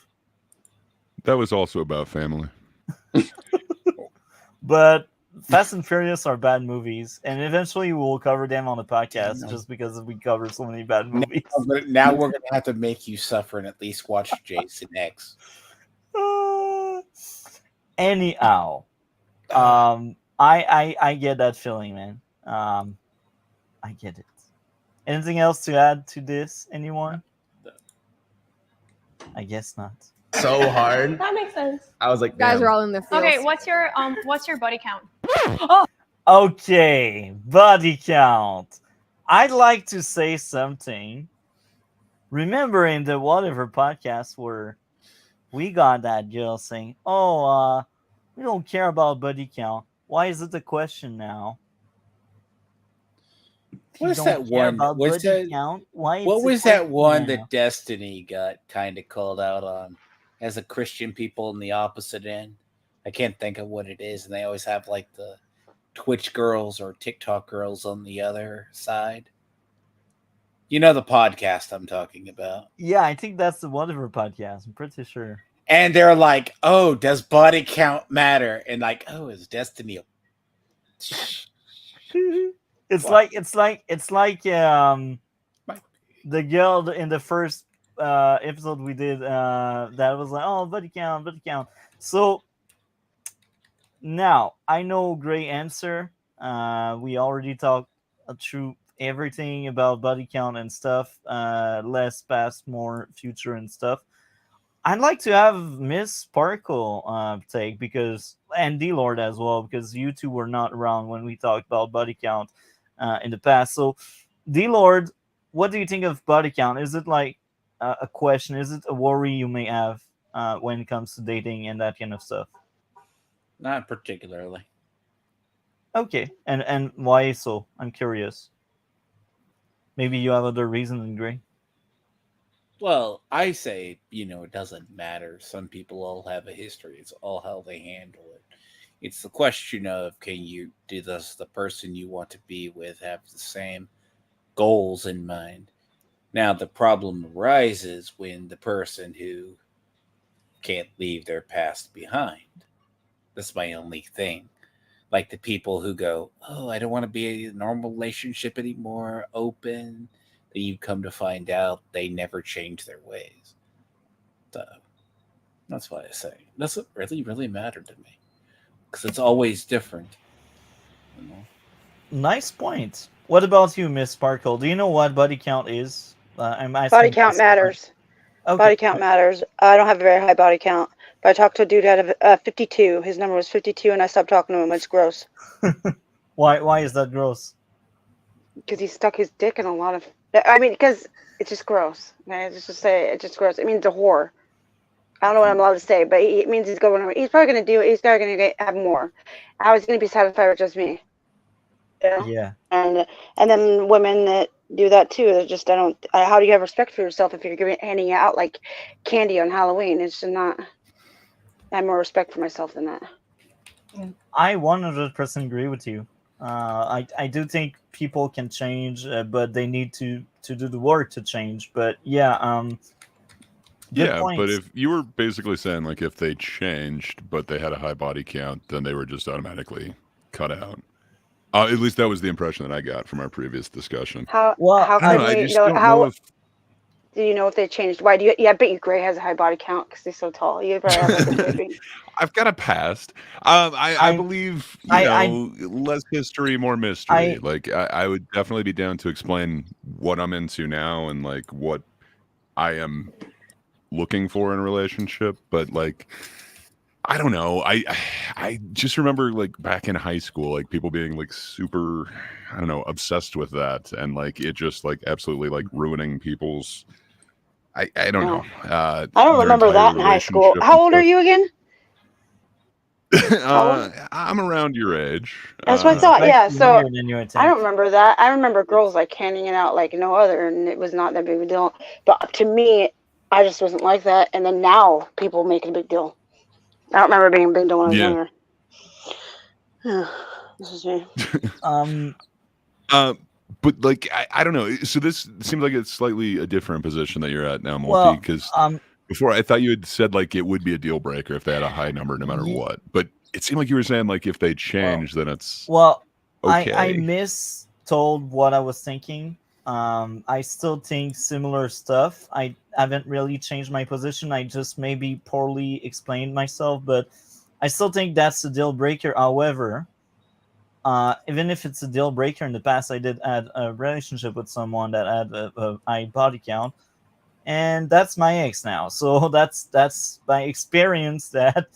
That was also about family. But Fast and Furious are bad movies, and eventually we'll cover them on the podcast just because we cover so many bad movies. Now we're gonna have to make you suffer and at least watch Jason X. Anyhow, I get that feeling, man. I get it. Anything else to add to this? Anyone? I guess not. So hard. That makes sense. I was like, You guys damn. are all in the field. Okay, what's your buddy count? Okay, body count. I'd like to say something. Remember in the Whatever podcast where we got that girl saying, "Oh, we don't care about body count. Why is it a question now?" What's that one? What's that? What was that one that Destiny got kind of called out on as a Christian people in the opposite end? I can't think of what it is, and they always have like the Twitch girls or TikTok girls on the other side. You know the podcast I'm talking about. Yeah, I think that's the Whatever podcast. I'm pretty sure. And they're like, "Oh, does body count matter?" And like, "Oh, is Destiny?" It's like the girl in the first episode we did that was like, "Oh, body count." So now I know Gray answer. We already talked through everything about body count and stuff. Less, past, more, future, and stuff. I'd like to have Miss Sparkle take and D-Lord as well, because you two were not around when we talked about body count in the past. So, D-Lord, what do you think of body count? Is it like a question? Is it a worry you may have when it comes to dating and that kind of stuff? Not particularly. Okay, and why so? I'm curious. Maybe you have other reason than Gray. Well, I say, it doesn't matter. Some people all have a history. It's all how they handle it. It's the question of, does the person you want to be with have the same goals in mind? Now, the problem arises when the person who can't leave their past behind. That's my only thing. Like the people who go, oh, I don't want to be in a normal relationship anymore, open. Then you come to find out they never change their ways. So that's why I say it doesn't really, really matter to me. Because it's always different. Nice point. What about you, Miss Sparkle? Do you know what body count is? I'm asking. Body count matters. Okay. Body count matters. I don't have a very high body count, but I talked to a dude who had a 52. His number was 52, and I stopped talking to him. It's gross. Why is that gross? Because he stuck his dick in a lot of. I mean, because it's just gross. Okay? Just to say it's just gross. It means a whore. I don't know what I'm allowed to say, but it means he's going. He's probably going to do it. He's probably going to have more. I was going to be satisfied with just me. Yeah. And then women that do that too. They're just how do you have respect for yourself if you're handing out like candy on Halloween? It's just not. I have more respect for myself than that. I 100% agree with you. I do think people can change, but they need to do the work to change. But yeah, good Yeah, point. but if you were basically saying like if they changed but they had a high body count, then they were just automatically cut out. At least that was the impression that I got from our previous discussion. How I can don't know, I you just know don't how? know if Do you know if they changed? Why do you? Yeah, I bet you Gray has a high body count because he's so tall. You probably have like a baby. I've got a past. I believe less history, more mystery. I would definitely be down to explain what I'm into now and like what I am looking for in a relationship. But like, I don't know. I just remember like back in high school, like people being like super, I don't know, obsessed with that, and like it just like absolutely like ruining people's. I don't know. I don't remember that in high school. How old are you again? I'm around your age. That's what I thought. Yeah, so younger than you, I think. I don't remember that. I remember girls like handing it out like no other, and it was not that big of a deal. But to me, I just wasn't like that. And then now people make it a big deal. I don't remember being a big deal when I was Yeah. younger. This is me. But like I don't know. So this seems like it's slightly a different position that you're at now, Well, Multi. Because before I thought you had said like it would be a deal breaker if they had a high number, no matter what. But it seemed like you were saying like if they change, then it's Well, okay. I mistold what I was thinking. I still think similar stuff. I haven't really changed my position. I just maybe poorly explained myself, but I still think that's a deal breaker. However, even if it's a deal breaker in the past, I did add a relationship with someone that had a high body count, and that's my ex now. So that's my experience. That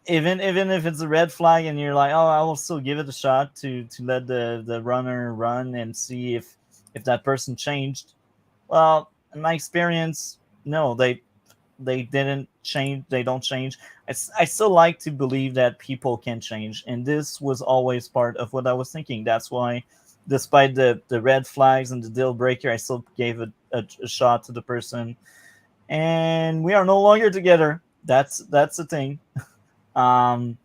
even if it's a red flag, and you're like, oh, I will still give it a shot to let the runner run and see if that person changed. Well, in my experience, no, they didn't change. They don't change. I still like to believe that people can change, and this was always part of what I was thinking. That's why, despite the red flags and the deal breaker, I still gave a shot to the person, and we are no longer together. That's the thing. And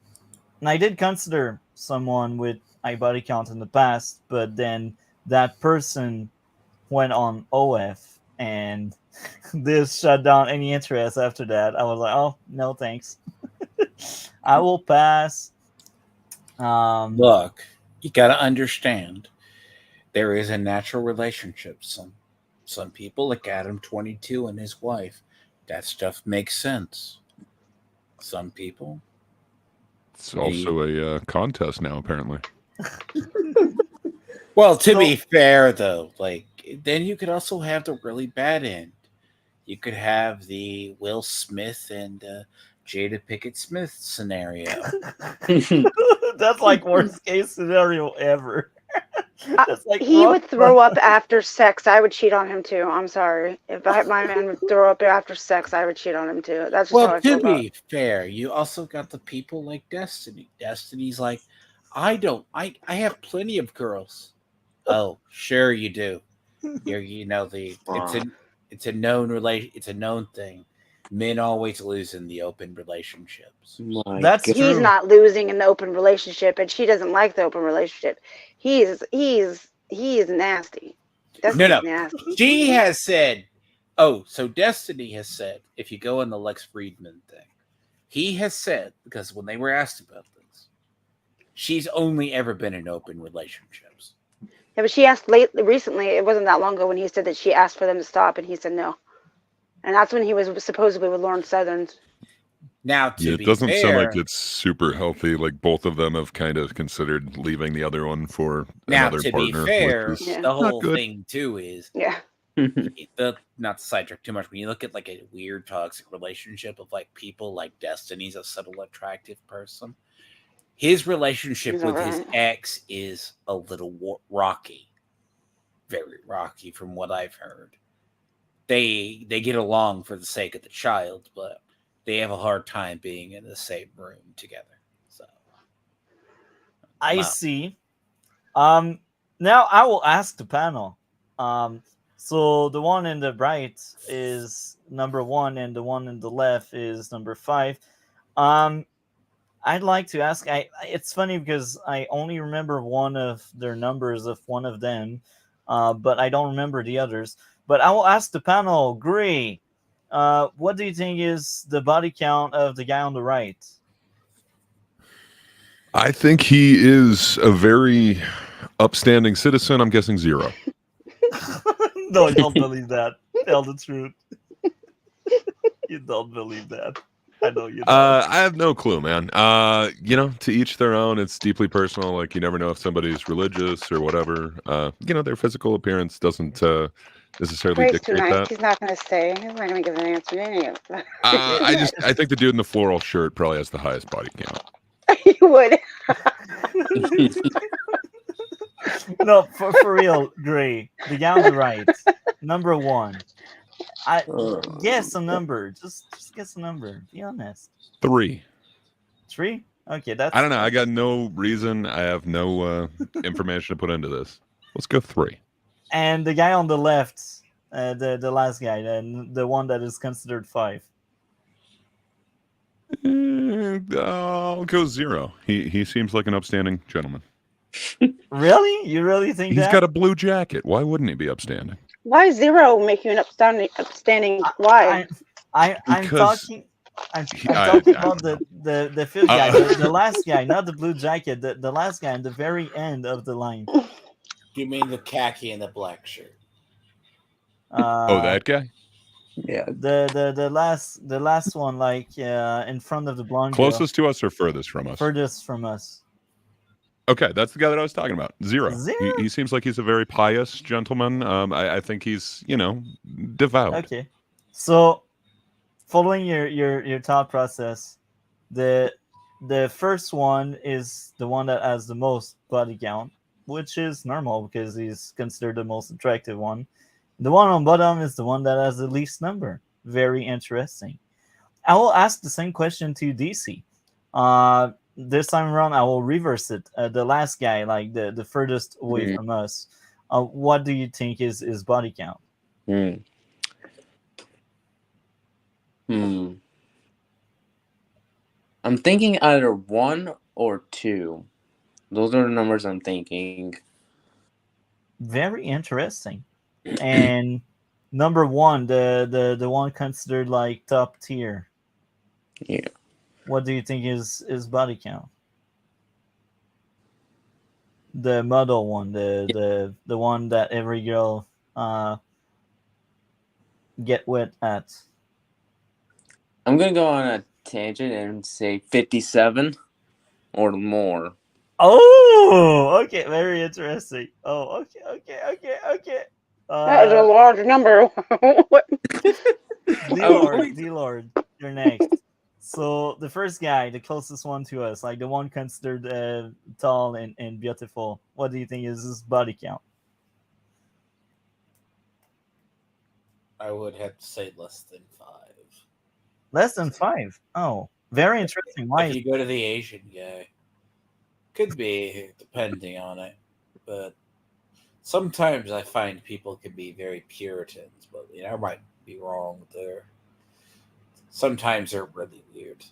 I did consider someone with high body count in the past, but then that person went on OF, and this shut down any interest after that. I was like, oh, no thanks. I will pass. Look, you got to understand, there is a natural relationship. Some people, like Adam 22 and his wife, that stuff makes sense. Some people, It's also a contest now, apparently. Well, to be fair, though, like then you could also have the really bad end. You could have the Will Smith and Jada Pinkett Smith scenario. That's like worst case scenario ever. It's like He would rock throw bottom. up after sex. I would cheat on him too. I'm sorry. If my man would throw up after sex, I would cheat on him too. That's just how Well, I feel to about it. be fair, you also got the people like Destiny. Destiny's like, I have plenty of girls. Oh, sure you do. It's a known thing. Men always lose in the open relationships. That's He's true. not losing in the open relationship, and she doesn't like the open relationship. He is nasty. No. Nasty. She has said, so Destiny has said, if you go on the Lex Friedman thing, he has said, because when they were asked about this, she's only ever been in open relationships. Yeah, but she asked recently. It wasn't that long ago when he said that she asked for them to stop, and he said no. And that's when he was supposedly with Lauren Southern. Now, Yeah, it doesn't sound like it's super healthy. Like both of them have kind of considered leaving the other one for another to partner. be fair, which is the not whole good. thing too is not to sidetrack too much. When you look at like a weird toxic relationship of like people like Destiny's a subtle attractive person, his relationship He's with his alright. ex is a little rocky, very rocky from what I've heard. They get along for the sake of the child, but they have a hard time being in the same room together. So I see. Now I will ask the panel. So the one in the right is number 1, and the one in the left is number 5. I'd like to ask. It's funny because I only remember one of their numbers of one of them, but I don't remember the others. But I will ask the panel. Gray, what do you think is the body count of the guy on the right? I think he is a very upstanding citizen. I'm guessing 0. No, I don't believe that. Tell the truth. You don't believe that. I know you don't. I have no clue, man. To each their own. It's deeply personal. Like, you never know if somebody's religious or whatever. Their physical appearance doesn't necessarily Gray's too dictate nice. that. He's not going to say. He's not going to give an answer to any of that. I think the dude in the floral shirt probably has the highest body count. You would. No, for real, Gray. The guy on the right, number 1. Guess a number. Just guess a number. Be honest. 3. 3? Okay, that's. I don't know. I got no reason. I have no information to put into this. Let's go 3. And the guy on the left, the last guy, the one that is considered 5. I'll go 0. He seems like an upstanding gentleman. Really? You really think He's that? got a blue jacket. Why wouldn't he be upstanding? Why 0 make you an upstanding? Why? I'm Because talking. I'm talking about the fifth guy, the last guy, not the blue jacket. The last guy in the very end of the line. You mean the khaki and the black shirt? That guy? Yeah. The last one, like in front of the blonde girl. Closest to us or furthest from us? Furthest from us. Okay, that's the guy that I was talking about. 0. 0? He seems like he's a very pious gentleman. I think he's, devout. Okay, so following your thought process, the first one is the one that has the most body count, which is normal because he's considered the most attractive one. The one on bottom is the one that has the least number. Very interesting. I will ask the same question to DC. This time around, I will reverse it. The last guy, like the furthest away from us. What do you think is body count? I'm thinking either 1 or 2. Those are the numbers I'm thinking. Very interesting. And number 1, the one considered like top tier. Yeah. What do you think is body count? The model one, the one that every girl get wet at. I'm gonna go on a tangent and say 57 or more. Oh, okay, very interesting. Oh, okay. That is a large number. D-Lord, you're next. So the first guy, the closest one to us, like the one considered tall and beautiful, what do you think is his body count? I would have to say less than 5. Less than 5. Oh, very interesting. Why? If you go to the Asian guy, could be depending on it, but sometimes I find people can be very Puritans, but I might be wrong there. Sometimes they're really weird.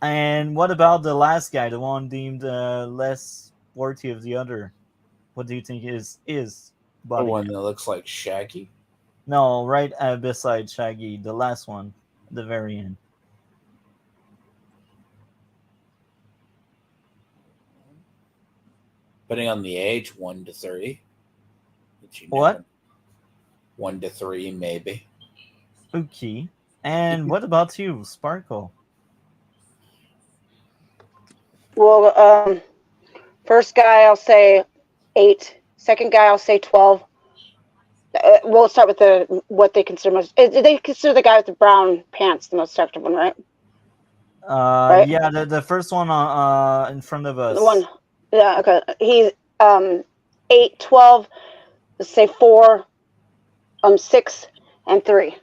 And what about the last guy, the one deemed less worthy of the other? What do you think is body The one count? that looks like Shaggy? No, right beside Shaggy, the last one, at the very end. Depending on the age, 1 to 3. What? 1 to 3, maybe. Okay. And what about you, Sparkle? Well, first guy I'll say 8. Second guy I'll say 12. We'll start with what they consider most. They consider the guy with the brown pants the most attractive one, right? Right? Yeah, the first one in front of us. The one. Yeah. Okay. He's 8, 12. Let's say 4, 6, and 3.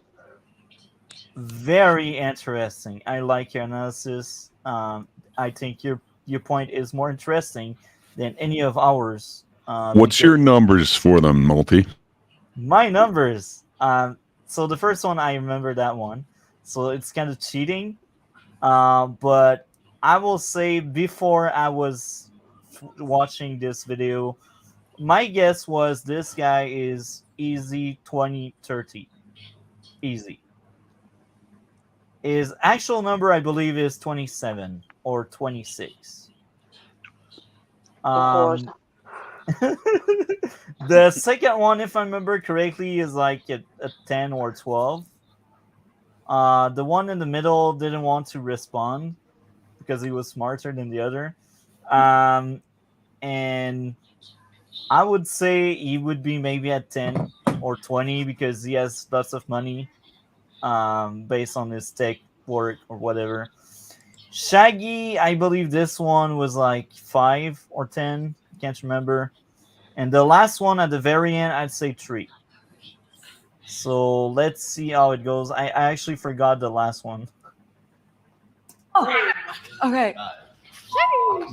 Very interesting. I like your analysis. I think your point is more interesting than any of ours. What's your numbers for them, Multi? My numbers. So the first one, I remember that one. So it's kind of cheating. But I will say before I was watching this video, my guess was this guy is easy 20, 30. Easy. His actual number, I believe, is 27 or 26. The second one, if I remember correctly, is like a 10 or 12. The one in the middle didn't want to respond because he was smarter than the other. And I would say he would be maybe at 10 or 20 because he has lots of money based on his tech work or whatever. Shaggy, I believe this one was like 5 or 10. I can't remember. And the last one at the very end, I'd say 3. So let's see how it goes. I actually forgot the last one. Oh, okay.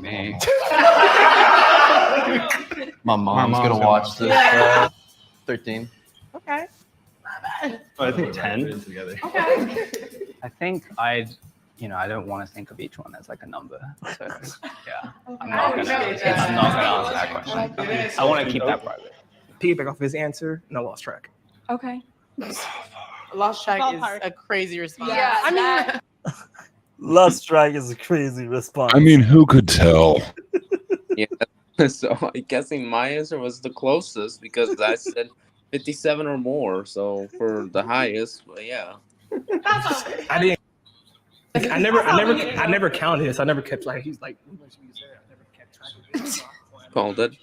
Me. My mom's gonna gonna watch this. 13. Okay. I think 10. Okay. I think I don't want to think of each one as like a number. So yeah, I'm not gonna answer that question. I want to keep that private. Piggyback off his answer, and I lost track. Okay. Lost track is a crazy response. Yeah, I mean, Lost track is a crazy response. I mean, who could tell? Yeah. So I'm guessing my answer was the closest because I said 57 or more. So for the highest, but yeah. I didn't. I never counted this. I never kept like he's like. I never kept track of it. Called it.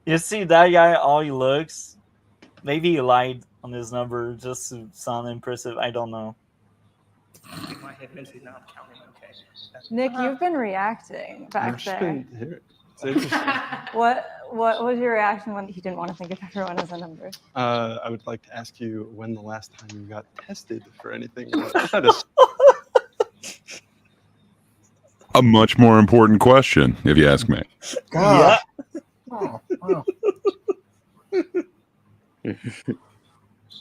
You see that guy, all he looks. Maybe he lied on his number just to sound impressive. I don't know. My head mentally now I'm counting. Okay. Nick, you've been reacting back there. It's interesting. What was your reaction when he didn't want to think of everyone as a number? I would like to ask you when the last time you got tested for anything was. A much more important question, if you ask me. Yeah. Oh, wow.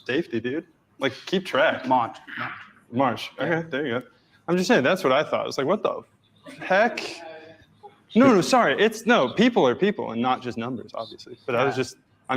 Safety, dude. Like, keep track. March. Okay, there you go. I'm just saying, that's what I thought. It's like, what the heck? No, sorry. People are people and not just numbers, obviously. But I'm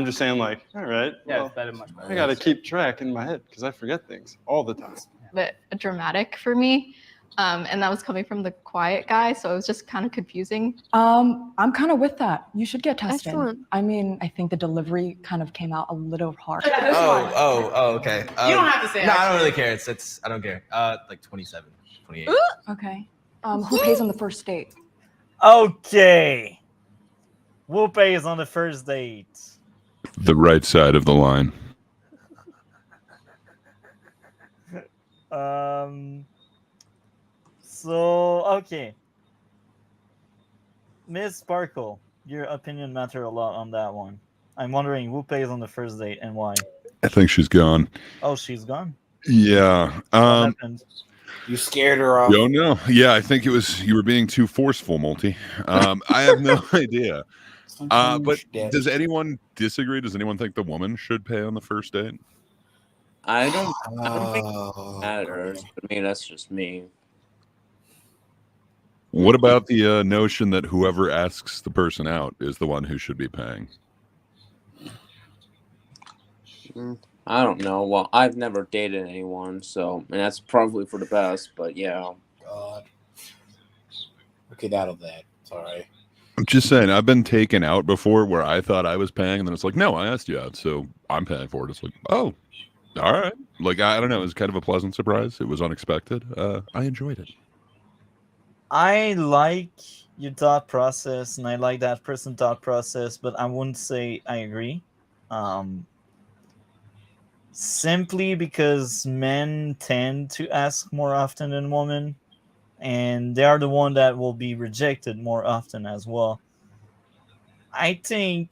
just saying, like, all right. Yeah, well, it's better, much better. I got to keep track in my head because I forget things all the time. Bit dramatic for me. And that was coming from the quiet guy, so it was just kind of confusing. I'm kind of with that. You should get tested. Excellent. I mean, I think the delivery kind of came out a little harsh. Oh, okay. You don't have to say. No, I don't really care. It's I don't care. Like 27, 28. Okay. Who pays on the first date? Okay. Who pays on the first date? The right side of the line. So okay, Miss Sparkle, your opinion matter a lot on that one. I'm wondering who pays on the first date and why. I think she's gone. Oh, she's gone. Yeah. What happened? You scared her off. Don't know. Yeah, I think it was you were being too forceful, Multi. I have no idea. But does anyone disagree? Does anyone think the woman should pay on the first date? I don't think it matters. I mean, that's just me. What about the notion that whoever asks the person out is the one who should be paying? I don't know. Well, I've never dated anyone, so and that's probably for the best. But yeah. God. Okay, out of that. Sorry. I'm just saying, I've been taken out before where I thought I was paying, and then it's like, no, I asked you out, so I'm paying for it. It's like, oh, all right. Like, I don't know. It was kind of a pleasant surprise. It was unexpected. I enjoyed it. I like your thought process, and I like that person thought process, but I wouldn't say I agree. Simply because men tend to ask more often than women, and they are the one that will be rejected more often as well. I think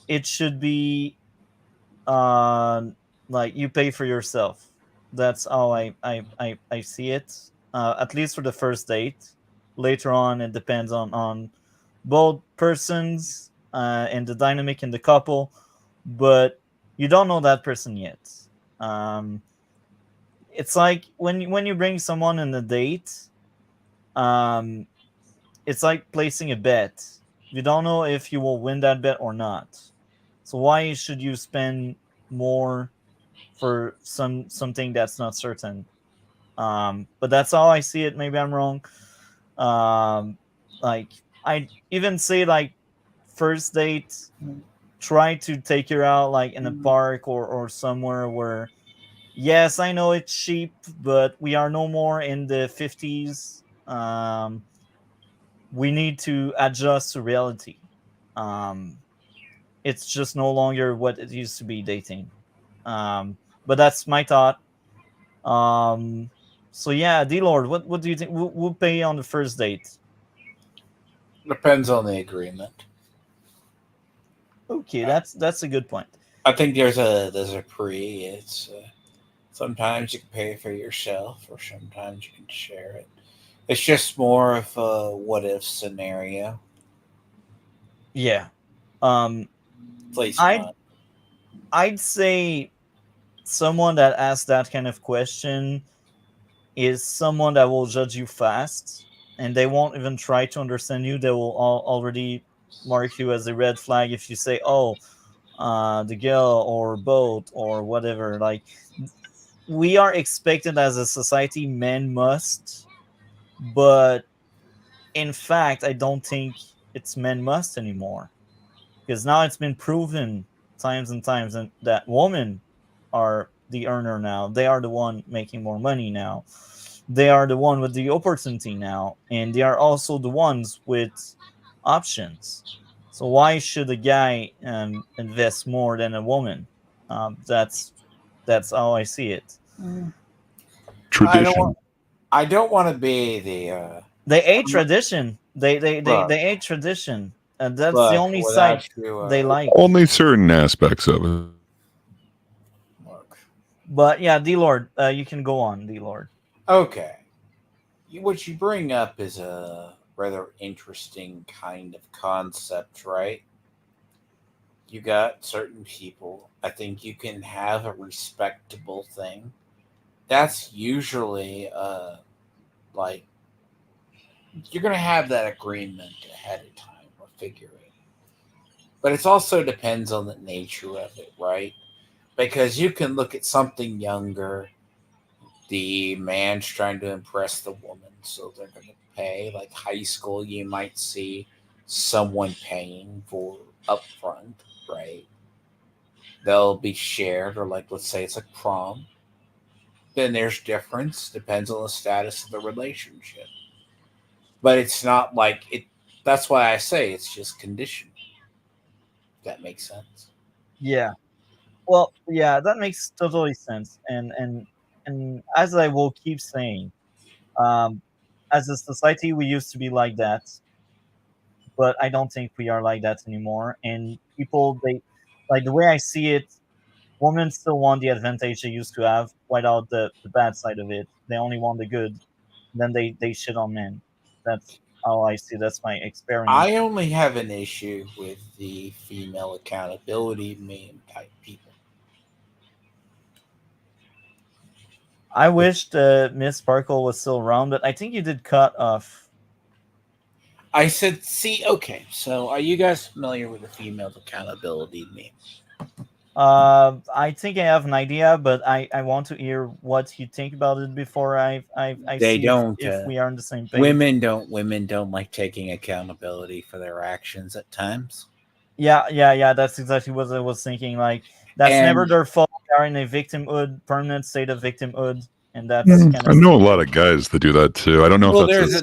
it should be like you pay for yourself. That's how I see it. At least for the first date. Later on, it depends on both persons and the dynamic in the couple, but you don't know that person yet. It's like when you bring someone in a date, um, it's like placing a bet. You don't know if you will win that bet or not. So why should you spend more for something that's not certain? But that's how I see it. Maybe I'm wrong. Like I even say like first date, try to take her out like in a park or somewhere where, yes, I know it's cheap, but we are no more in the 50s. We need to adjust to reality. Um, it's just no longer what it used to be dating. But that's my thought. So yeah, D Lord, what do you think? We'll pay on the first date. Depends on the agreement. Okay, that's a good point. I think there's a pre. It's sometimes you can pay for yourself, or sometimes you can share it. It's just more of a what if scenario. Yeah. Please. I'd say someone that asks that kind of question is someone that will judge you fast, and they won't even try to understand you. They will already mark you as a red flag if you say, "Oh, the girl or boat or whatever." Like, we are expected as a society, men must, but in fact, I don't think it's men must anymore, because now it's been proven times and times that women are the earner now. They are the one making more money now. They are the one with the opportunity now, and they are also the ones with options. So why should a guy invest more than a woman? That's how I see it. Tradition. I don't want to be the. They hate tradition. They hate tradition, and that's the only side they like. Only certain aspects of it. But yeah, D Lord, you can go on, D Lord. Okay. What you bring up is a rather interesting kind of concept, right? You got certain people. I think you can have a respectable thing. That's usually like you're going to have that agreement ahead of time or figure it. But it also depends on the nature of it, right? Because you can look at something younger. The man's trying to impress the woman, so they're going to pay. Like high school, you might see someone paying for upfront, right? They'll be shared, or like let's say it's like prom. Then there's difference, depends on the status of the relationship. But it's not like it. That's why I say it's just conditional. If that makes sense. Yeah. Well, yeah, that makes totally sense, and and as I will keep saying, as a society, we used to be like that, but I don't think we are like that anymore. And people, they like the way I see it, women still want the advantage they used to have without the bad side of it. They only want the good. Then they shit on men. That's how I see. That's my experience. I only have an issue with the female accountability meme type people. I wish the Miss Sparkle was still around, but I think you did cut off. I said, see, okay, so are you guys familiar with the female accountability meme? I think I have an idea, but I want to hear what you think about it before I They see don't. if we are on the same page. Women don't like taking accountability for their actions at times. Yeah. That's exactly what I was thinking. Like that's never their fault. They are in a victimhood, permanent state of victimhood, and that's kind I of. know a lot of guys that do that too. I don't know if that's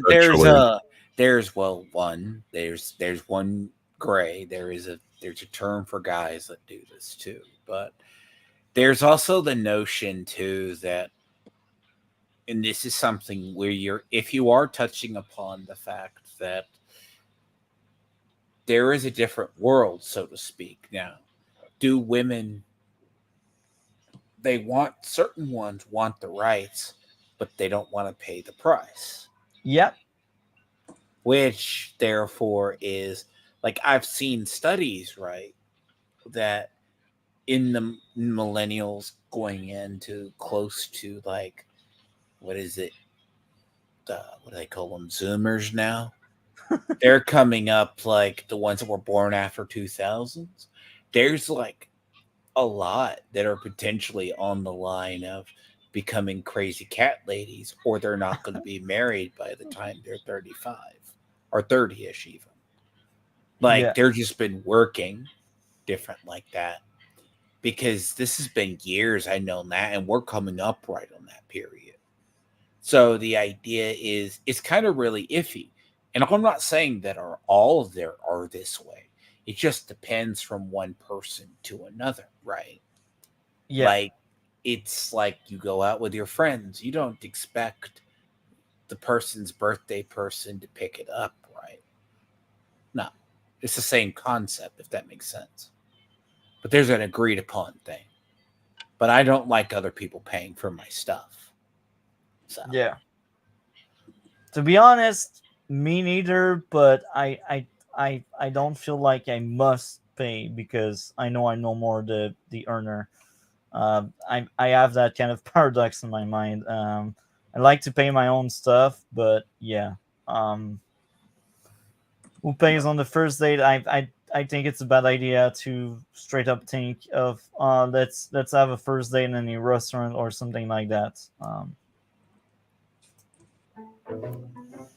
there's one gray. There's a term for guys that do this too, but there's also the notion too that, and this is something where if you are touching upon the fact that there is a different world, so to speak. Now, do women, certain ones want the rights, but they don't want to pay the price. Yep. Which therefore is like, I've seen studies, right, that in the millennials going into close to like, what is it? What do they call them? Zoomers now. They're coming up like the ones that were born after 2000s. There's like a lot that are potentially on the line of becoming crazy cat ladies, or they're not going to be married by the time they're 35 or 30-ish even. Like they're just been working different like that, because this has been years. I know that, and we're coming up right on that period. So the idea is, it's kind of really iffy. And I'm not saying that all of there are this way. It just depends from one person to another, right? Yeah. Like, it's like you go out with your friends. You don't expect the person's birthday person to pick it up, right? No. It's the same concept, if that makes sense. But there's an agreed upon thing. But I don't like other people paying for my stuff. So. Yeah. To be honest, me neither, but I don't feel like I must pay because I know more the earner. I have that kind of paradox in my mind. I like to pay my own stuff, but yeah. Who pays on the first date? I think it's a bad idea to straight up think of let's have a first date in a restaurant or something like that.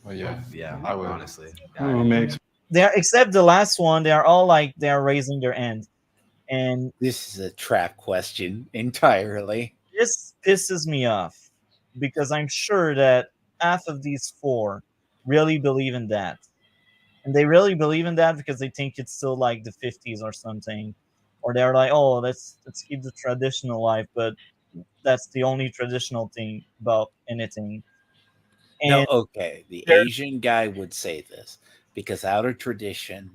Well, yeah, I would honestly. Who makes? They are, except the last one. They are all like they are raising their hand, and this is a trap question entirely. This pisses me off because I'm sure that half of these four really believe in that, and they really believe in that because they think it's still like the 50s or something, or they're like, oh, let's keep the traditional life, but that's the only traditional thing about anything. No, And okay. The Asian guy would say this because out of tradition,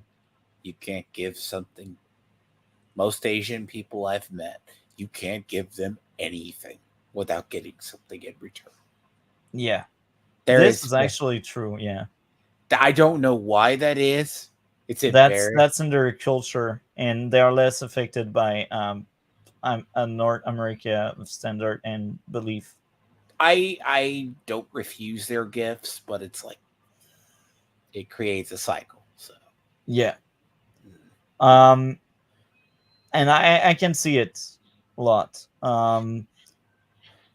you can't give something. Most Asian people I've met, you can't give them anything without getting something in return. Yeah. This is actually true, yeah. I don't know why that is. That's in their culture, and they are less affected by a North America standard and belief. I don't refuse their gifts, but it's like it creates a cycle. So yeah, and I can see it a lot.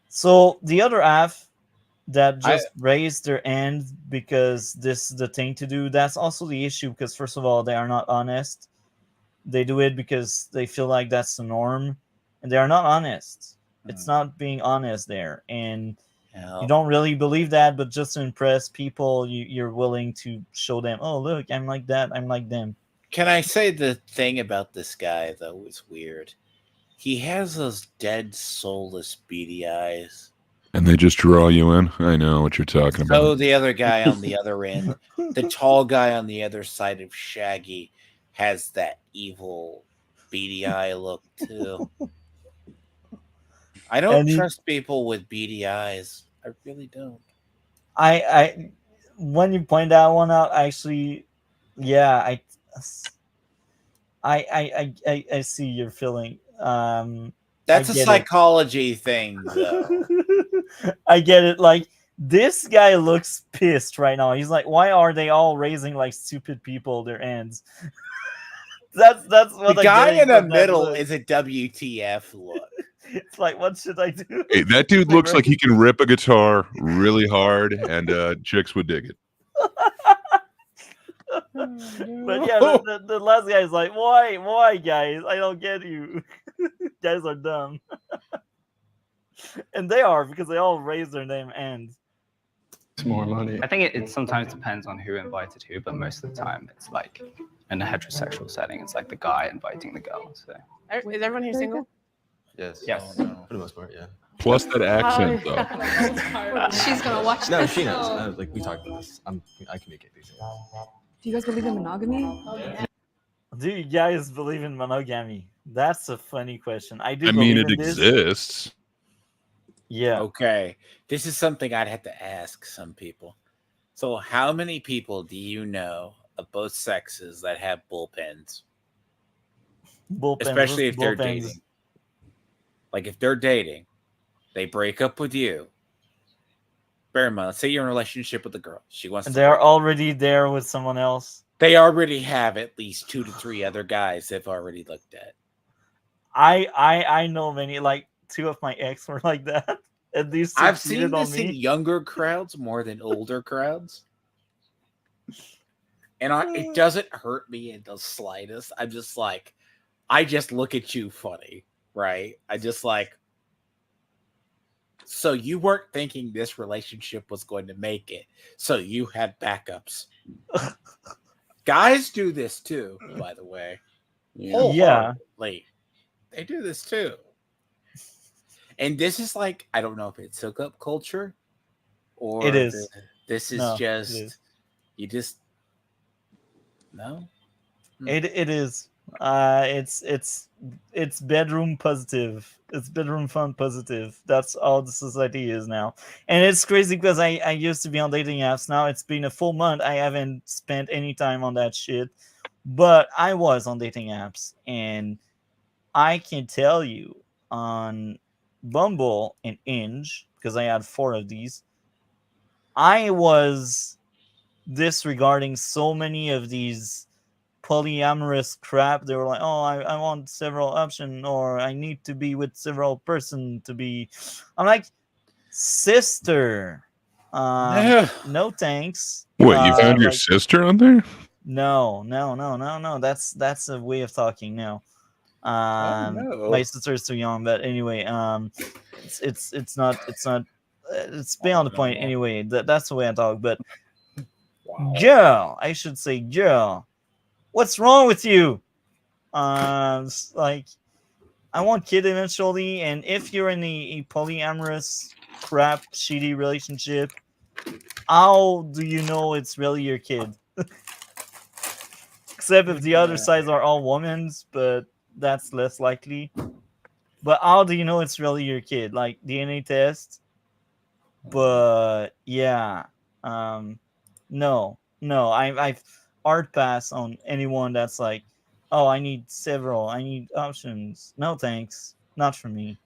So the other half that just raised their hand because this is the thing to do. That's also the issue because first of all, they are not honest. They do it because they feel like that's the norm, and they are not honest. It's not being honest there, and you don't really believe that, but just to impress people, you're willing to show them, oh, look, I'm like that, I'm like them. Can I say the thing about this guy, though, is weird? He has those dead, soulless, beady eyes. And they just draw you in. I know what you're talking about. So the other guy on the other end, the tall guy on the other side of Shaggy, has that evil, beady eye look too. I don't trust people with beady eyes. I really don't. I when you point that one out, actually, yeah, I see your feeling. That's a psychology thing, though. I get it. Like, this guy looks pissed right now. He's like, why are they all raising like stupid people their ends? that's what the guy in the middle is a WTF look. It's like, what should I do? Hey, that dude looks like he can rip a guitar really hard, and chicks would dig it. But yeah, the last guy is like, why, guys? I don't get you. Guys are dumb. And they are, because they all raise their name and It's more money. I think it sometimes depends on who invited who, but most of the time it's like in a heterosexual setting, it's like the guy inviting the girl. So Is everyone here single? Yes. Yes. For the most part, yeah. Plus that accent, though. She's gonna watch No, this. she knows. Like we talked about this. I communicate these things. Do you guys believe in monogamy? do you guys believe in monogamy? That's a funny question. I do. I mean, believe it in this. exists. Yeah. Okay. This is something I'd have to ask some people. So, how many people do you know of both sexes that have bullpens? Bullpens, Especially if they're bullpens. dating. Like, if they're dating, they break up with you. Bear in mind, let's say you're in a relationship with a girl. She wants to. They're already there with someone else. They already have at least 2 to 3 other guys they've already looked at. I know many, like 2 of my ex were like that. And these 2 I've cheated seen on this in me. younger crowds more than older crowds. And it doesn't hurt me in the slightest. I'm just like, I just look at you funny, right? I just like, so you weren't thinking this relationship was going to make it. So you had backups. Guys do this too, by the way. Yeah. Wholeheartedly. They do this too. And this is like, I don't know if it's hookup culture or It is. This is No, just, it is. you just, no? It is. It's bedroom positive. It's bedroom fun positive. That's all the society is now. And it's crazy because I used to be on dating apps. Now it's been a full month. I haven't spent any time on that shit. But I was on dating apps, and I can tell you on Bumble and Inge, because I had 4 of these, I was disregarding so many of these polyamorous crap. They were like, oh, I want several options, or I need to be with several person to be. I'm like, sister, no thanks. Wait, you found your like, sister on there? No. That's a way of talking now. no. My sister's too young, but anyway, it's not it's beyond the point. Anyway, that's the way I talk. But girl, I should say girl, what's wrong with you? Like, I want kid eventually, and if you're in a polyamorous crap shitty relationship, how do you know it's really your kid? Except if the other sides are all women's, but that's less likely. But how do you know it's really your kid? Like DNA test? But yeah, no, I've hard pass on anyone that's like, oh, I need several, I need options. No thanks, not for me.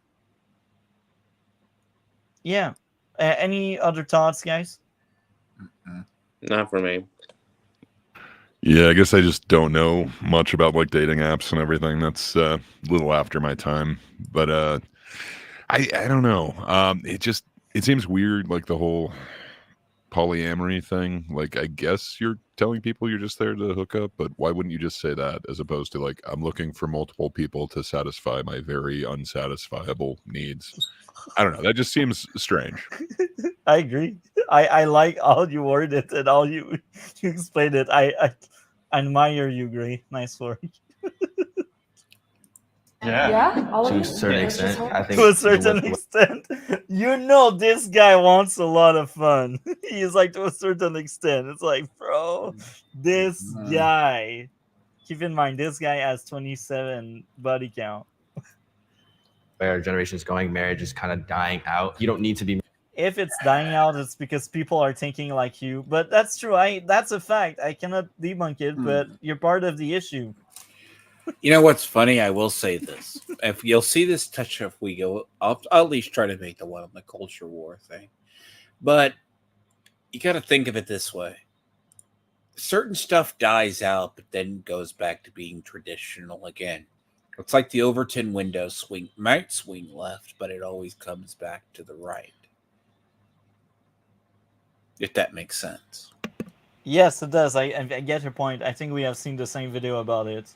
Yeah. Any other thoughts, guys? Not for me. Yeah, I guess I just don't know much about like dating apps and everything. That's a little after my time, but I don't know. It seems weird, like the whole polyamory thing. Like, I guess you're telling people you're just there to hook up, but why wouldn't you just say that as opposed to like, I'm looking for multiple people to satisfy my very unsatisfiable needs? I don't know. That just seems strange. I agree. I like how you worded it and how you explained it. I admire you, Gray. Nice work. Yeah, all of To you. a certain extent, I think To a the certain web- extent, you know, this guy wants a lot of fun. He's like, to a certain extent, it's like, bro, this guy. Keep in mind, this guy has 27 body count. where our generation is going, marriage is kind of dying out. You don't need to be. If it's dying out, it's because people are thinking like you. But that's true. That's a fact. I cannot debunk it, but you're part of the issue. You know what's funny? I will say this. If you'll see this touch if we go, I'll at least try to make the one on the culture war thing. But you got to think of it this way. Certain stuff dies out, but then goes back to being traditional again. It's like the Overton window might swing left, but it always comes back to the right. If that makes sense. Yes, it does. I get your point. I think we have seen the same video about it.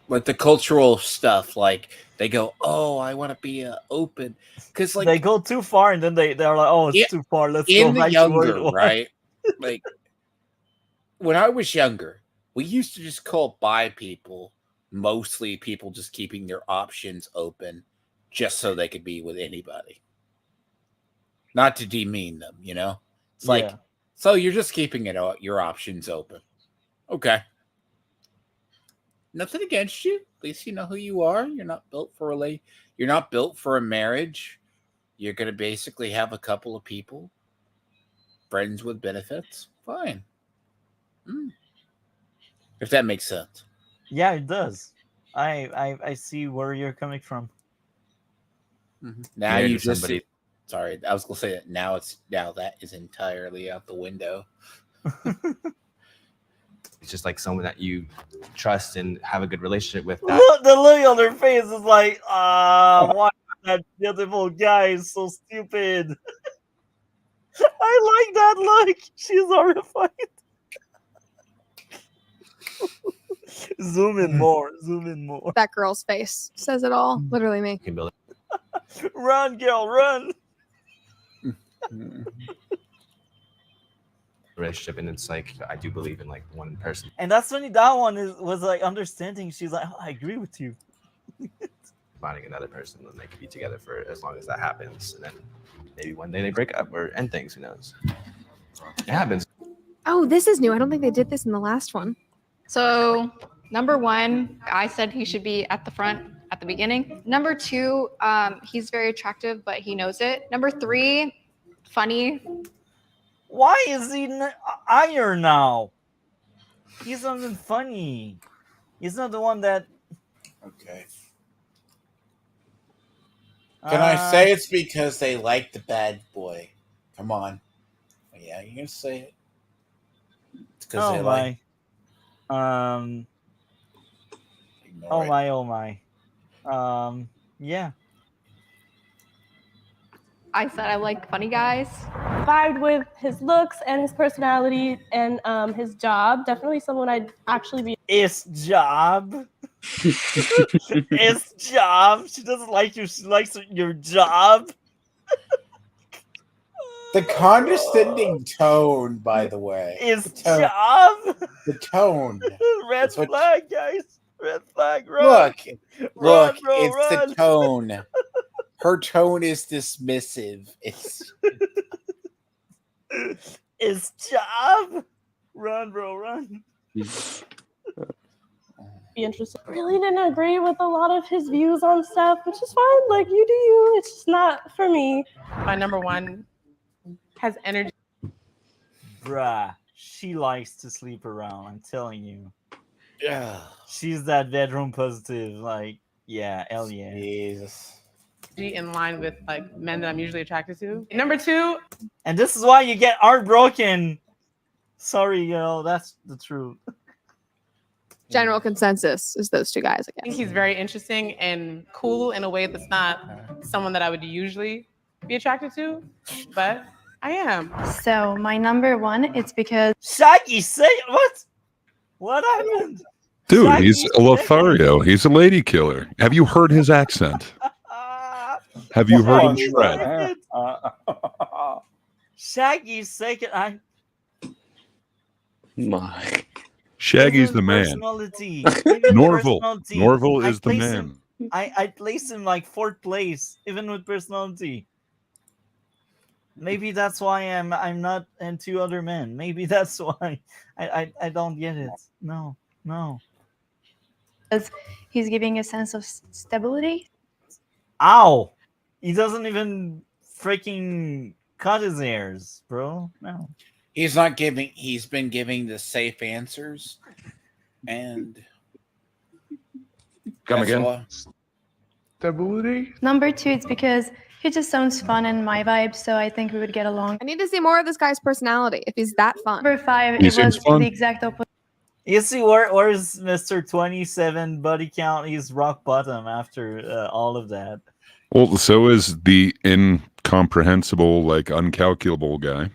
Like the cultural stuff, like they go, "Oh, I want to be open," because like they go too far, and then they're like, "Oh, it's too far. Let's go in the back to where it younger, was." right? Like when I was younger, we used to just call bi people mostly people just keeping their options open, just so they could be with anybody. Not to demean them, you know. It's like, so you're just keeping your options open. Okay. Nothing against you. At least you know who you are. You're not built for You're not built for a marriage. You're going to basically have a couple of people, friends with benefits. Fine. If that makes sense. Yeah, it does. I see where you're coming from. Now you just sorry, I was gonna say that now that is entirely out the window. It's just like someone that you trust and have a good relationship with. Look, the look on their face is like, why that beautiful guy is so stupid. I like that look. She's horrified. Zoom in more. Zoom in more. That girl's face says it all. Literally me. Run, girl, run. Relationship, and it's like I do believe in like one person. And that's when that one was like understanding. She's like, oh, I agree with you. Finding another person, and they could be together for as long as that happens, and then maybe one day they break up or end things. Who knows? It happens. Oh, this is new. I don't think they did this in the last one. So, number 1, I said he should be at the front at the beginning. Number 2, he's very attractive, but he knows it. Number 3, funny. Why is he iron now? He's not even funny. He's not the one that. Okay. Can I say it's because they like the bad boy? Come on. Yeah, you can say it. It's because they like. Oh my. Yeah. I said I like funny guys. Vibed with his looks and his personality and his job. Definitely someone I'd actually be. It's job. It's job. She doesn't like you. She likes your job. The condescending tone, by the way. It's job. The tone. Red flag, guys. Red flag. Run. Look, Run, bro, it's run. the tone. Her tone is dismissive. It's job. Run, bro, run. Be interested. Really didn't agree with a lot of his views on stuff, which is fine. Like, you do you. It's just not for me. My number 1 has energy. Bruh, she likes to sleep around. I'm telling you. Yeah. She's that bedroom positive. Like, yeah, hell yeah. Jesus. In line with like men that I'm usually attracted to. Number 2. And this is why you get heartbroken. Sorry, girl. That's the truth. General consensus is those two guys, I I think guess. he's very interesting and cool in a way that's not someone that I would usually be attracted to, but I am. So my number 1, it's because Shaggy, say what? What happened? Dude, Shaggy he's a Lothario. He's a lady killer. Have you heard his accent? Have you heard him shred? Shaggy's second. My. Shaggy's the man. Personality. Norval. Personality. Norval I is the place man. him- I placed him like 4th place, even with personality. Maybe that's why I'm not into other men. Maybe that's why I don't get it. No. Because he's giving a sense of stability. Ow! He doesn't even freaking cut his hairs, bro. No. He's not giving. He's been giving the safe answers, and Come that's again. why- Stability. Number 2, it's because he just sounds fun and my vibe, so I think we would get along. I need to see more of this guy's personality if he's that fun. Number 5, He it seems was fun. the exact opposite. You see, where's Mr. 27 body count? He's rock bottom after all of that. Well, so is the incomprehensible, like uncalculable guy.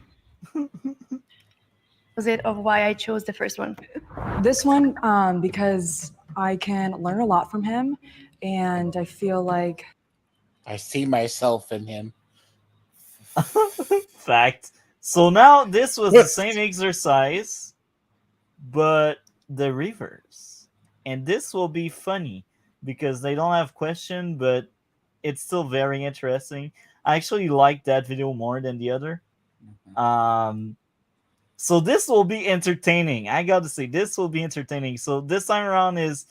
Opposite of why I chose the first one. This one, because I can learn a lot from him, and I feel like I see myself in him. Fact. So now this was the same exercise, but the reverse. And this will be funny because they don't have question, but it's still very interesting. I actually like that video more than the other. So this will be entertaining. I got to say, this will be entertaining. So this time around is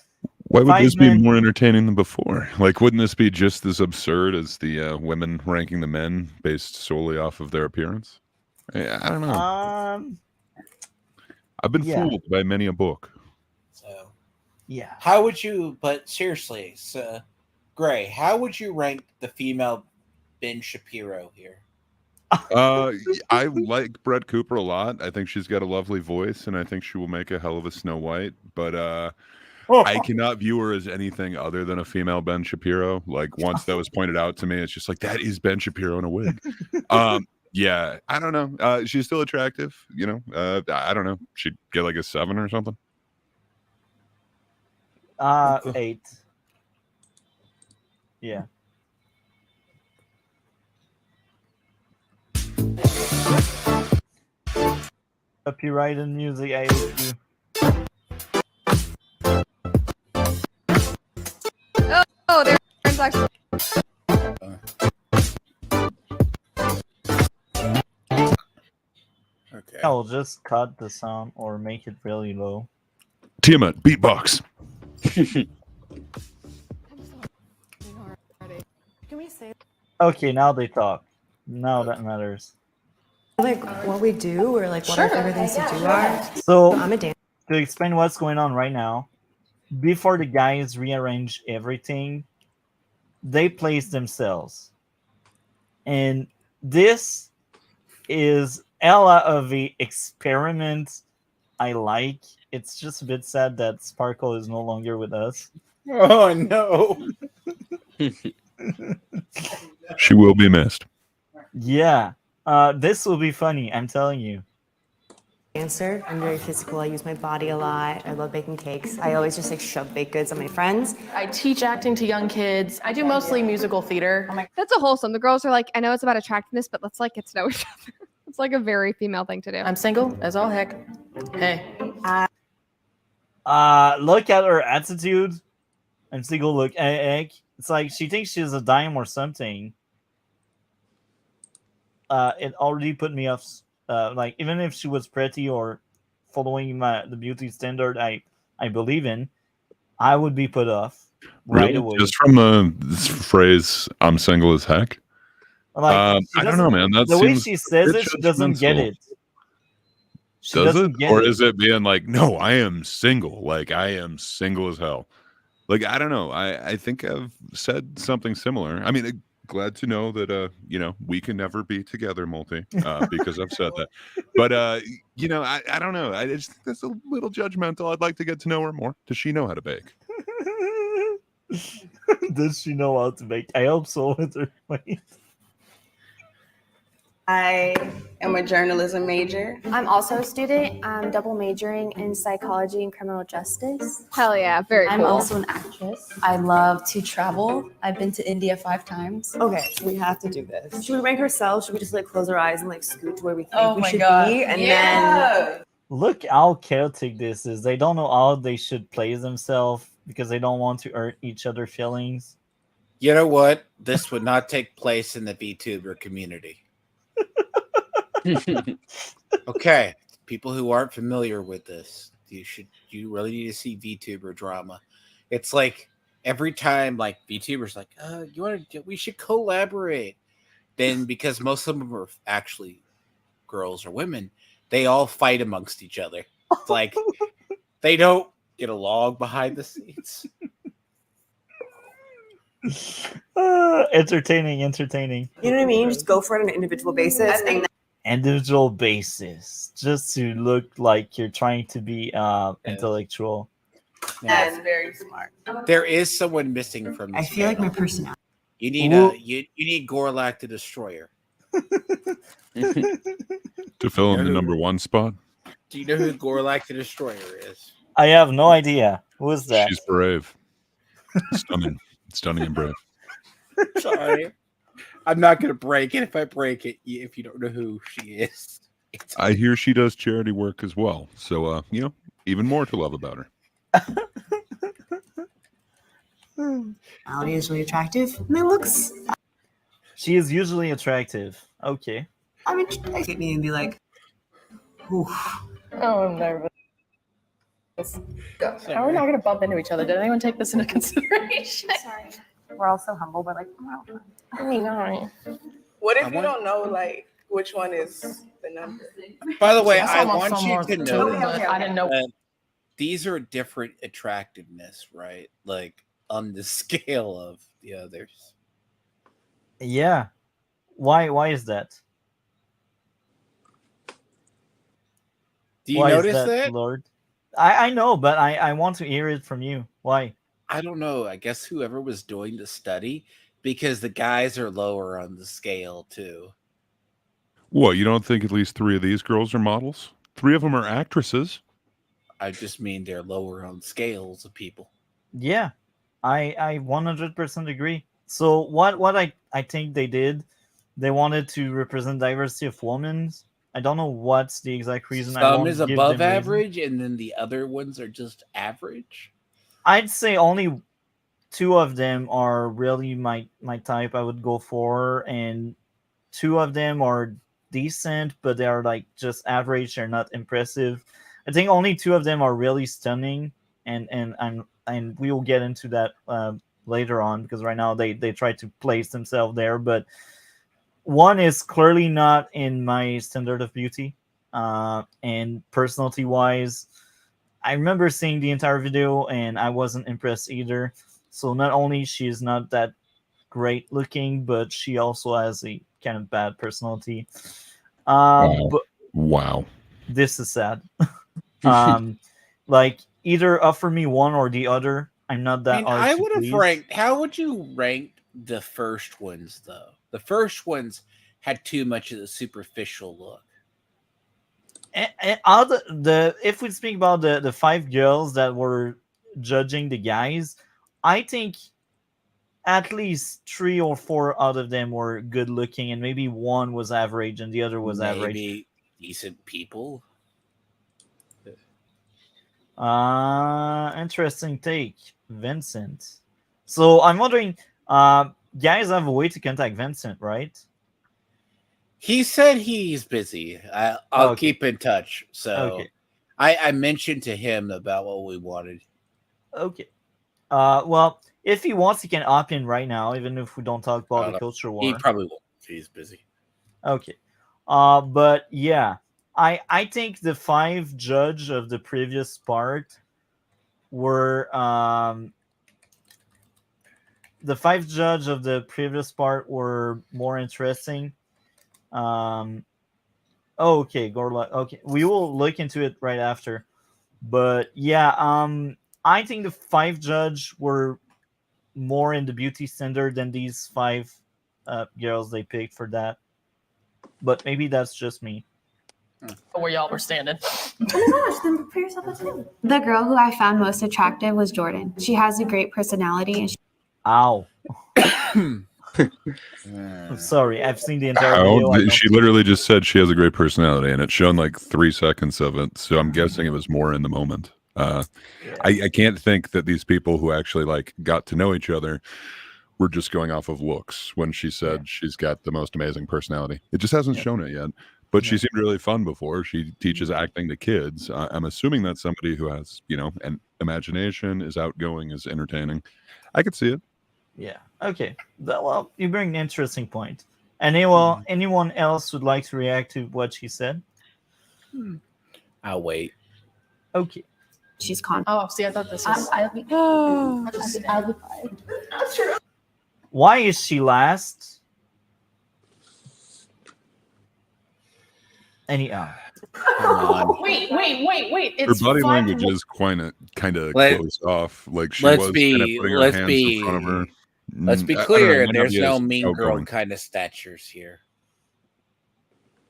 Why would 5 this be men. more entertaining than before? Like, wouldn't this be just as absurd as the women ranking the men based solely off of their appearance? I don't know. I've been yeah. fooled by many a book. So Yeah. how would you? But seriously, so, Gray, how would you rank the female Ben Shapiro here? I like Brett Cooper a lot. I think she's got a lovely voice, and I think she will make a hell of a Snow White. But I cannot view her as anything other than a female Ben Shapiro. Like, once that was pointed out to me, it's just like, that is Ben Shapiro in a wig. Yeah, I don't know. She's still attractive, you know. I don't know. She'd get like a 7 or something. 8. Yeah. Copyright and music, I hate you. Oh, there's actually. Okay. I'll just cut the sound or make it really low. Tiamat, beatbox. can we say Okay, now they talk. Now that matters. like what we do or like what our favorite things to do are? So I'm a dancer. to explain what's going on right now, before the guys rearrange everything, they place themselves. And this is Ella of the experiment I like. It's just a bit sad that Sparkle is no longer with us. Oh no. She will be missed. Yeah. This will be funny, I'm telling you. Dancer. I'm very physical. I use my body a lot. I love baking cakes. I always just like shove baked goods on my friends. I teach acting to young kids. I do mostly musical theater. That's a wholesome. The girls are like, I know it's about attractiveness, but let's like get to know each other. It's like a very female thing to do. I'm single as all heck. Hey. Look at her attitude. I'm single. Look, egg. It's like she thinks she's a dime or something. It already put me off. Like, even if she was pretty or following the beauty standard I believe in, I would be put off right away. Just from the phrase "I'm single as heck." Like, I don't know, man. That the way seems she says a bit it, she doesn't get judgmental. it. She Does doesn't it? get Or it. is it being like, no, I am single. Like, I am single as hell. Like, I don't know. I think I've said something similar. I mean, glad to know that, you know, we can never be together, Multi, because I've said that. But, you know, I don't know. I just think that's a little judgmental. I'd like to get to know her more. Does she know how to bake? Does she know how to bake? I hope so with her. I am a journalism major. I'm also a student. I'm double majoring in psychology and criminal justice. Hell yeah, very I'm cool. also an actress. I love to travel. I've been to India 5 times. Okay, so we have to do this. Should we rank ourselves? Should we just like close our eyes and like scoot to where we think Oh we my should God. be? And Yeah. then Look how chaotic this is. They don't know how they should place themselves. because they don't want to hurt each other's feelings. You know what? This would not take place in the VTuber community. Okay, people who aren't familiar with this, you really need to see VTuber drama. It's like every time like VTubers like, we should collaborate. Then because most of them are actually girls or women, they all fight amongst each other. It's like they don't get along behind the scenes. Entertaining. You know what I mean? Just go for it on an individual basis. Individual basis, just to look like you're trying to be intellectual. That's very smart. There is someone missing from this. I feel like my personality. You need you need Gorlak the Destroyer to fill in the number 1 spot. Do you know who Gorlak the Destroyer is? I have no idea. Who is that? She's brave, stunning and brave. Sorry, I'm not gonna break it. If I break it, if you don't know who she is, I hear she does charity work as well. So even more to love about her. Allie is really attractive. And it looks. She is usually attractive. Okay. I mean, I hit me and be like, oof. Oh, I'm nervous. How are we not going to bump into each other? Did anyone take this into consideration? Sorry. We're all so humble. We're like, wow. What if you don't know like which one is the number? By the way, Yeah, I someone- want you someone to too, know but I didn't know. that these are different attractiveness, right? Like on the scale of the others. Yeah. Why is that? Do you Why is notice that? Lord? I know, but I want to hear it from you. Why? I don't know. I guess whoever was doing the study, because the guys are lower on the scale too. What, you don't think at least 3 of these girls are models? 3 of them are actresses. I just mean they're lower on scales of people. Yeah, I 100% agree. So what I think they did, they wanted to represent diversity of women. I don't know what's the exact reason. I Some won't is give above them reason. average, and then the other ones are just average. I'd say only 2 of them are really my type I would go for, and 2 of them are decent, but they are like just average. They're not impressive. I think only 2 of them are really stunning, and we will get into that later on, because right now they try to place themselves there, but one is clearly not in my standard of beauty, and personality wise, I remember seeing the entire video and I wasn't impressed either. So not only she is not that great looking, but she also has a kind of bad personality. But Wow. this is sad. Like either offer me one or the other. I'm not that. I would have ranked. How would you rank the first ones though? The first ones had too much of the superficial look. And if we speak about the 5 girls that were judging the guys, I think at least 3 or 4 out of them were good looking, and maybe one was average and the other was average. Maybe decent people. Interesting take, Vincent. So I'm wondering, guys have a way to contact Vincent, right? He said he's busy. I'll Okay. keep in touch. So Okay. I mentioned to him about what we wanted. Okay. Well, if he wants, he can opt in right now, even if we don't talk about the culture war. He probably won't if he's busy. Okay. But yeah, I think the 5 judge of the previous part were more interesting. Okay, Gorla. Okay, we will look into it right after. But yeah, I think the 5 judge were more in the beauty standard than these 5 girls they picked for that. But maybe that's just me. Where y'all were standing. Oh my gosh, then prepare yourself as him. The girl who I found most attractive was Jordan. She has a great personality. And Ow. I'm sorry, I've seen the entire video. She literally just said she has a great personality, and it's shown like 3 seconds of it. So I'm guessing it was more in the moment. I can't think that these people who actually like got to know each other were just going off of looks when she said she's got the most amazing personality. It just hasn't shown it yet. But she seemed really fun before. She teaches acting to kids. I'm assuming that's somebody who has, an imagination, is outgoing, is entertaining. I could see it. Yeah. Okay. Well, you bring an interesting point. Anyone else would like to react to what she said? I'll wait. Okay. She's con. Oh, see, I thought this was. I'll be fine. That's true. Why is she last? Wait. Her It's body fun. language is kind of Let- closed off. Like she let's was be- kind of putting her let's hands be- in front of her. Let's be I don't know, clear. it might not There's be no as mean girl outgoing. kind of statures here.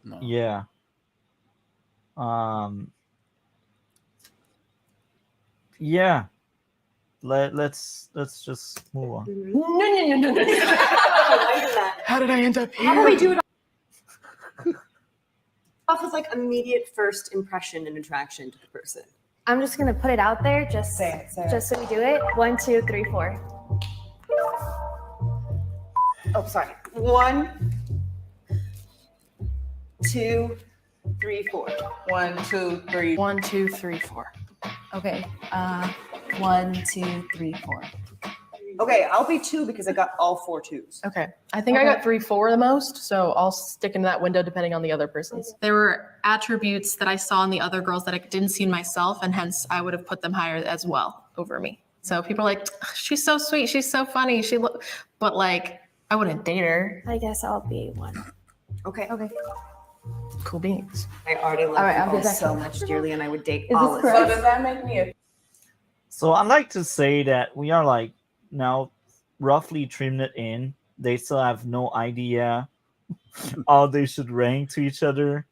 No. Yeah. Yeah. Let's just move on. No. How did I end up here? How do we do it off as like immediate first impression and attraction to the person? I'm just gonna put it out there, just so we do it. 1, 2, 3, 4. Oh, sorry. 1, 2, 3, 4. 1, 2, 3. 1, 2, 3, 4. Okay. 1, 2, 3, 4. Okay, I'll be 2 because I got all 4 2s. Okay. I think I got 3, 4 the most, so I'll stick in that window depending on the other person's. There were attributes that I saw in the other girls that I didn't see in myself, and hence I would have put them higher as well over me. So people are like, she's so sweet, she's so funny, but like, I wouldn't date her. I guess I'll be 1. Okay. Cool beans. I already love All right, you I'll be all back. so much dearly, and I would date Is all this of correct? you. Does that make me a So I'd like to say that we are like now roughly 3 minutes in. They still have no idea how they should rank to each other,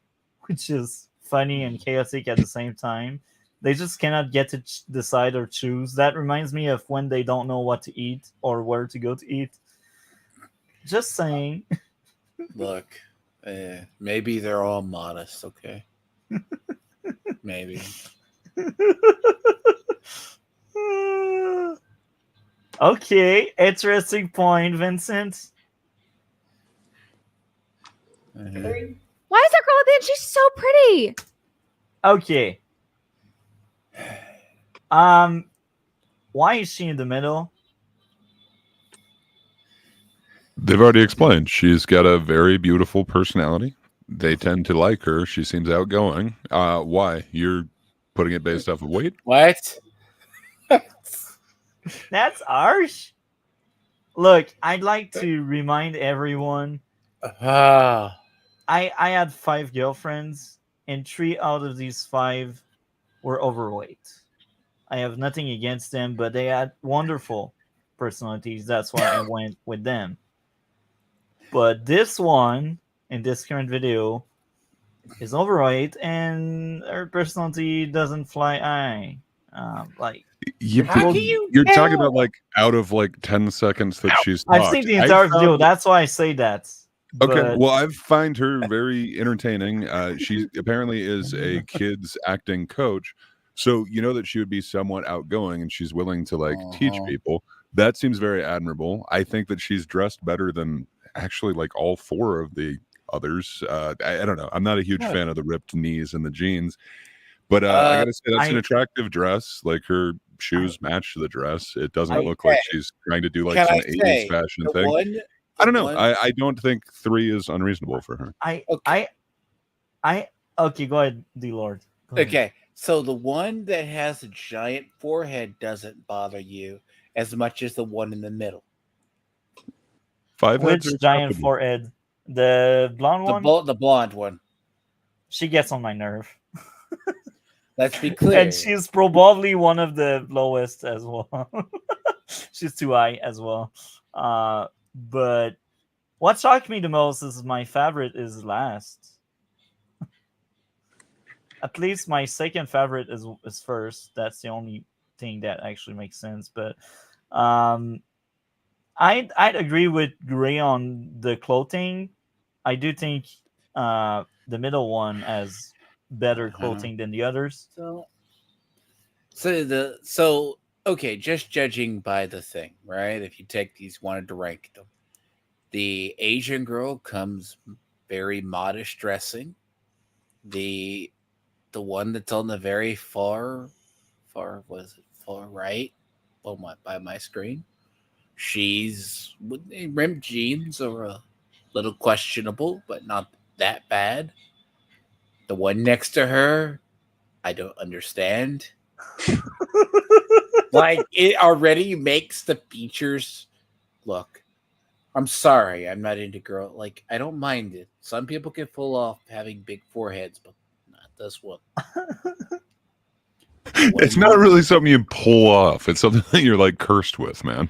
which is funny and chaotic at the same time. They just cannot get to decide or choose. That reminds me of when they don't know what to eat or where to go to eat. Just saying. Look, maybe they're all modest, okay? Maybe. Okay, interesting point, Vincent. Why is that girl at the end? She's so pretty. Okay. Why is she in the middle? They've already explained. She's got a very beautiful personality. They tend to like her. She seems outgoing. Why? You're putting it based off of weight? What? That's harsh. Look, I'd like to remind everyone. I had 5 girlfriends, and 3 out of these 5 were overweight. I have nothing against them, but they had wonderful personalities. That's why I went with them. But this one, in this current video, is overweight, and her personality doesn't fly high. You're How talking about like out of like 10 seconds that she's talked. I've seen the entire video. That's why I say that. Okay, But- well, I find her very entertaining. She apparently is a kids acting coach, so you know that she would be somewhat outgoing, and she's willing to like teach people. That seems very admirable. I think that she's dressed better than actually like all 4 of the others. I don't know. I'm not a huge fan of the ripped knees and the jeans, but I gotta say that's an attractive dress. Like her shoes match the dress. It doesn't look like she's trying to do like some 80s fashion thing. I don't know. I don't think 3 is unreasonable for her. Okay, go ahead, D Lord. Okay, so the one that has a giant forehead doesn't bother you as much as the one in the middle. 5 Which heads are giant acceptable. forehead? The blonde one? The blonde one. She gets on my nerve. Let's be clear. And she's probably one of the lowest as well. She's too high as well. But what shocked me the most is my favorite is last. At least my second favorite is first. That's the only thing that actually makes sense. But I'd agree with Gray on the clothing. I do think the middle one has better clothing than the others. So okay, just judging by the thing, right? If you take these, wanted to rank them, the Asian girl comes very modest dressing. The one that's on the very far right, by my screen. She's rimmed jeans are a little questionable, but not that bad. The one next to her, I don't understand. Like, it already makes the features look. I'm sorry, I'm not into girl. Like, I don't mind it. Some people can pull off having big foreheads, but not this one. It's not really something you pull off. It's something that you're like cursed with, man.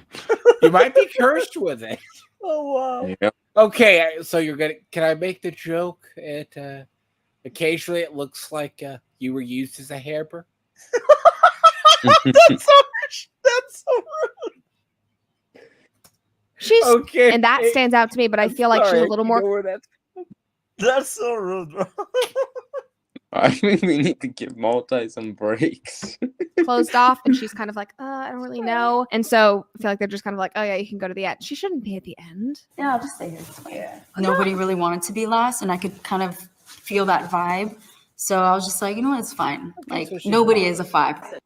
You might be cursed with it. Oh wow. Yep. Okay, so you're gonna. Can I make the joke? Occasionally it looks like you were used as a hairbur. That's so rude. She's Okay. and that stands out to me, but I feel like she's a Sorry, little you more know where That's so rude, bro. I think we need to give Multi some breaks. closed off, and she's kind of like, I don't really know. And so I feel like they're just kind of like, oh yeah, you can go to the end. She shouldn't be at the end. Yeah, I'll just stay here. It's fine. Nobody really wanted to be last, and I could kind of feel that vibe. So I was just like, you know what, it's fine. Like, nobody is a 5.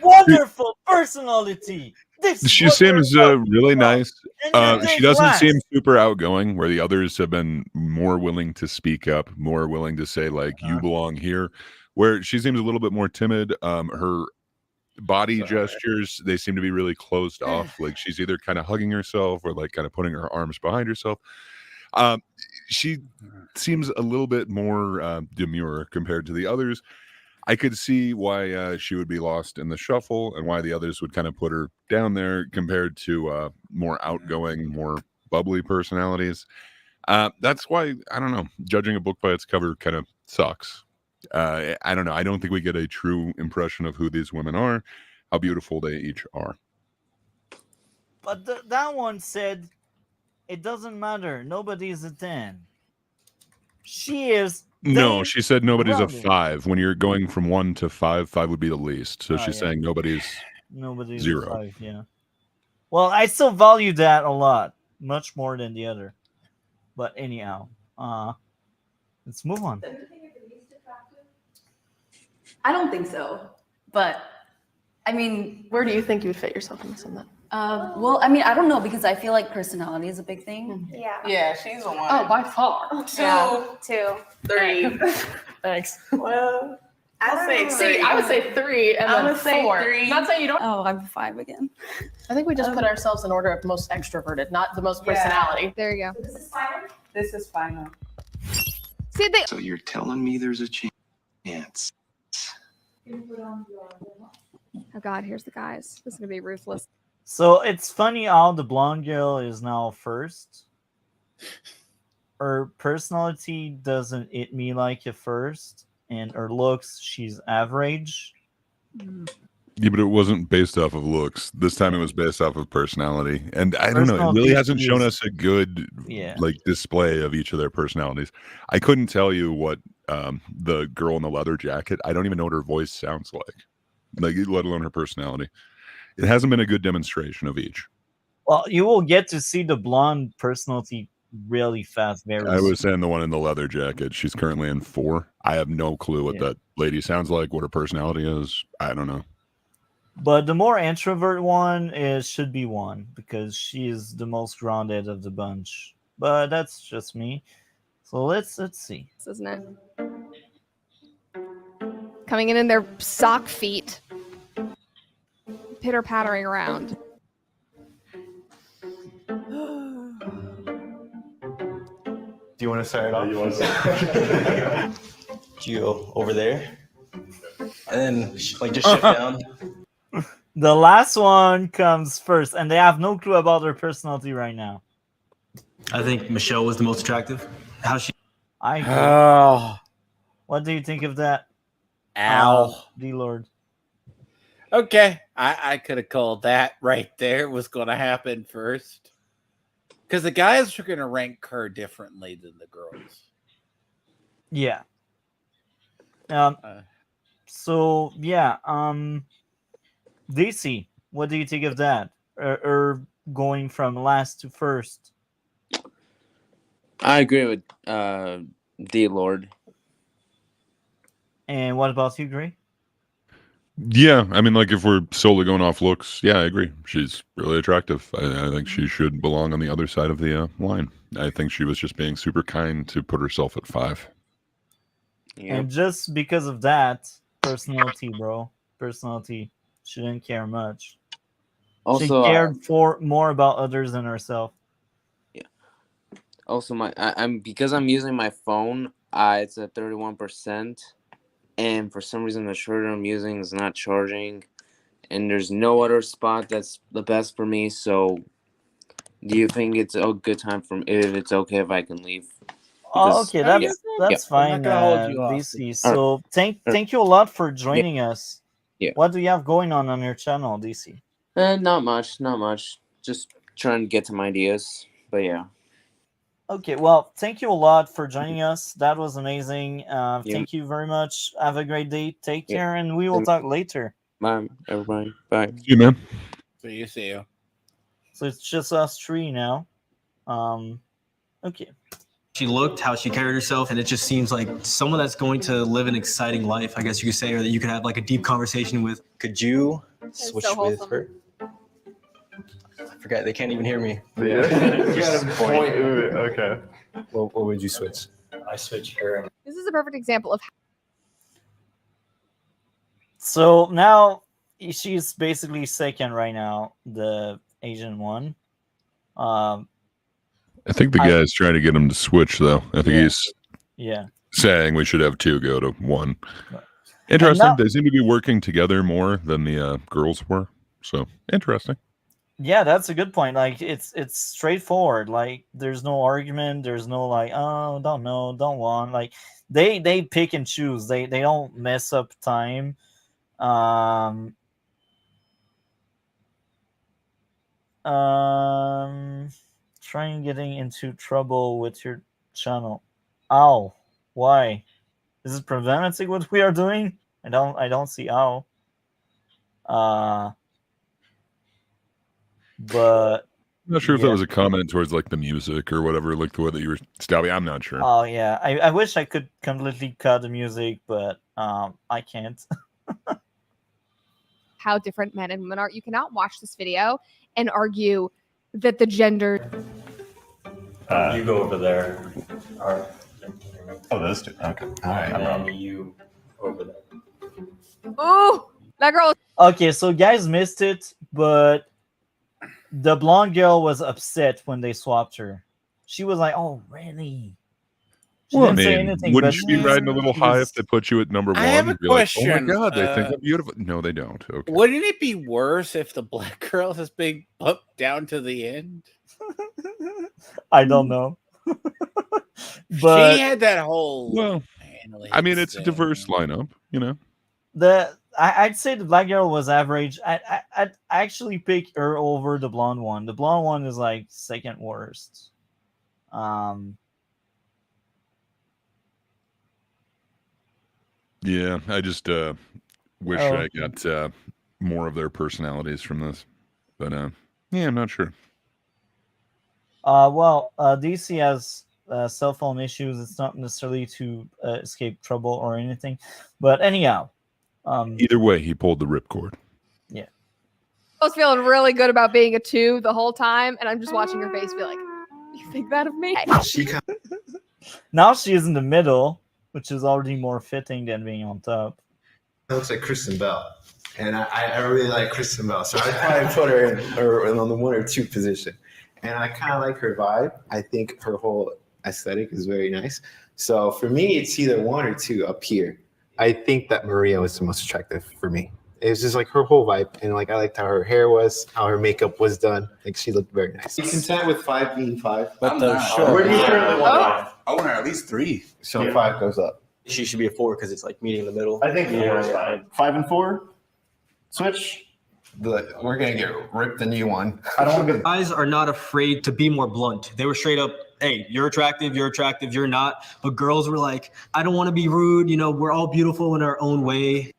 Wonderful personality. This She is what seems we're talking really about. nice. And you're She dead doesn't last. seem super outgoing, where the others have been more willing to speak up, more willing to say like, "You belong here." Where she seems a little bit more timid. Her body gestures, they seem to be really closed off. Like she's either kind of hugging herself or like kind of putting her arms behind herself. She seems a little bit more demure compared to the others. I could see why she would be lost in the shuffle and why the others would kind of put her down there compared to more outgoing, more bubbly personalities. That's why, I don't know, judging a book by its cover kind of sucks. I don't know. I don't think we get a true impression of who these women are, how beautiful they each are. But that one said, it doesn't matter. Nobody's a 10. She is. No, she said nobody's a rounded. 5. When you're going from 1 to 5, 5 would be the least. So she's yeah. saying nobody's Nobody's 0. a 5, yeah. Well, I still value that a lot, much more than the other. But anyhow, let's move on. I don't think so. But, I mean... Where do you think you would fit yourself in this one then? Well, I mean, I don't know, because I feel like personality is a big thing. Yeah. Yeah, she's a 1. Oh, by far. 2. Yeah, 2. 3. Thanks. Well, I'll say 3. See, I would say 3 and I'm then gonna say 4. 3. Not saying you don't. Oh, I'm a 5 again. I think we just put ourselves in order of most extroverted, not the most personality. There you go. This is final. See, they. So you're telling me there's a chance? Oh God, here's the guys. This is gonna be ruthless. So it's funny how the blonde girl is now first. Her personality doesn't hit me like a first, and her looks, she's average. Yeah, but it wasn't based off of looks. This time it was based off of personality. And I don't know, it really hasn't shown us a good like display of each of their personalities. I couldn't tell you what the girl in the leather jacket, I don't even know what her voice sounds like, let alone her personality. It hasn't been a good demonstration of each. Well, you will get to see the blonde personality really fast. I was saying the one in the leather jacket. She's currently in 4. I have no clue what that lady sounds like, what her personality is. I don't know. But the more introvert one should be 1 because she is the most grounded of the bunch. But that's just me. So let's see. This isn't it. Coming in their sock feet, pitter pattering around. Do you want to start off? You over there, and then like just shift down. The last one comes first, and they have no clue about their personality right now. I think Michelle was the most attractive. How she? I agree. Oh. What do you think of that? Ow. D-Lord. Okay, I could have called that right there was going to happen first. Because the guys are going to rank her differently than the girls. Yeah. So yeah, DC, what do you think of that? Or going from last to first? I agree with D Lord. And what about you, Gray? Yeah, I mean, like if we're solely going off looks, yeah, I agree. She's really attractive. I think she should belong on the other side of the line. I think she was just being super kind to put herself at 5. And just because of that, personality, bro, personality, she didn't care much. Also, she cared for more about others than herself. Also, I'm because I'm using my phone. It's at 31%, and for some reason the charger I'm using is not charging, and there's no other spot that's the best for me. So, do you think it's a good time for if it's okay if I can leave? Okay, that's fine, DC. So thank you a lot for joining us. Yeah. What do you have going on your channel, DC? Not much. Just trying to get some ideas, but yeah. Okay, well, thank you a lot for joining us. That was amazing. Thank you very much. Have a great day. Take care, and we will talk later. Bye, everybody. Bye. See you, man. See you. So it's just us 3 now. Okay. She looked, how she carried herself, and it just seems like someone that's going to live an exciting life, I guess you could say, or that you could have like a deep conversation with. Could you switch with her? I forgot, they can't even hear me. Yeah. You got a point. Okay. What would you switch? I switch her. This is a perfect example of So now she's basically second right now, the Asian one. I think the guy's trying to get him to switch, though. I think he's saying we should have 2 go to 1. Interesting. now- They seem to be working together more than the girls were. So interesting. Yeah, that's a good point. Like it's straightforward. Like there's no argument. There's no like, oh, don't know, don't want. Like they pick and choose. They don't mess up time. Trying getting into trouble with your channel. Ow. Why? Is it problematic what we are doing? I don't see ow. But I'm not sure if that was a comment towards like the music or whatever, like the way that you were stabbing. I'm not sure. Oh yeah, I wish I could completely cut the music, but I can't. how different men and women are. You cannot watch this video and argue that the gender. You go over there. All right. Oh, those two. Okay. All right. And then you over there. Oh, that girl. Okay, so guys missed it, but the blonde girl was upset when they swapped her. She was like, "Oh, really?" She Well, I didn't say mean, anything, wouldn't but you be riding a little high if they put you at number 1? I have a You'd be like, oh question. my god, they think I'm beautiful. No, they don't. Okay. Wouldn't it be worse if the black girl has been bumped down to the end? I don't know. But she had that whole. Well, I mean, it's a diverse lineup, you know. I'd say the black girl was average. I'd actually pick her over the blonde one. The blonde one is like second worst. Yeah, I just wish I got more of their personalities from this, but yeah, I'm not sure. Well, DC has cell phone issues. It's not necessarily to escape trouble or anything, but anyhow. Either way, he pulled the ripcord. Yeah. I was feeling really good about being a 2 the whole time, and I'm just watching her face be like, "You think that of me?" Now she is in the middle, which is already more fitting than being on top. That looks like Kristen Bell, and I really like Kristen Bell, so I'd probably put her in on the 1 or 2 position. And I kind of like her vibe. I think her whole aesthetic is very nice. So for me, it's either 1 or 2 up here. I think that Maria was the most attractive for me. It was just like her whole vibe, and like I liked how her hair was, how her makeup was done. Like she looked very nice. You content with 5 being 5, but the show. Where do you currently want 5? I want her at least 3. So 5 goes up. She should be a 4 because it's like meeting in the middle. I think 4 is fine. 5 and 4. Switch. We're gonna get ripped a new one. I don't want to. Guys are not afraid to be more blunt. They were straight up, hey, you're attractive, you're not. But girls were like, I don't want to be rude. You know, we're all beautiful in our own way.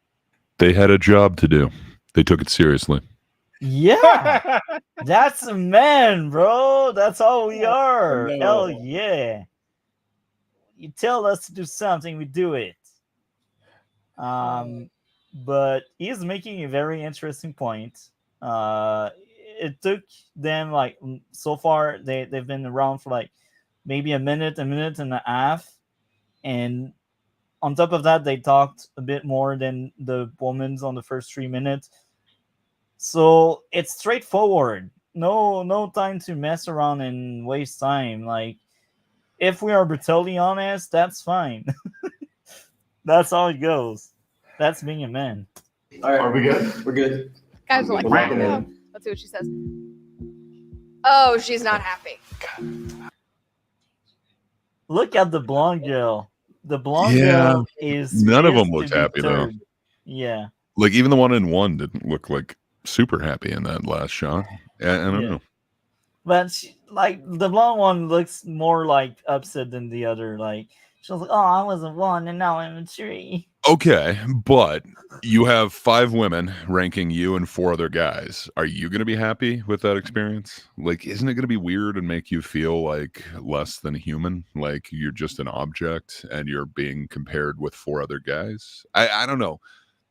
They had a job to do. They took it seriously. Yeah, that's a man, bro. That's how we are. No. Hell yeah. You tell us to do something, we do it. But he's making a very interesting point. It took them like so far they've been around for like maybe a minute and a half, and on top of that they talked a bit more than the woman's on the first 3 minutes. So it's straightforward. No time to mess around and waste time. Like, if we are brutally honest, that's fine. That's how it goes. That's being a man. All right, Are we good? We're good. Guys are like, We're locking oh, in. let's see what she says. Oh, she's not happy. Look at the blonde girl. The blonde Yeah. girl is None of pissed them to looked be happy, though. third. Yeah. Like, even the one in one didn't look like super happy in that last shot. I don't Yeah. know. But like the blonde one looks more like upset than the other. Like, she was like, "Oh, I was a one, and now I'm a 3." Okay, but you have 5 women ranking you and 4 other guys. Are you going to be happy with that experience? Like, isn't it going to be weird and make you feel like less than human? Like you're just an object and you're being compared with 4 other guys? I don't know.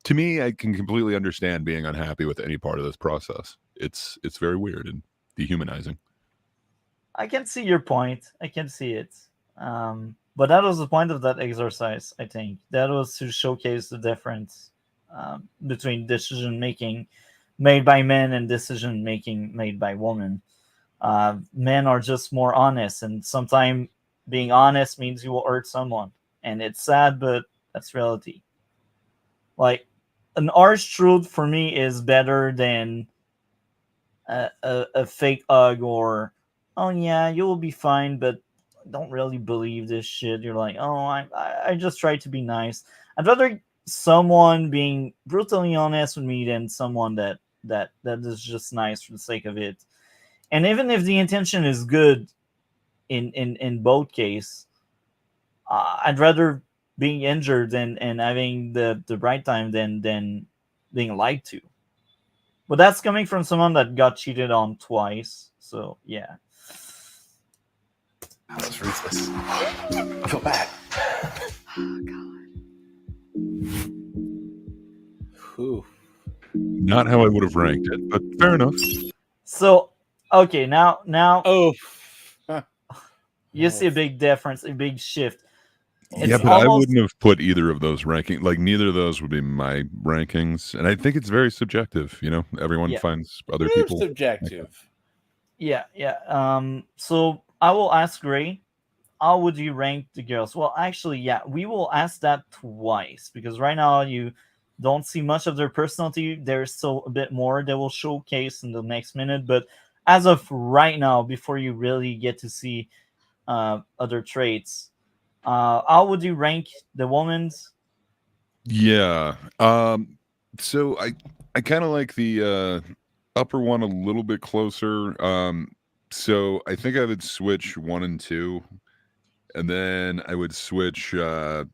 To me, I can completely understand being unhappy with any part of this process. It's very weird and dehumanizing. I can see your point. I can see it. But that was the point of that exercise, I think. That was to showcase the difference between decision making made by men and decision making made by women. Men are just more honest, and sometimes being honest means you will hurt someone. And it's sad, but that's reality. Like, an harsh truth for me is better than a fake hug or, "Oh yeah, you will be fine," but don't really believe this shit. You're like, "Oh, I just try to be nice." I'd rather someone being brutally honest with me than someone that is just nice for the sake of it. And even if the intention is good in both cases, I'd rather being injured and having the right time than being lied to. But that's coming from someone that got cheated on twice. So yeah. That was ruthless. I feel bad. Ooh. Not how I would have ranked it, but fair enough. So okay, now oh, you see a big difference, a big shift. Yeah, but I wouldn't have put either of those ranking. Like, neither of those would be my rankings, and I think it's very subjective. You know, everyone finds other people subjective. Yeah. So I will ask Gray, how would you rank the girls? Well, actually, yeah, we will ask that twice because right now you don't see much of their personality. There's still a bit more that will showcase in the next minute, but as of right now, before you really get to see other traits, how would you rank the woman's? Yeah. So I kind of like the upper one a little bit closer. So I think I would switch 1 and 2, and then I would switch 3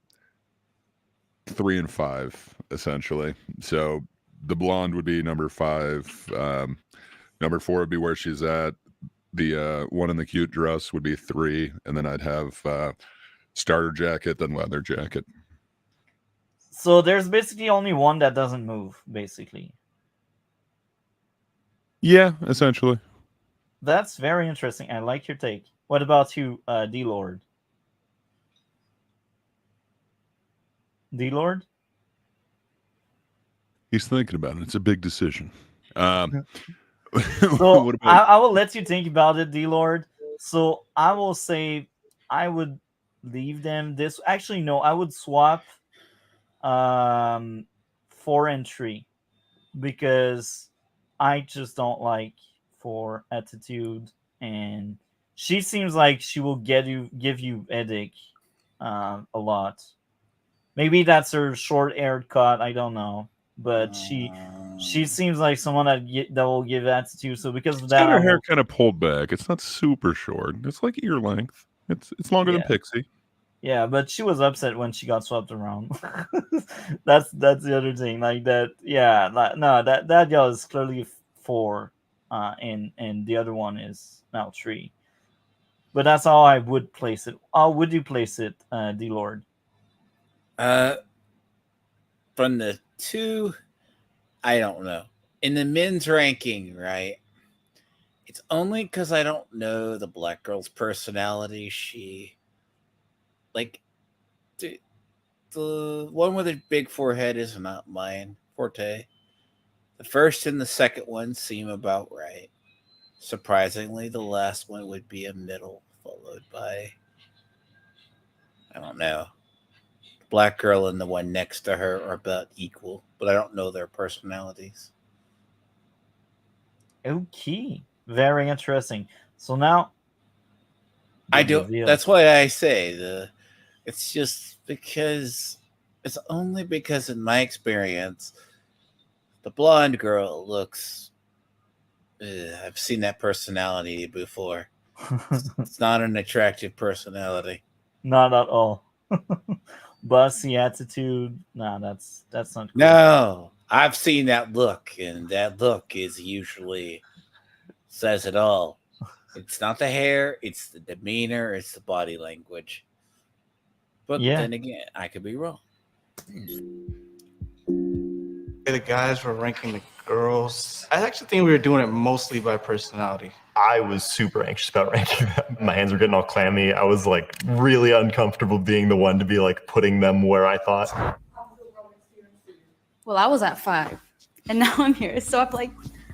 and 5 essentially. So the blonde would be number 5. Number 4 would be where she's at. The one in the cute dress would be 3, and then I'd have starter jacket, then leather jacket. So there's basically only one that doesn't move, basically. Yeah, essentially. That's very interesting. I like your take. What about you, D-Lord? D-Lord? He's thinking about it. It's a big decision. So what about... I will let you think about it, D-Lord. So I will say I would leave them this. Actually, no, I would swap 4 and 3 because I just don't like 4 attitude, and she seems like she will give you headache a lot. Maybe that's her short haired cut. I don't know, but she seems like someone that will give attitude. So because of She's that, got her hair kind of pulled back. It's not super short. It's like ear length. It's longer than Pixie. Yeah, but she was upset when she got swept around. That's the other thing. Like that. Yeah. No, that girl is clearly 4, and the other one is now 3. But that's how I would place it. How would you place it, D Lord? From the 2, I don't know. In the men's ranking, right? It's only because I don't know the black girl's personality. She, like, the one with a big forehead is not mine forte. The first and the second one seem about right. Surprisingly, the last one would be a middle, followed by, I don't know. The black girl and the one next to her are about equal, but I don't know their personalities. Okay, very interesting. So now, I the do. reveal. That's why I say it's just because it's only because in my experience, the blonde girl looks. I've seen that personality before. It's not an attractive personality. Not at all. Bossy attitude. Nah, that's not cool. No, I've seen that look, and that look is usually says it all. It's not the hair, it's the demeanor, it's the body language. But then again, I could be wrong. The guys were ranking the girls. I actually think we were doing it mostly by personality. I was super anxious about ranking them. My hands were getting all clammy. I was like really uncomfortable being the one to be like putting them where I thought. Well, I was at 5, and now I'm here. So I'm like,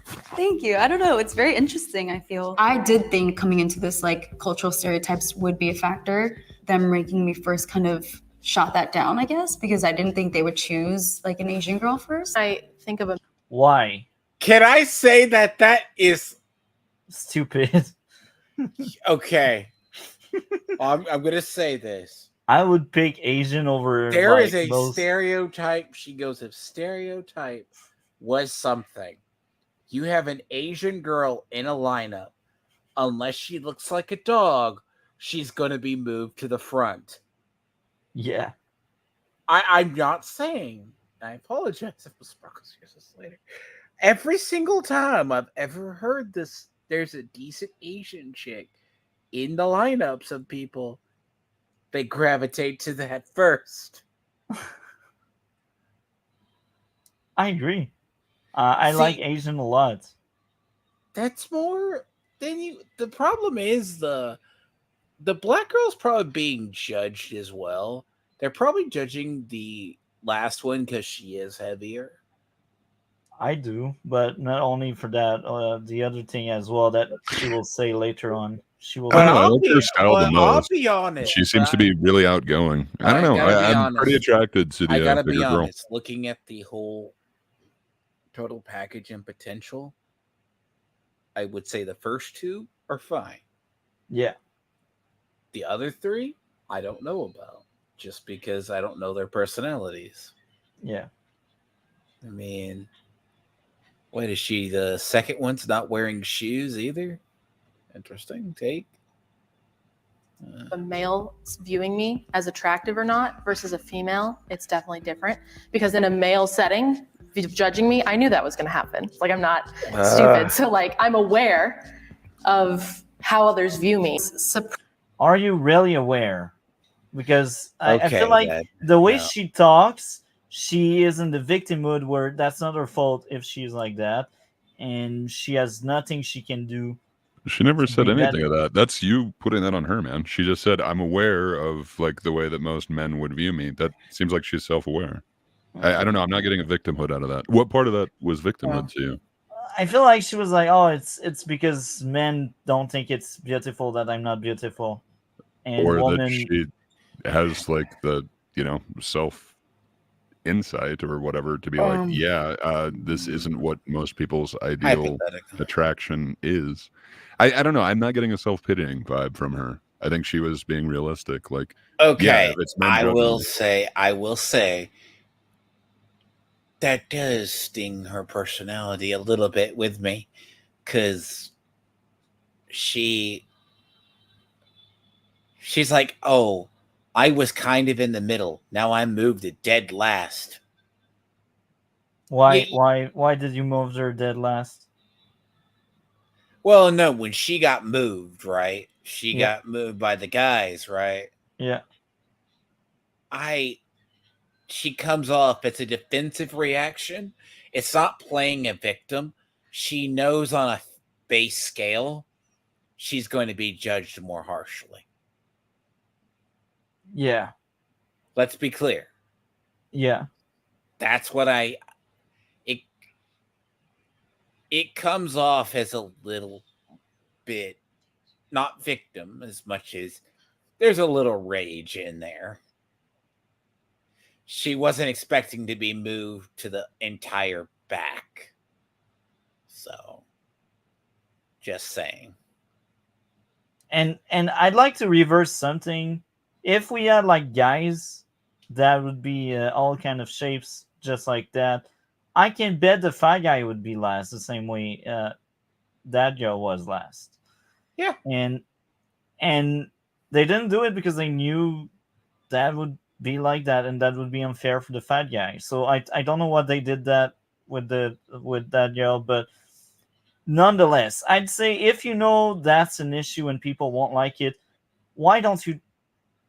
thank you. I don't know. It's very interesting, I feel. I did think coming into this, like, cultural stereotypes would be a factor. Them ranking me first kind of shot that down, I guess, because I didn't think they would choose, like, an Asian girl first. I think of a... Why? Can I say that is stupid? Okay. I'm going to say this. I would pick Asian over. There is like, a stereotype. She goes, if stereotype was something, you have an Asian girl in a lineup, unless she looks like a dog, she's going to be moved to the front. Yeah. I'm not saying, I apologize if the sparkles hears this later. Every single time I've ever heard this, there's a decent Asian chick in the lineups of people, they gravitate to that first. I agree. I like Asian a lot. That's more than you. The problem is the black girl's probably being judged as well. They're probably judging the last one because she is heavier. I do, but not only for that. The other thing as well that she will say later on. She will. I don't know. I like her style the most. I'll be honest. She seems to be really outgoing. I don't know. I'm pretty attracted to the I gotta bigger be girl. honest. Looking at the whole total package and potential, I would say the first 2 are fine. Yeah. The other 3, I don't know about, just because I don't know their personalities. Yeah. I mean, what is she? The second one's not wearing shoes either? Interesting take. A male viewing me as attractive or not versus a female, it's definitely different. Because in a male setting, judging me, I knew that was going to happen. Like, I'm not stupid. So, like, I'm aware of how others view me. Are you really aware? Because I Okay, feel like Dad. the way No. she talks, she is in the victim mood where that's not her fault if she's like that, and she has nothing she can do. She never said bring that- anything of that. That's you putting that on her, man. She just said, I'm aware of like the way that most men would view me. That seems like she's self-aware. I don't know. I'm not getting a victimhood out of that. What part of that was victimhood to you? I feel like she was like, "Oh, it's because men don't think it's beautiful that I'm not beautiful," and Or woman. that she has like the, self insight or whatever to be like, this isn't what most people's ideal Hypothetically. attraction is. I don't know. I'm not getting a self-pitying vibe from her. I think she was being realistic. Like, Okay, yeah, if it's men I judging will me- say that does sting her personality a little bit with me, because she's like, oh, I was kind of in the middle. Now I'm moved to dead last. Why did you move her dead last? Well, no, when she got moved, right? She Yeah. got moved by the guys, right? Yeah. She comes off as a defensive reaction. It's not playing a victim. She knows on a base scale she's going to be judged more harshly. Yeah. Let's be clear. Yeah. That's what it comes off as a little bit not victim as much as there's a little rage in there. She wasn't expecting to be moved to the entire back. So, just saying. And I'd like to reverse something. If we had like guys that would be all kind of shapes just like that, I can bet the fat guy would be last the same way that girl was last. Yeah. And they didn't do it because they knew that would be like that and that would be unfair for the fat guy. So I don't know what they did that with that girl, but nonetheless, I'd say if you know that's an issue and people won't like it, why don't you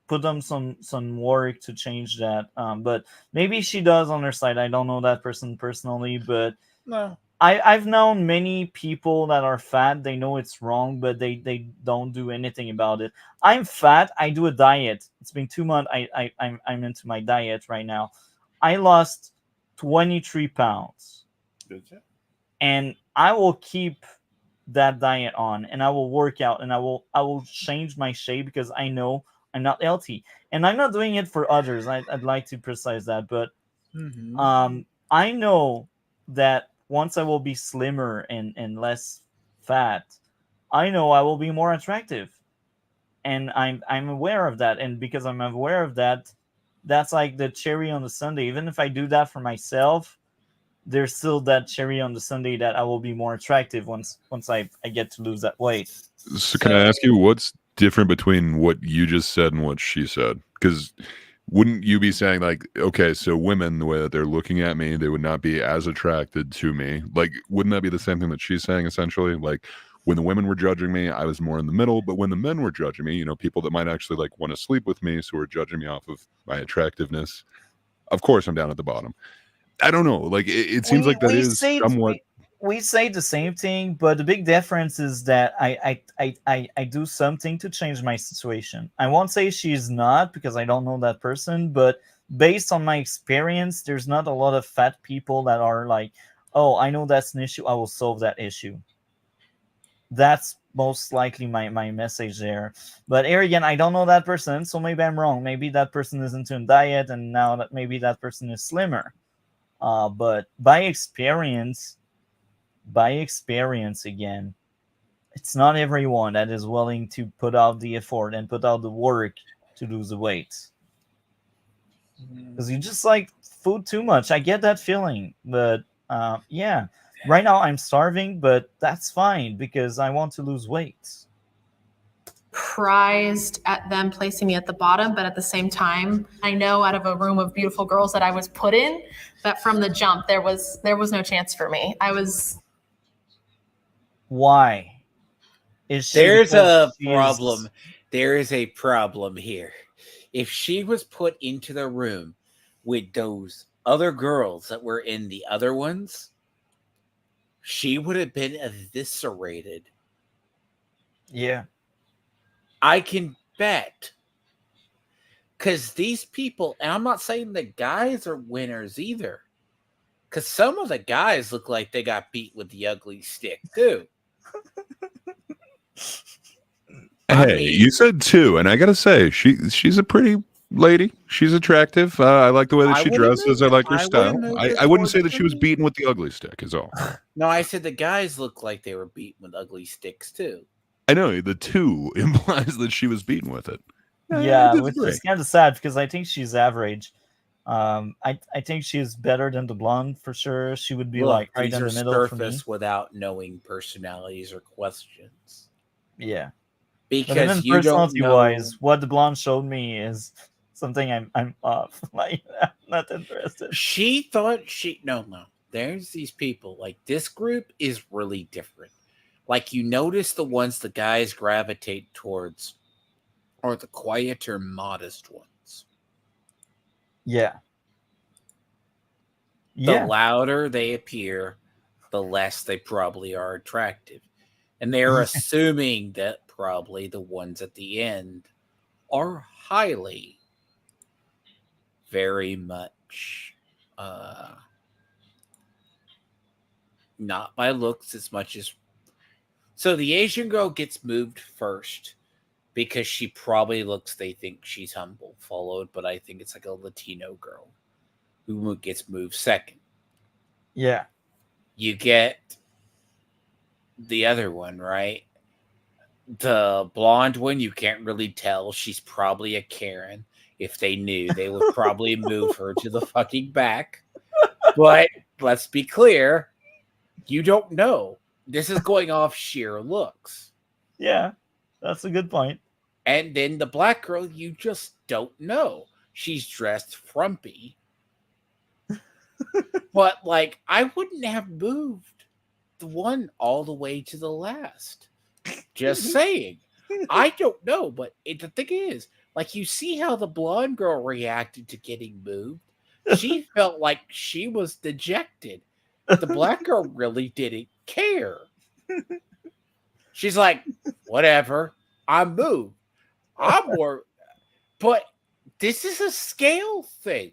put them some work to change that? But maybe she does on her side. I don't know that person personally, but No. I've known many people that are fat. They know it's wrong, but they don't do anything about it. I'm fat. I do a diet. It's been 2 months. I'm into my diet right now. I lost 23 pounds. Good job. And I will keep that diet on, and I will work out, and I will change my shape because I know I'm not healthy, and I'm not doing it for others. I'd like to precise that, but I know that once I will be slimmer and less fat, I know I will be more attractive, and I'm aware of that, and because I'm aware of that, that's like the cherry on the sundae. Even if I do that for myself, there's still that cherry on the sundae that I will be more attractive once I get to lose that weight. So can I ask you what's different between what you just said and what she said? Because wouldn't you be saying like, okay, so women, the way that they're looking at me, they would not be as attracted to me? Like, wouldn't that be the same thing that she's saying essentially? Like, when the women were judging me, I was more in the middle, but when the men were judging me, people that might actually like want to sleep with me, so are judging me off of my attractiveness, of course I'm down at the bottom. I don't know. Like, it seems like that is somewhat. We say the same thing, but the big difference is that I do something to change my situation. I won't say she's not because I don't know that person, but based on my experience, there's not a lot of fat people that are like, oh, I know that's an issue, I will solve that issue. That's most likely my message there. But here again, I don't know that person, so maybe I'm wrong. Maybe that person is into a diet, and now that maybe that person is slimmer. But by experience again, it's not everyone that is willing to put out the effort and put out the work to lose the weight. Because you just like food too much. I get that feeling, but yeah, right now I'm starving, but that's fine because I want to lose weight. Surprised at them placing me at the bottom, but at the same time, I know out of a room of beautiful girls that I was put in, that from the jump there was no chance for me. Why? There's a problem. There is a problem here. If she was put into the room with those other girls that were in the other ones, she would have been eviscerated. Yeah. I can bet. Because these people, and I'm not saying the guys are winners either. Because some of the guys look like they got beat with the ugly stick, too. Hey, you said two, and I gotta say, she's a pretty lady. She's attractive. I like the way that she dresses. I like her style. I wouldn't say that she was beaten with the ugly stick, is all. No, I said the guys look like they were beaten with ugly sticks, too. I know, the two implies that she was beaten with it. Yeah, which is kind of sad because I think she's average. I think she's better than the blonde for sure. She would be like right in the middle for me. Surface without knowing personalities or questions. Yeah, because you don't know. Wise, what the blonde showed me is something I'm off. Like I'm not interested. She thought no. There's these people. Like this group is really different. Like you notice the ones the guys gravitate towards are the quieter, modest ones. Yeah. The louder they appear, the less they probably are attractive. And they're assuming that probably the ones at the end are highly, very much, not by looks as much as. So the Asian girl gets moved first because she probably they think she's humble, followed, but I think it's like a Latino girl who gets moved second. Yeah. You get the other one, right? The blonde one, you can't really tell. She's probably a Karen. If they knew, they would probably move her to the fucking back. But let's be clear, you don't know. This is going off sheer looks. Yeah, that's a good point. And then the black girl, you just don't know. She's dressed frumpy. But, like, I wouldn't have moved the one all the way to the last. Just saying. I don't know, but the thing is, like, you see how the blonde girl reacted to getting moved? She felt like she was dejected. The black girl really didn't care. She's like, whatever, I'm moved. I'm more. But this is a scale thing.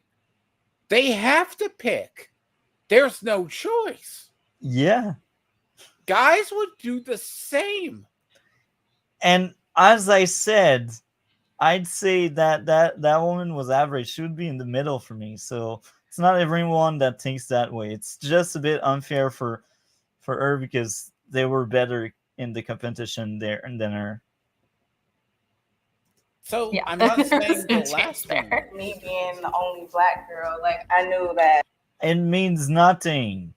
They have to pick. There's no choice. Yeah. Guys would do the same. And as I said, I'd say that woman was average. She would be in the middle for me. So it's not everyone that thinks that way. It's just a bit unfair for her because they were better in the competition there than her. So Yeah. I'm not saying the Change last one. there. Me being the only black girl, like I knew that. It means nothing.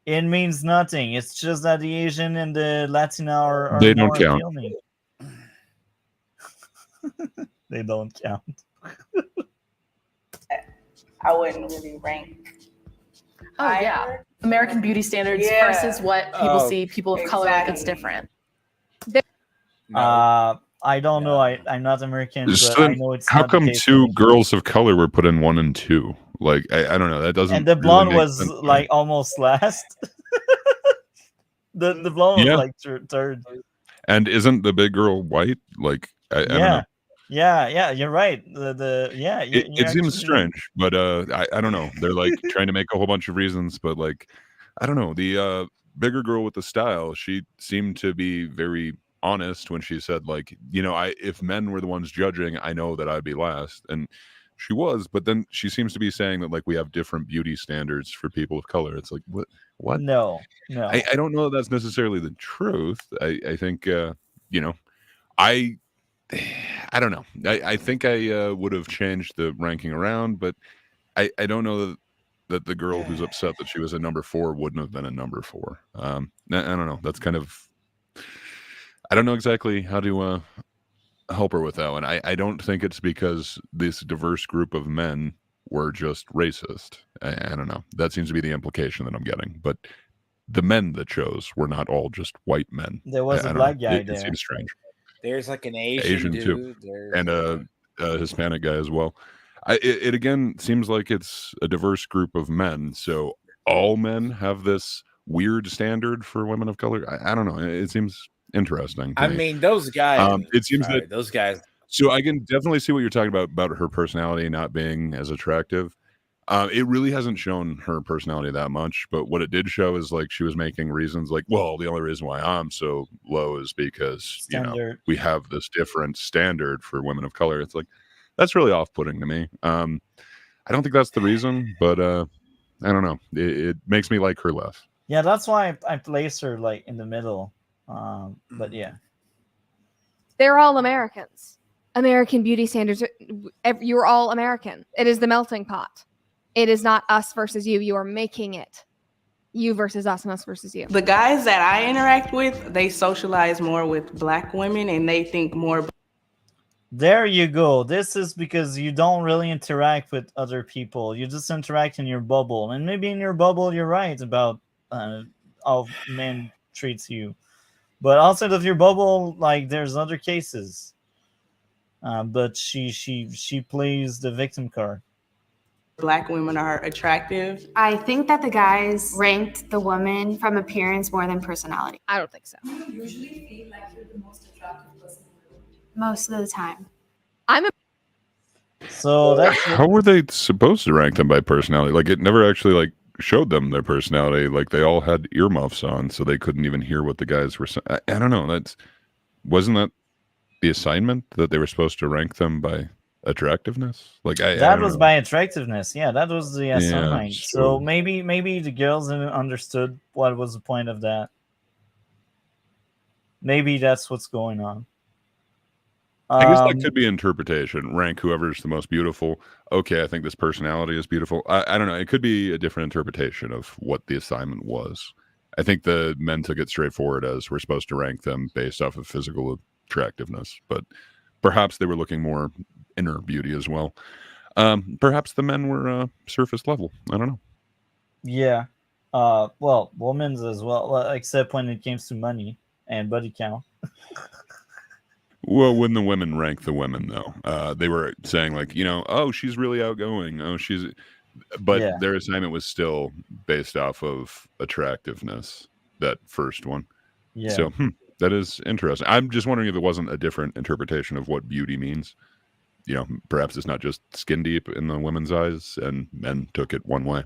It means nothing. It's just that the Asian and the Latino are They don't more count. appealing. They don't count. I wouldn't really rank. Oh yeah, American beauty standards Yeah. versus what people Oh, see people of color. It's different. I don't know. I'm not American, but So I know it's how not the come case. two girls of color were put in 1 and 2? Like I don't know. That doesn't. And the really blonde make was sense. like almost last. the blonde Yeah. was like third. And isn't the big girl white? Like I don't know. Yeah. You're right. It seems strange, but I don't know. They're like trying to make a whole bunch of reasons, but like I don't know. The bigger girl with the style, she seemed to be very honest when she said like, if men were the ones judging, I know that I'd be last, and she was. But then she seems to be saying that like we have different beauty standards for people of color. It's like what? No. I don't know that that's necessarily the truth. I think I don't know. I think I would have changed the ranking around, but I don't know that the girl who's upset that she was a number 4 wouldn't have been a number 4. I don't know. That's kind of. I don't know exactly how to help her with that one. I don't think it's because this diverse group of men were just racist. I don't know. That seems to be the implication that I'm getting. But the men that chose were not all just white men. There was I a don't black know. guy It there. seems strange. There's like an Asian dude. too, There's and a Hispanic guy as well. It again seems like it's a diverse group of men. So all men have this weird standard for women of color. I don't know. It seems interesting. to I me. mean, those guys. It seems sorry, that those guys. So I can definitely see what you're talking about her personality not being as attractive. It really hasn't shown her personality that much, but what it did show is like she was making reasons like, well, the only reason why I'm so low is because Standard. we have this different standard for women of color. It's like that's really off-putting to me. I don't think that's the reason, but I don't know. It makes me like her less. Yeah, that's why I placed her like in the middle. But yeah. They're all Americans. American beauty standards. You're all American. It is the melting pot. It is not us versus you. You are making it you versus us and us versus you. The guys that I interact with, they socialize more with black women and they think more. There you go. This is because you don't really interact with other people. You just interact in your bubble, and maybe in your bubble you're right about how men treats you. But outside of your bubble, like there's other cases. But she plays the victim card. Black women are attractive. I think that the guys ranked the woman from appearance more than personality. I don't think so. You usually feel like you're the most attractive person in the room. Most of the time. I'm a So that's How were they supposed to rank them by personality? Like, it never actually like showed them their personality. Like, they all had earmuffs on, so they couldn't even hear what the guys were saying. I don't know. Wasn't that the assignment, that they were supposed to rank them by attractiveness? Like, I that don't was know. by attractiveness. Yeah, that was the assignment. sure. So maybe the girls didn't understood what was the point of that. Maybe that's what's going on. I guess that could be interpretation. Rank whoever's the most beautiful. Okay, I think this personality is beautiful. I don't know. It could be a different interpretation of what the assignment was. I think the men took it straightforward as we're supposed to rank them based off of physical attractiveness, but perhaps they were looking more inner beauty as well. Perhaps the men were surface level. I don't know. Yeah. Well, women's as well, except when it comes to money and body count. Well, when the women rank the women, though, they were saying like, oh, she's really outgoing. Oh, but Yeah. their assignment was still based off of attractiveness. That first one. Yeah. So that is interesting. I'm just wondering if it wasn't a different interpretation of what beauty means. Perhaps it's not just skin deep in the women's eyes, and men took it one way.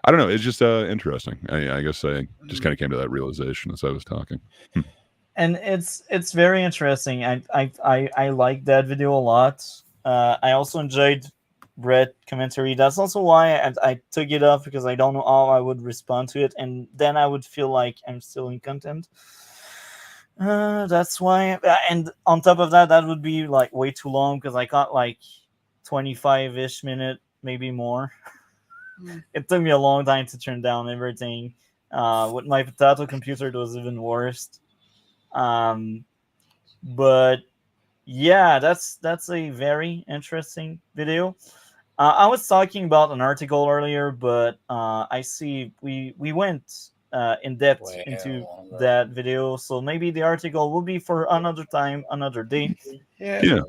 I don't know. It's just interesting. I guess I just kind of came to that realization as I was talking. And it's very interesting. I like that video a lot. I also enjoyed Brett commentary. That's also why I took it off, because I don't know how I would respond to it, and then I would feel like I'm still in content. That's why. And on top of that, that would be like way too long, because I got like 25-ish minute, maybe more. It took me a long time to turn down everything. With my potato computer, it was even worse. But yeah, that's a very interesting video. I was talking about an article earlier, but I see we went in depth into that video, so maybe the article will be for another time, another day. Yeah.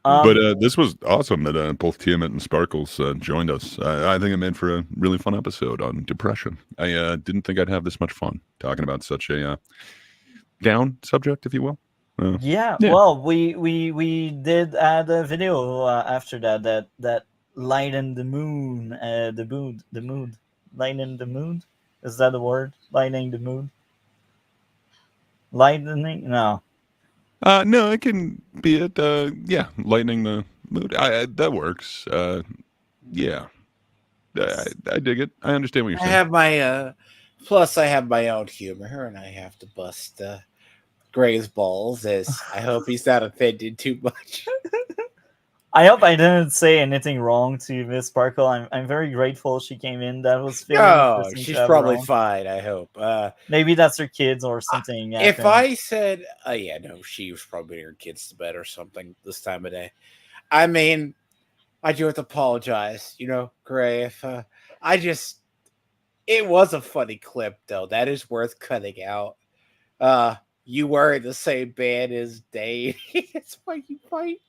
But this was awesome that both Tiamat and Sparkles joined us. I think it made for a really fun episode on depression. I didn't think I'd have this much fun talking about such a down subject, if you will. Yeah. Well, we did add a video after that lighten the moon, the mood, lighten the mood. Is that the word? Lightening the mood. Lightening? No. No, it can be it. Yeah, lightening the mood. That works. Yeah, I dig it. I understand what you're I saying. have my plus I have my own humor, and I have to bust Gray's balls. As I hope he's not offended too much. I hope I didn't say anything wrong to Miss Sparkle. I'm very grateful she came in. That was very interesting. She's to have probably her on. fine. I hope. Maybe that's her kids or something. If happened. I said, yeah, no, she was probably her kids to bed or something this time of day. I mean, I do have to apologize, Gray. If it was a funny clip though. That is worth cutting out. You were in the same band as Dave. That's why you fight.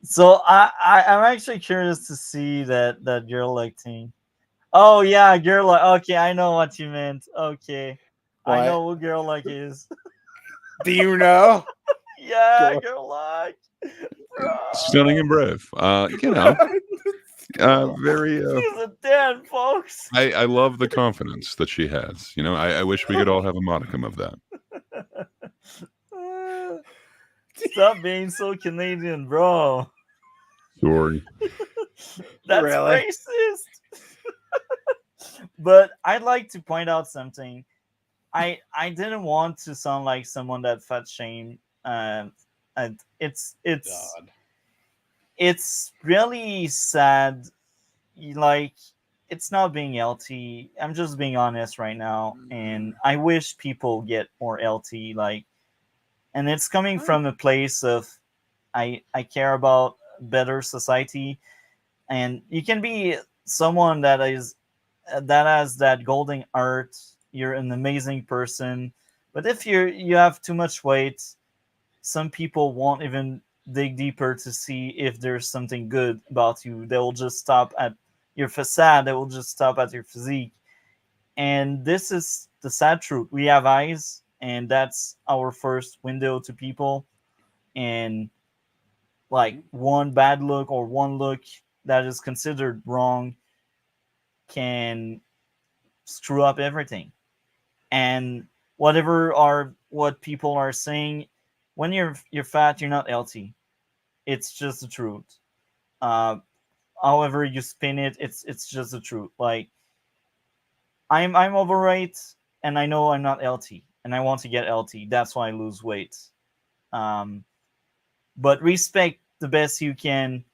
So I'm actually curious to see that girl like team. Oh yeah, girl like. Okay, I know what you meant. Okay, What? I know who girl like is. Do you know? Yeah, girl like. Stunning and brave. Very. She's a 10, folks. I love the confidence that she has. I wish we could all have a modicum of that. Stop being so Canadian, bro. Sorry. That's Really? racist. But I'd like to point out something. I didn't want to sound like someone that fat shame. And it's really sad. Like, it's not being LT. I'm just being honest right now, and I wish people get more LT. Like, and it's coming from a place of I care about better society, and you can be someone that has that golden heart. You're an amazing person, but if you have too much weight, some people won't even dig deeper to see if there's something good about you. They will just stop at your facade. They will just stop at your physique. And this is the sad truth. We have eyes, and that's our first window to people. And like one bad look or one look that is considered wrong can screw up everything. And what people are saying, when you're fat, you're not healthy. It's just the truth. Uh, However you spin it, it's just the truth. Like I'm overweight, and I know I'm not healthy, and I want to get healthy. That's why I lose weight. Um, but respect the best you can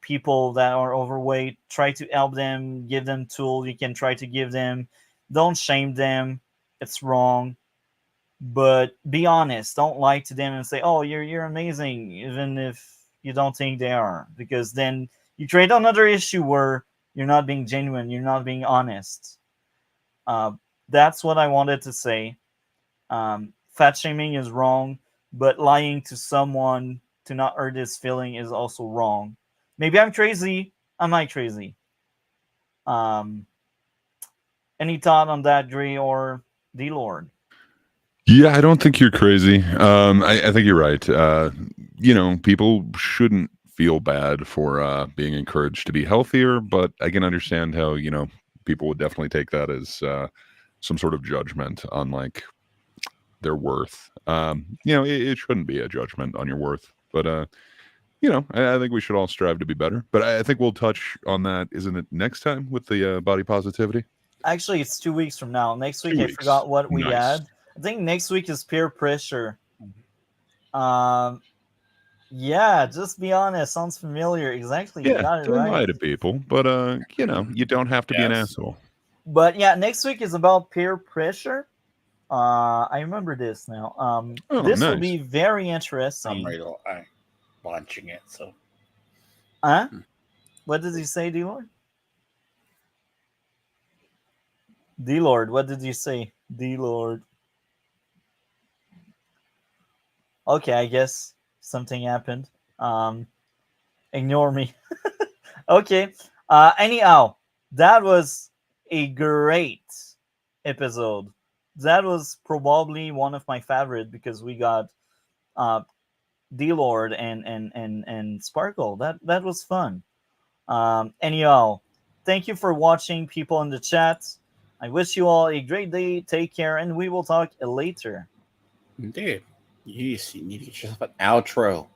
people that are overweight. Try to help them, give them tools you can try to give them. Don't shame them. It's wrong. But be honest. Don't lie to them and say, "Oh, you're amazing," even if you don't think they are, because then you create another issue where you're not being genuine. You're not being honest. Uh, that's what I wanted to say. Fat shaming is wrong, but lying to someone to not hurt his feeling is also wrong. Maybe I'm crazy. Am I crazy? Um, any thought on that, Dre or D Lord? Yeah, I don't think you're crazy. I think you're right. People shouldn't feel bad for being encouraged to be healthier, but I can understand how, people would definitely take that as some sort of judgment on like their worth. It shouldn't be a judgment on your worth, but I think we should all strive to be better. But I think we'll touch on that, isn't it, next time with the body positivity? Actually, it's 2 weeks from now. Next week, 2 I weeks. forgot what we Nice. had. I think next week is peer pressure. Yeah, just be honest. Sounds familiar. Exactly. You Yeah, got it don't lie right. to people, but you don't have to be an asshole. But yeah, next week is about peer pressure. I remember this now. Oh, This will nice. be very interesting. I'm launching it. So, Huh? What did he say, D Lord? D Lord, what did you say? D Lord. Okay, I guess something happened. Ignore me. Okay. Anyhow, that was a great episode. That was probably one of my favorite because we got D Lord and Sparkle. That was fun. Anyhow, thank you for watching, people in the chat. I wish you all a great day. Take care, and we will talk later. Dude, you need to get yourself an outro.